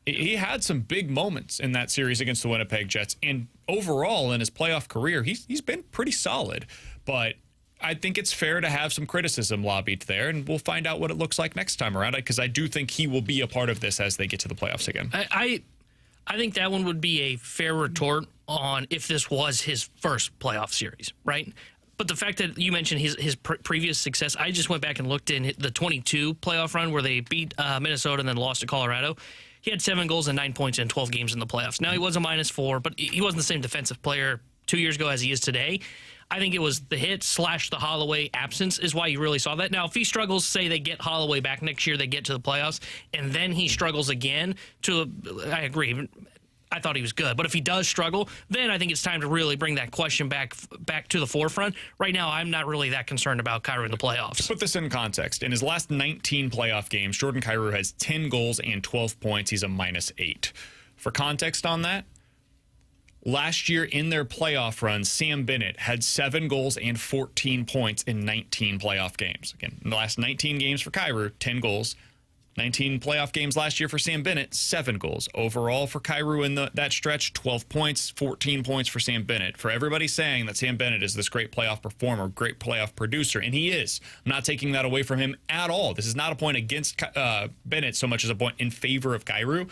He had some big moments in that series against the Winnipeg Jets, and overall in his playoff career, he's been pretty solid. But I think it's fair to have some criticism lobbied there, and we'll find out what it looks like next time around, because I do think he will be a part of this as they get to the playoffs again. I think that one would be a fair retort on if this was his first playoff series, right? But the fact that you mentioned his previous success, I just went back and looked in the 22 playoff run where they beat Minnesota and then lost to Colorado. He had 7 goals and 9 points in 12 games in the playoffs. Now, he was a -4, but he wasn't the same defensive player 2 years ago as he is today. I think it was the hit / the Holloway absence is why you really saw that. Now, if he struggles, say they get Holloway back next year, they get to the playoffs, and then he struggles again, I agree. I thought he was good. But if he does struggle, then I think it's time to really bring that question back to the forefront. Right now, I'm not really that concerned about Kyrou in the playoffs. To put this in context, in his last 19 playoff games, Jordan Kyrou has 10 goals and 12 points. He's a -8. For context on that, last year in their playoff run, Sam Bennett had 7 goals and 14 points in 19 playoff games. Again, in the last 19 games for Kyrou, 10 goals. 19 playoff games last year for Sam Bennett, 7 goals. Overall for Kyrou in that stretch, 12 points, 14 points for Sam Bennett. For everybody saying that Sam Bennett is this great playoff performer, great playoff producer, and he is. I'm not taking that away from him at all. This is not a point against Bennett so much as a point in favor of Kyrou.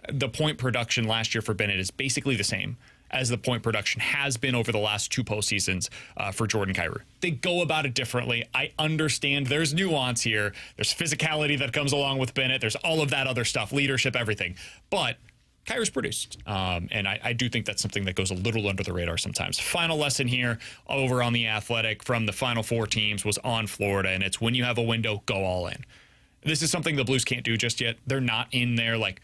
The point production last year for Bennett is basically the same as the point production has been over the last 2 postseasons for Jordan Kyrou. They go about it differently. I understand there's nuance here. There's physicality that comes along with Bennett. There's all of that other stuff, leadership, everything. But Kyrou's produced. And I do think that's something that goes a little under the radar sometimes. Final lesson here over on The Athletic from the Final 4 teams was on Florida, and it's when you have a window, go all in. This is something the Blues can't do just yet. They're not in there like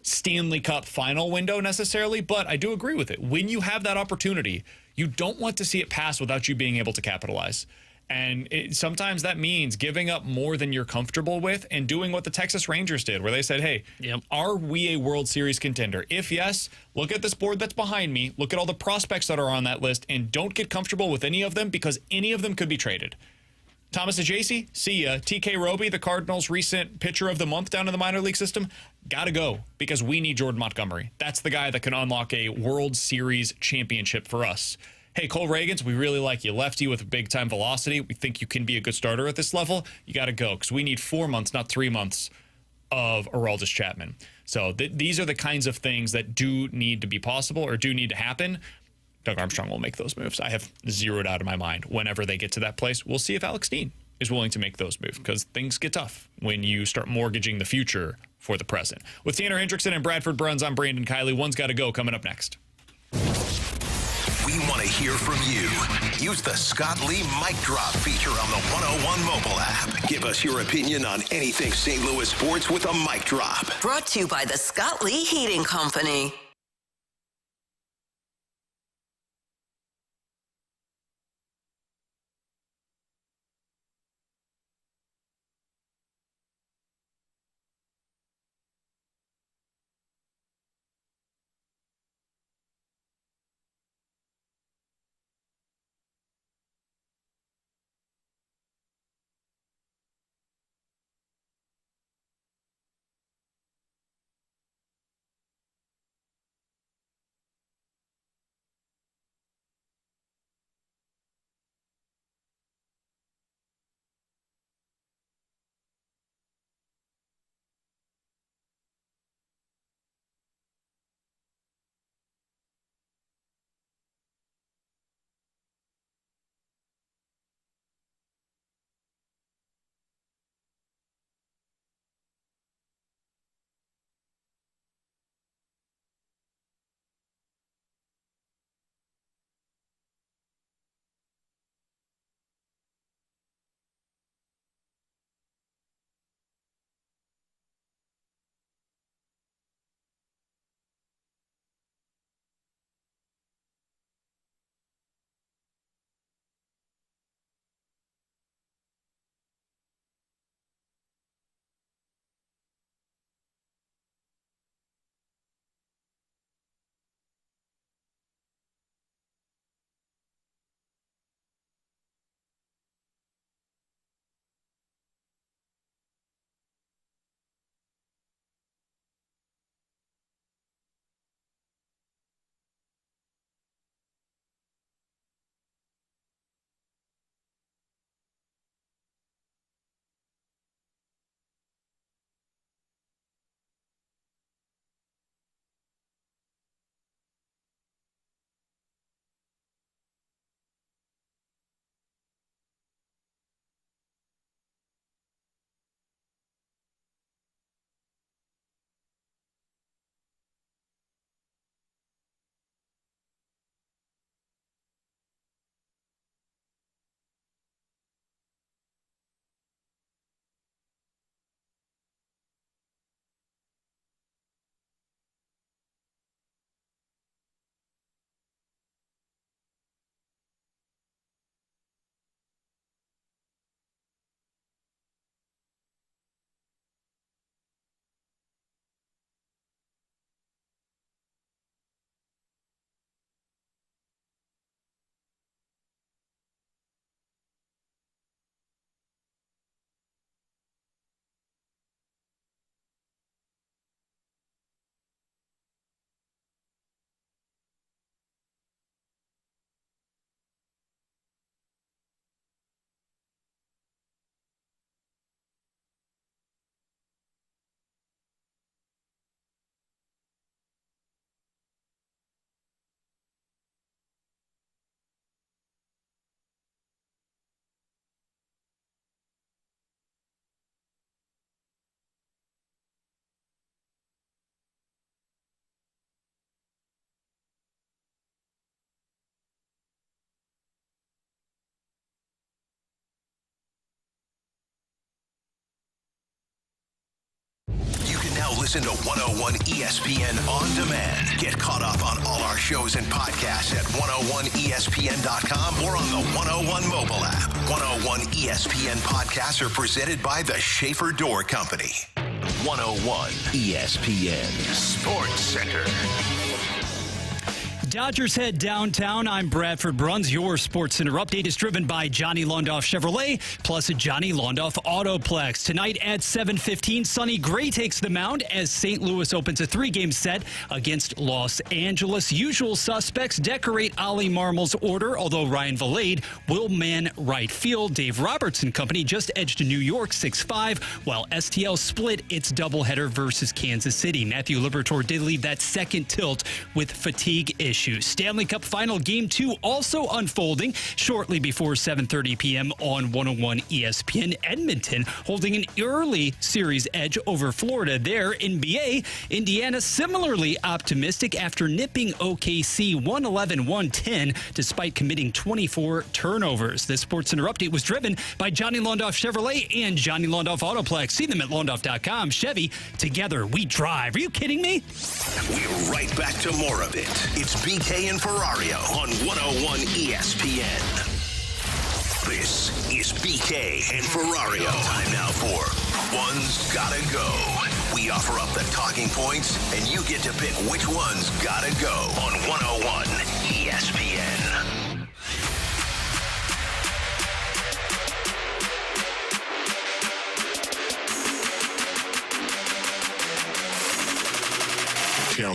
Stanley Cup final window necessarily, but I do agree with it. When you have that opportunity, you don't want to see it pass without you being able to capitalize. And sometimes that means giving up more than you're comfortable with and doing what the Texas Rangers did, where they said, hey, are we a World Series contender? If yes, look at this board that's behind me. Look at all the prospects that are on that list, and don't get comfortable with any of them because any of them could be traded. Thomas Ajacey, see ya. TK Roby, the Cardinals' recent pitcher of the month down in the minor league system, gotta go because we need Jordan Montgomery. That's the guy that can unlock a World Series championship for us. Hey, Cole Reagans, we really like you. Lefty with big-time velocity. We think you can be a good starter at this level. You gotta go because we need 4 months, not 3 months, of Aroldis Chapman. So these are the kinds of things that do need to be possible or do need to happen. Doug Armstrong will make those moves. I have zeroed out of my mind whenever they get to that place. We'll see if Alex Dean is willing to make those moves because things get tough when you start mortgaging the future for the present. With Tanner Hendrickson and Bradford Bruns, I'm Brandon Kiley. One's got to go coming up next. We want to hear from you. Use the Scott Lee Mic Drop feature on the 101 mobile app. Give us your opinion on anything St. Louis sports with a mic drop. Brought to you by the Scott Lee Heating Company. Now listen to 101 ESPN On Demand. Get caught up on all our shows and podcasts at 101ESPN.com or on the 101 mobile app. 101 ESPN podcasts are presented by the Schaefer Door Company. 101 ESPN Sports Center. Dodgers head downtown. I'm Bradford Bruns. Your Sports Center update is driven by Johnny Londoff Chevrolet, plus a Johnny Londoff Autoplex. Tonight at 7:15, Sonny Gray takes the mound as St. Louis opens a 3-game set against Los Angeles. Usual suspects decorate Ollie Marmol's order, although Ryan Valade will man right field. Dave Robertson Company just edged New York 6-5, while STL split its doubleheader versus Kansas City. Matthew Liberatore did leave that second tilt with fatigue issues. Stanley Cup Final Game 2 also unfolding shortly before 7:30 p.m. on 101 ESPN. Edmonton holding an early series edge over Florida there. NBA, Indiana similarly optimistic after nipping OKC 111-110 despite committing 24 turnovers. This Sports Center update was driven by Johnny Londoff Chevrolet and Johnny Londoff Autoplex. See them at londoff.com. Chevy, together we drive. Are you kidding me? We're right back to more of it. It's BK and Ferrario on 101 ESPN. This is BK and Ferrario. Time now for One's Gotta Go. We offer up the talking points, and you get to pick which one's gotta go on 101 ESPN.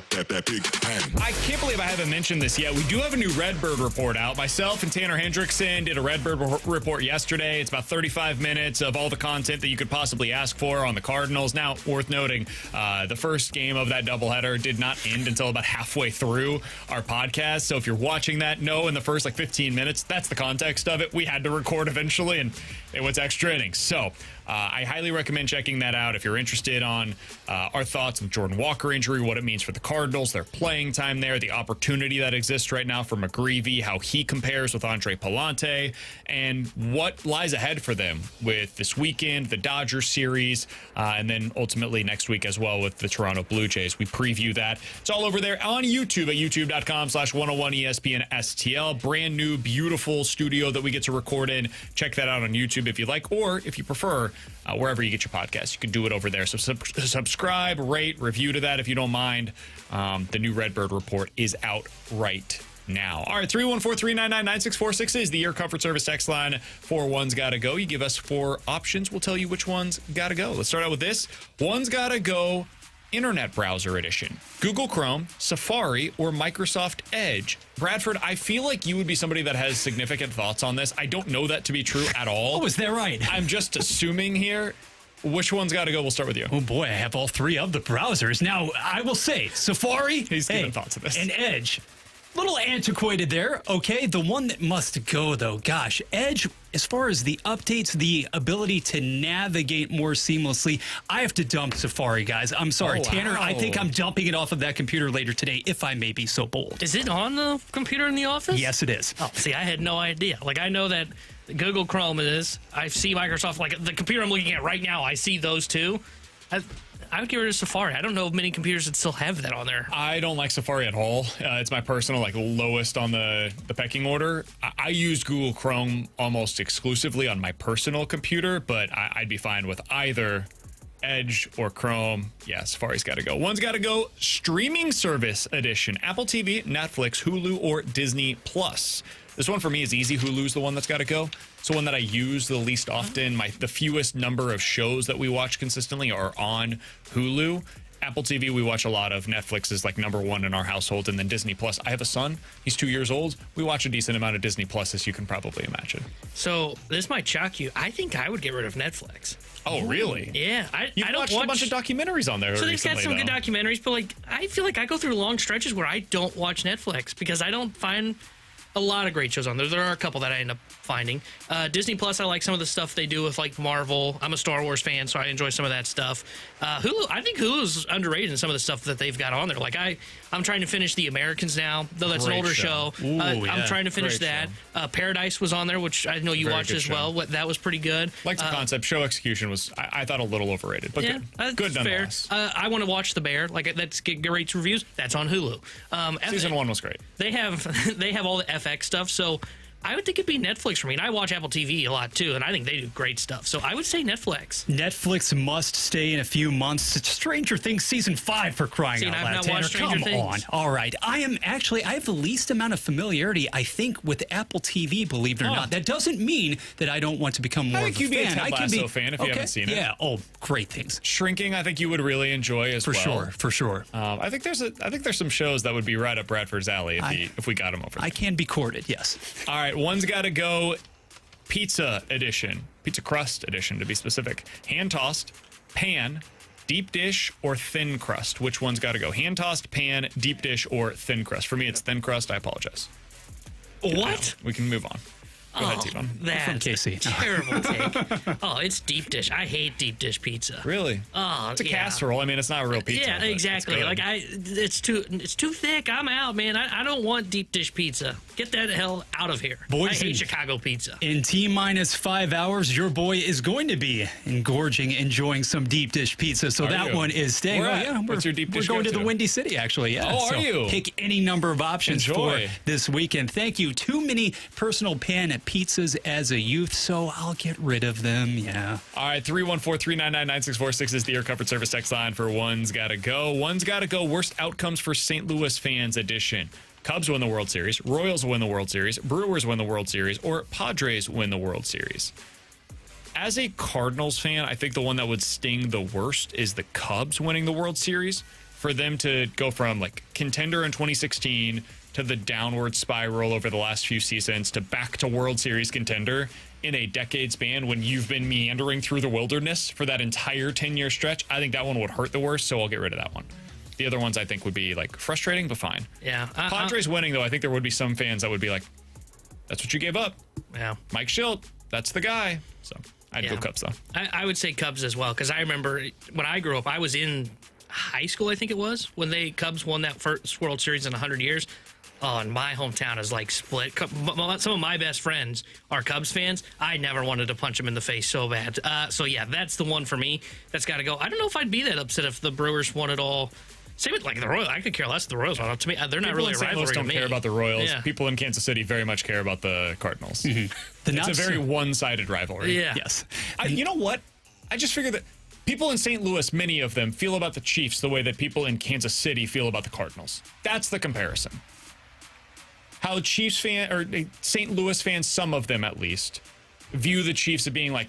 That big pen. I can't believe I haven't mentioned this yet. We do have a new Redbird report out. Myself and Tanner Hendrickson did a Redbird report yesterday. It's about 35 minutes of all the content that you could possibly ask for on the Cardinals. Now, worth noting, the first game of that doubleheader did not end until about halfway through our podcast. So if you're watching that, know in the first 15 minutes, that's the context of it. We had to record eventually, and it was extra innings. So I highly recommend checking that out if you're interested on our thoughts on the Jordan Walker injury, what it means for the Cardinals, their playing time there, the opportunity that exists right now for McGreevy, how he compares with Andre Palante, and what lies ahead for them with this weekend, the Dodgers series, and then ultimately next week as well with the Toronto Blue Jays. We preview that. It's all over there on YouTube at youtube.com/101ESPN STL. Brand new, beautiful studio that we get to record in. Check that out on YouTube if you like, or if you prefer, wherever you get your podcasts. You can do it over there. So subscribe, rate, review to that if you don't mind. The new Redbird report is out right now. All right, 314-399-9646 is the Air Comfort Service text line for One's Gotta Go. You give us 4 options. We'll tell you which one's gotta go. Let's start out with this. One's Gotta Go Internet Browser Edition. Google Chrome, Safari, or Microsoft Edge. Bradford, I feel like you would be somebody that has significant thoughts on this. I don't know that to be true at all. Oh, is that right? I'm just assuming here. Which one's got to go? We'll start with you. Oh, boy, I have all 3 of the browsers. Now, I will say, Safari, he's giving thoughts on this, and Edge. Little antiquated there, okay? The one that must go, though, gosh, Edge, as far as the updates, the ability to navigate more seamlessly, I have to dump Safari, guys. I'm sorry, Tanner. I think I'm dumping it off of that computer later today, if I may be so bold. Is it on the computer in the office? Yes, it is. Oh, see, I had no idea. Like, I know that Google Chrome is. I see Microsoft, like the computer I'm looking at right now, I see those two. I would get rid of Safari. I don't know of many computers that still have that on there. I don't like Safari at all. It's my personal, lowest on the pecking order. I use Google Chrome almost exclusively on my personal computer, but I'd be fine with either Edge or Chrome. Yeah, Safari's got to go. One's got to go. Streaming service edition. Apple TV, Netflix, Hulu, or Disney Plus. This one for me is easy. Hulu's the one that's got to go. It's the one that I use the least often. The fewest number of shows that we watch consistently are on Hulu. Apple TV, we watch a lot of. Netflix is number 1 in our household. And then Disney Plus. I have a son. He's 2 years old. We watch a decent amount of Disney Plus, as you can probably imagine. So this might shock you. I think I would get rid of Netflix. Oh, really? Yeah. I don't watched a bunch of documentaries on there. So they've recently, got some good documentaries, but I feel like I go through long stretches where I don't watch Netflix because I don't find a lot of great shows on there. There are a couple that I end up finding. Disney Plus, I like some of the stuff they do with like Marvel. I'm a Star Wars fan, so I enjoy some of that stuff. Hulu, I think Hulu's underrated in some of the stuff that they've got on there. Like I'm trying to finish The Americans now, though that's Great an older show. Ooh, I'm trying to finish Great that. Paradise was on there, which I know you Very watched good as show. well. That was pretty good. Liked the concept. Show execution was, I thought, a little overrated, but Yeah, good. Good fair. nonetheless. I want to watch The Bear. Like that's get great reviews. That's on Hulu. Season 1 was great. They have all the FX stuff, so I would think it'd be Netflix for me. And I watch Apple TV a lot too, and I think they do great stuff. So I would say Netflix. Netflix must stay in a few months. It's Stranger Things season 5 for crying See, out I've loud. not Tanner, watched Stranger come Things. on. All right. I have the least amount of familiarity, I think, with Apple TV, believe it or not. That doesn't mean that I don't want to become more I of think a you'd be a fan. Ted Lasso fan if you haven't seen it. Yeah. Oh, great things. Shrinking, I think you would really enjoy as well. For sure. I think there's some shows that would be right up Bradford's alley if we got him over there. I can be courted, yes. All right, one's got to go pizza edition, pizza crust edition to be specific. Hand tossed, pan, deep dish, or thin crust. Which one's got to go? Hand tossed, pan, deep dish, or thin crust? For me, it's thin crust. I apologize. What? We can move on. Go ahead, T-Bone. That's Casey. a terrible take. Oh, it's deep dish. I hate deep dish pizza. Really? Oh, It's a yeah. casserole. I mean, it's not a real pizza. Yeah, but exactly. it's good. Like it's too thick. I'm out, man. I don't want deep dish pizza. Get that hell out of here. Boys I hate and- Chicago pizza. In T-minus 5 hours, your boy is going to be enjoying some deep dish pizza. So Are that you? one is staying. Where Oh, at? yeah, What's your deep dish We're going to go-to? the Windy City, actually. Yeah. Oh, are So you? Pick any number of options Enjoy. for this weekend. Thank you. Too many personal pan pizzas as a youth, so I'll get rid of them. Yeah. All right, 314-399-9646 is the Air Comfort Service text line for One's Gotta Go. One's Gotta Go, worst outcomes for St. Louis fans edition. Cubs win the World Series, Royals win the World Series, Brewers win the World Series, or Padres win the World Series. As a Cardinals fan, I think the one that would sting the worst is the Cubs winning the World Series. For them to go from like contender in 2016 to the downward spiral over the last few seasons to back to World Series contender in a decade span when you've been meandering through the wilderness for that entire 10-year stretch, I think that one would hurt the worst, so I'll get rid of that one. The other ones I think would be like frustrating, but fine. Yeah. Padres winning, though, I think there would be some fans that would be like, that's what you gave up. Yeah. Mike Schilt, that's the guy. So I'd go Cubs, though. I would say Cubs as well, because I remember when I grew up, I was in high school, I think it was, when Cubs won that first World Series in 100 years. Oh, and my hometown is like split. Some of my best friends are Cubs fans. I never wanted to punch them in the face so bad. So, yeah, that's the one for me. That's got to go. I don't know if I'd be that upset if the Brewers won it all. Same with like the Royals. I could care less if the Royals won. To me, they're not People really in a St. Louis rivalry to don't me. care about the Royals. Yeah. People in Kansas City very much care about the Cardinals. It's a very one-sided rivalry. Yeah. Yes. You know what? I just figured that people in St. Louis, many of them, feel about the Chiefs the way that people in Kansas City feel about the Cardinals. That's the comparison. How Chiefs fan or St. Louis fans, some of them at least, view the Chiefs as being like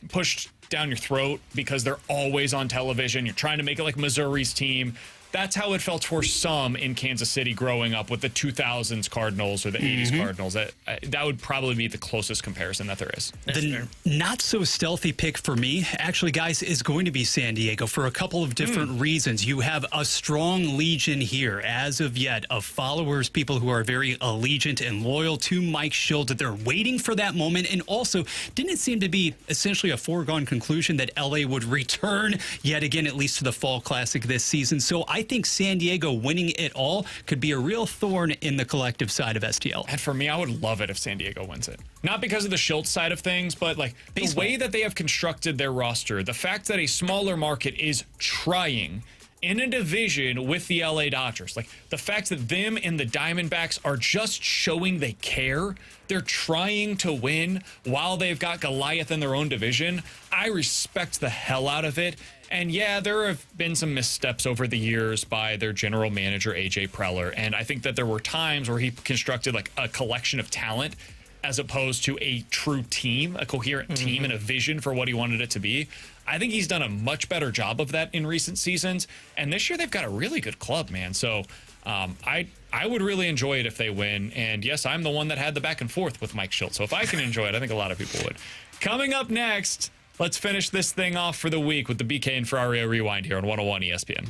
pushed down your throat because they're always on television. You're trying to make it like Missouri's team. That's how it felt for some in Kansas City growing up with the 2000s Cardinals or the 80s Cardinals. That would probably be the closest comparison that there is. The not so stealthy pick for me, actually, guys, is going to be San Diego for a couple of different reasons. You have a strong legion here, as of yet, of followers, people who are very allegiant and loyal to Mike Schilt. They're waiting for that moment. And also, didn't it seem to be essentially a foregone conclusion that LA would return yet again, at least to the Fall Classic this season? So I think San Diego winning it all could be a real thorn in the collective side of STL. And for me, I would love it if San Diego wins it. Not because of the Schultz side of things, but like the way that they have constructed their roster, the fact that a smaller market is trying in a division with the LA Dodgers, like the fact that them and the Diamondbacks are just showing they care. They're trying to win while they've got Goliath in their own division. I respect the hell out of it. And yeah, there have been some missteps over the years by their general manager, AJ Preller. And I think that there were times where he constructed like a collection of talent as opposed to a true team, a coherent team and a vision for what he wanted it to be. I think he's done a much better job of that in recent seasons. And this year they've got a really good club, man. So I would really enjoy it if they win. And yes, I'm the one that had the back and forth with Mike Schilt. So if I can enjoy it, I think a lot of people would. Coming up next, Let's finish this thing off for the week with the BK and Ferrario Rewind here on 101 ESPN.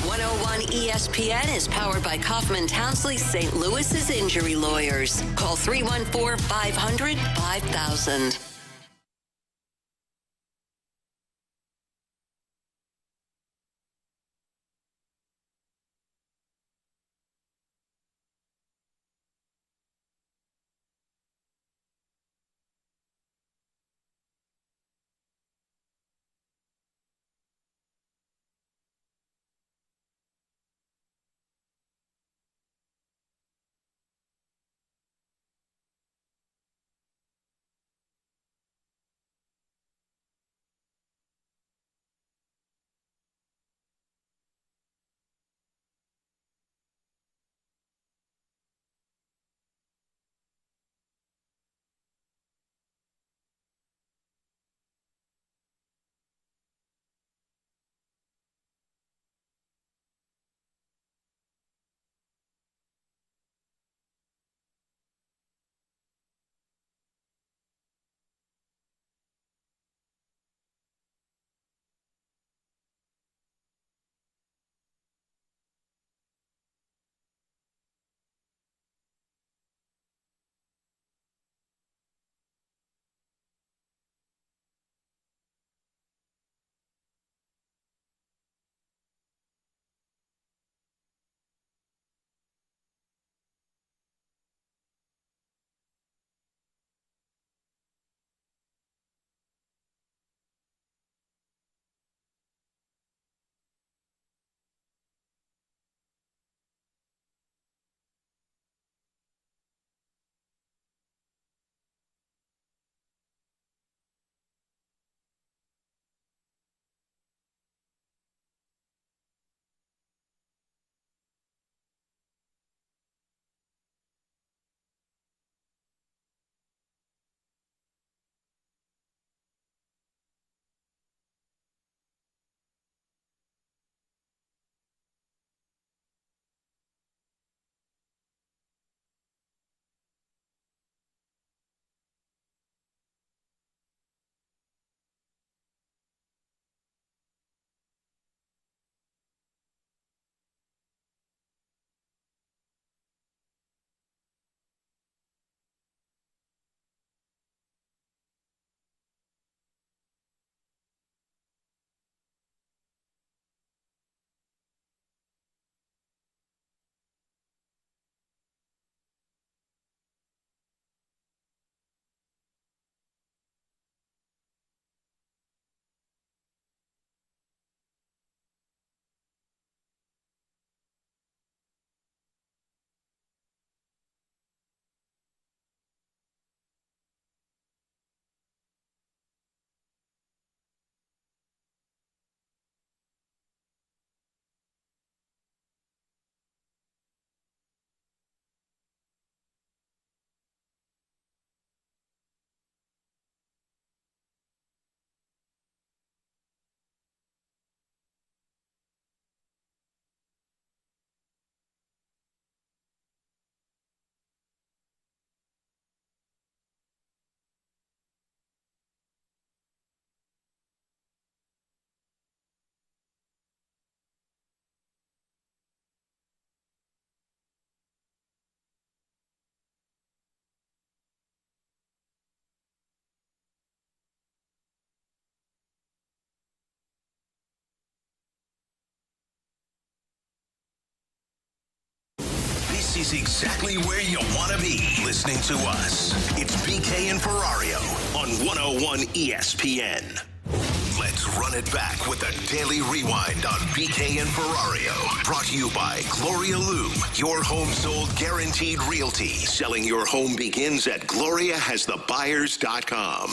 101 ESPN is powered by Kaufman Townsley St. Louis's injury lawyers. Call 314-500-5000. This is exactly where you want to be listening to us. It's BK and Ferrario on 101 ESPN. Let's run it back with a daily rewind on BK and Ferrario. Brought to you by Gloria Loom, your home sold guaranteed realty. Selling your home begins at GloriaHasTheBuyers.com.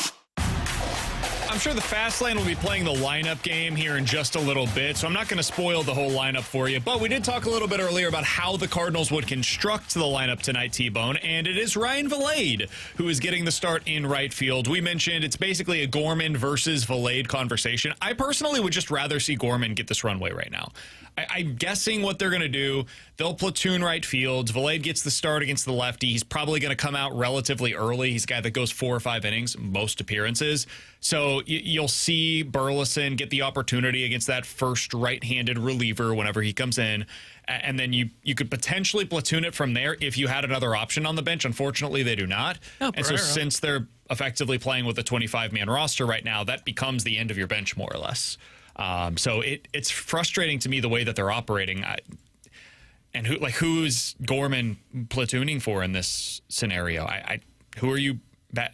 I'm sure the Fast Lane will be playing the lineup game here in just a little bit, so I'm not going to spoil the whole lineup for you. But we did talk a little bit earlier about how the Cardinals would construct the lineup tonight, T-Bone, and it is Ryan Vilade who is getting the start in right field. We mentioned it's basically a Gorman versus Vilade conversation. I personally would just rather see Gorman get this runway right now. I'm guessing what they're going to do, they'll platoon right field. Valade gets the start against the lefty. He's probably going to come out relatively early. He's a guy that goes 4 or 5 innings, most appearances. So you'll see Burleson get the opportunity against that first right-handed reliever whenever he comes in. And then you could potentially platoon it from there if you had another option on the bench. Unfortunately, they do not. And so since they're effectively playing with a 25-man roster right now, that becomes the end of your bench more or less. So it's frustrating to me the way that they're operating. And who's Gorman platooning for in this scenario? Who are you?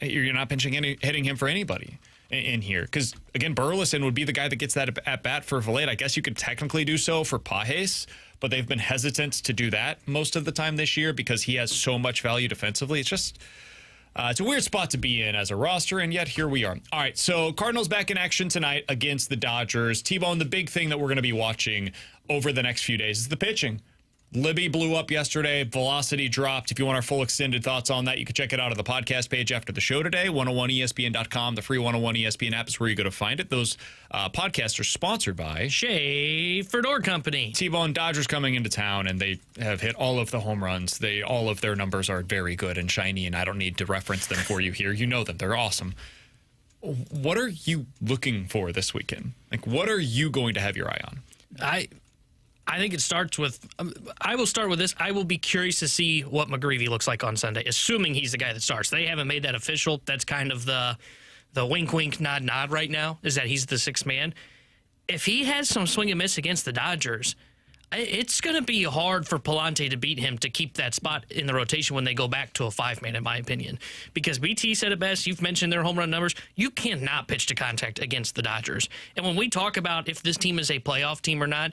You're not hitting him for anybody in here, because again, Burleson would be the guy that gets that at bat for Valade. I guess you could technically do so for Pages, but they've been hesitant to do that most of the time this year because he has so much value defensively. It's just it's a weird spot to be in as a roster, and yet here we are. All right, so Cardinals back in action tonight against the Dodgers. T-Bone, the big thing that we're going to be watching over the next few days is the pitching. Libby blew up yesterday. Velocity dropped. If you want our full extended thoughts on that, you can check it out on the podcast page after the show today, 101ESPN.com. The free 101 ESPN app is where you go to find it. Those podcasts are sponsored by Schaefer Door Company. T-Bone, Dodgers coming into town, and they have hit all of the home runs. All of their numbers are very good and shiny, and I don't need to reference them for you here. You know them. They're awesome. What are you looking for this weekend? What are you going to have your eye on? I think it starts with, I will start with this. I will be curious to see what McGreevy looks like on Sunday, assuming he's the guy that starts. They haven't made that official. That's kind of the wink, wink, nod, nod right now, is that he's the sixth man. If he has some swing and miss against the Dodgers, it's going to be hard for Palante to beat him to keep that spot in the rotation when they go back to a 5-man, in my opinion. Because BT said it best. You've mentioned their home run numbers. You cannot pitch to contact against the Dodgers. And when we talk about if this team is a playoff team or not,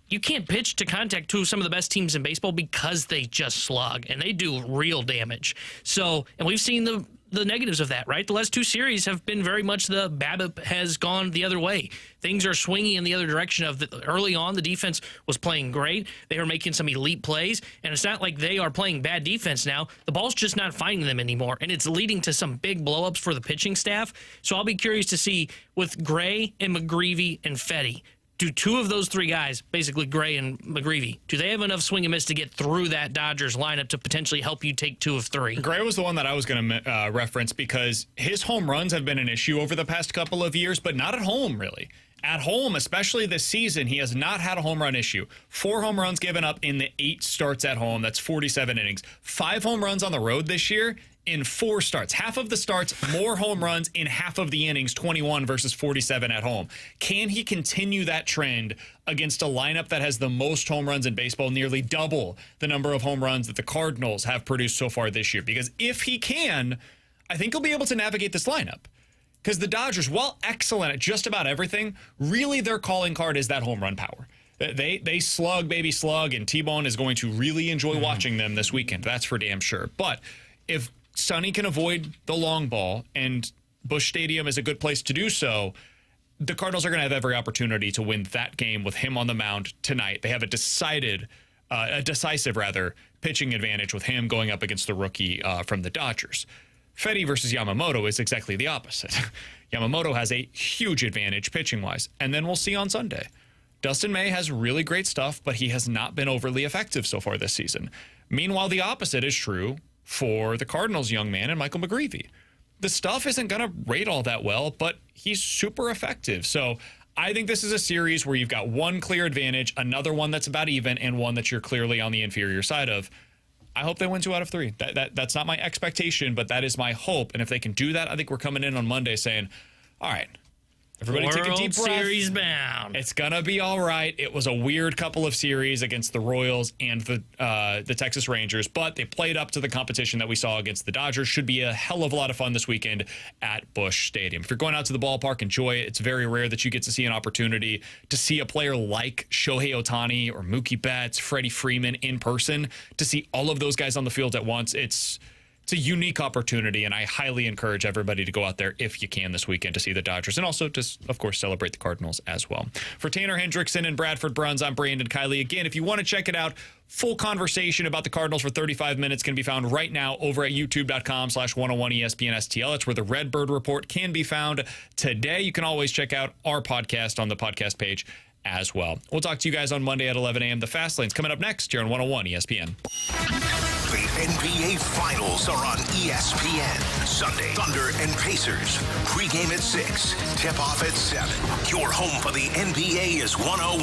you can't pitch to contact to some of the best teams in baseball because they just slug, and they do real damage. So, and we've seen the negatives of that, right? The last 2 series have been very much the BABIP has gone the other way. Things are swinging in the other direction. Early on, the defense was playing great. They were making some elite plays, and it's not like they are playing bad defense now. The ball's just not finding them anymore, and it's leading to some big blowups for the pitching staff. So I'll be curious to see with Gray and McGreevy and Fedde, do 2 of those 3 guys, basically Gray and McGreevy, do they have enough swing and miss to get through that Dodgers lineup to potentially help you take 2 of 3? Gray was the one that I was going to reference because his home runs have been an issue over the past couple of years, but not at home, really. At home, especially this season, he has not had a home run issue. 4 home runs given up in the 8 starts at home. That's 47 innings. 5 home runs on the road this year in 4 starts. Half of the starts, more home runs in half of the innings, 21 versus 47 at home. Can he continue that trend against a lineup that has the most home runs in baseball, nearly double the number of home runs that the Cardinals have produced so far this year? Because if he can, I think he'll be able to navigate this lineup. Because the Dodgers, while excellent at just about everything, really their calling card is that home run power. They slug, baby slug, and T-Bone is going to really enjoy watching them this weekend. That's for damn sure. But if Sonny can avoid the long ball, and Busch Stadium is a good place to do so, the Cardinals are going to have every opportunity to win that game with him on the mound tonight. They have a decisive pitching advantage with him going up against the rookie from the Dodgers. Fedde versus Yamamoto is exactly the opposite. Yamamoto has a huge advantage pitching-wise, and then we'll see on Sunday. Dustin May has really great stuff, but he has not been overly effective so far this season. Meanwhile, the opposite is true for the Cardinals' young man and Michael McGreevy. The stuff isn't going to rate all that well, but he's super effective. So I think this is a series where you've got one clear advantage, another one that's about even, and one that you're clearly on the inferior side of. I hope they win 2 out of 3. That's not my expectation, but that is my hope. And if they can do that, I think we're coming in on Monday saying, all right, everybody take a deep breath. World Series bound. It's going to be all right. It was a weird couple of series against the Royals and the Texas Rangers, but they played up to the competition that we saw against the Dodgers. Should be a hell of a lot of fun this weekend at Busch Stadium. If you're going out to the ballpark, enjoy it. It's very rare that you get to see an opportunity to see a player like Shohei Ohtani or Mookie Betts, Freddie Freeman in person, to see all of those guys on the field at once. It's a unique opportunity, and I highly encourage everybody to go out there if you can this weekend to see the Dodgers and also to, of course, celebrate the Cardinals as well. For Tanner Hendrickson and Bradford Bruns, I'm Brandon Kiley. Again, if you want to check it out, full conversation about the Cardinals for 35 minutes can be found right now over at youtube.com/101ESPN-STL. It's where the Redbird Report can be found today. You can always check out our podcast on the podcast page as well. We'll talk to you guys on Monday at 11 a.m. The Fast Lane's coming up next here on 101 ESPN. The NBA Finals are on ESPN. Sunday, Thunder and Pacers. Pregame at 6. Tip-off at 7. Your home for the NBA is 101.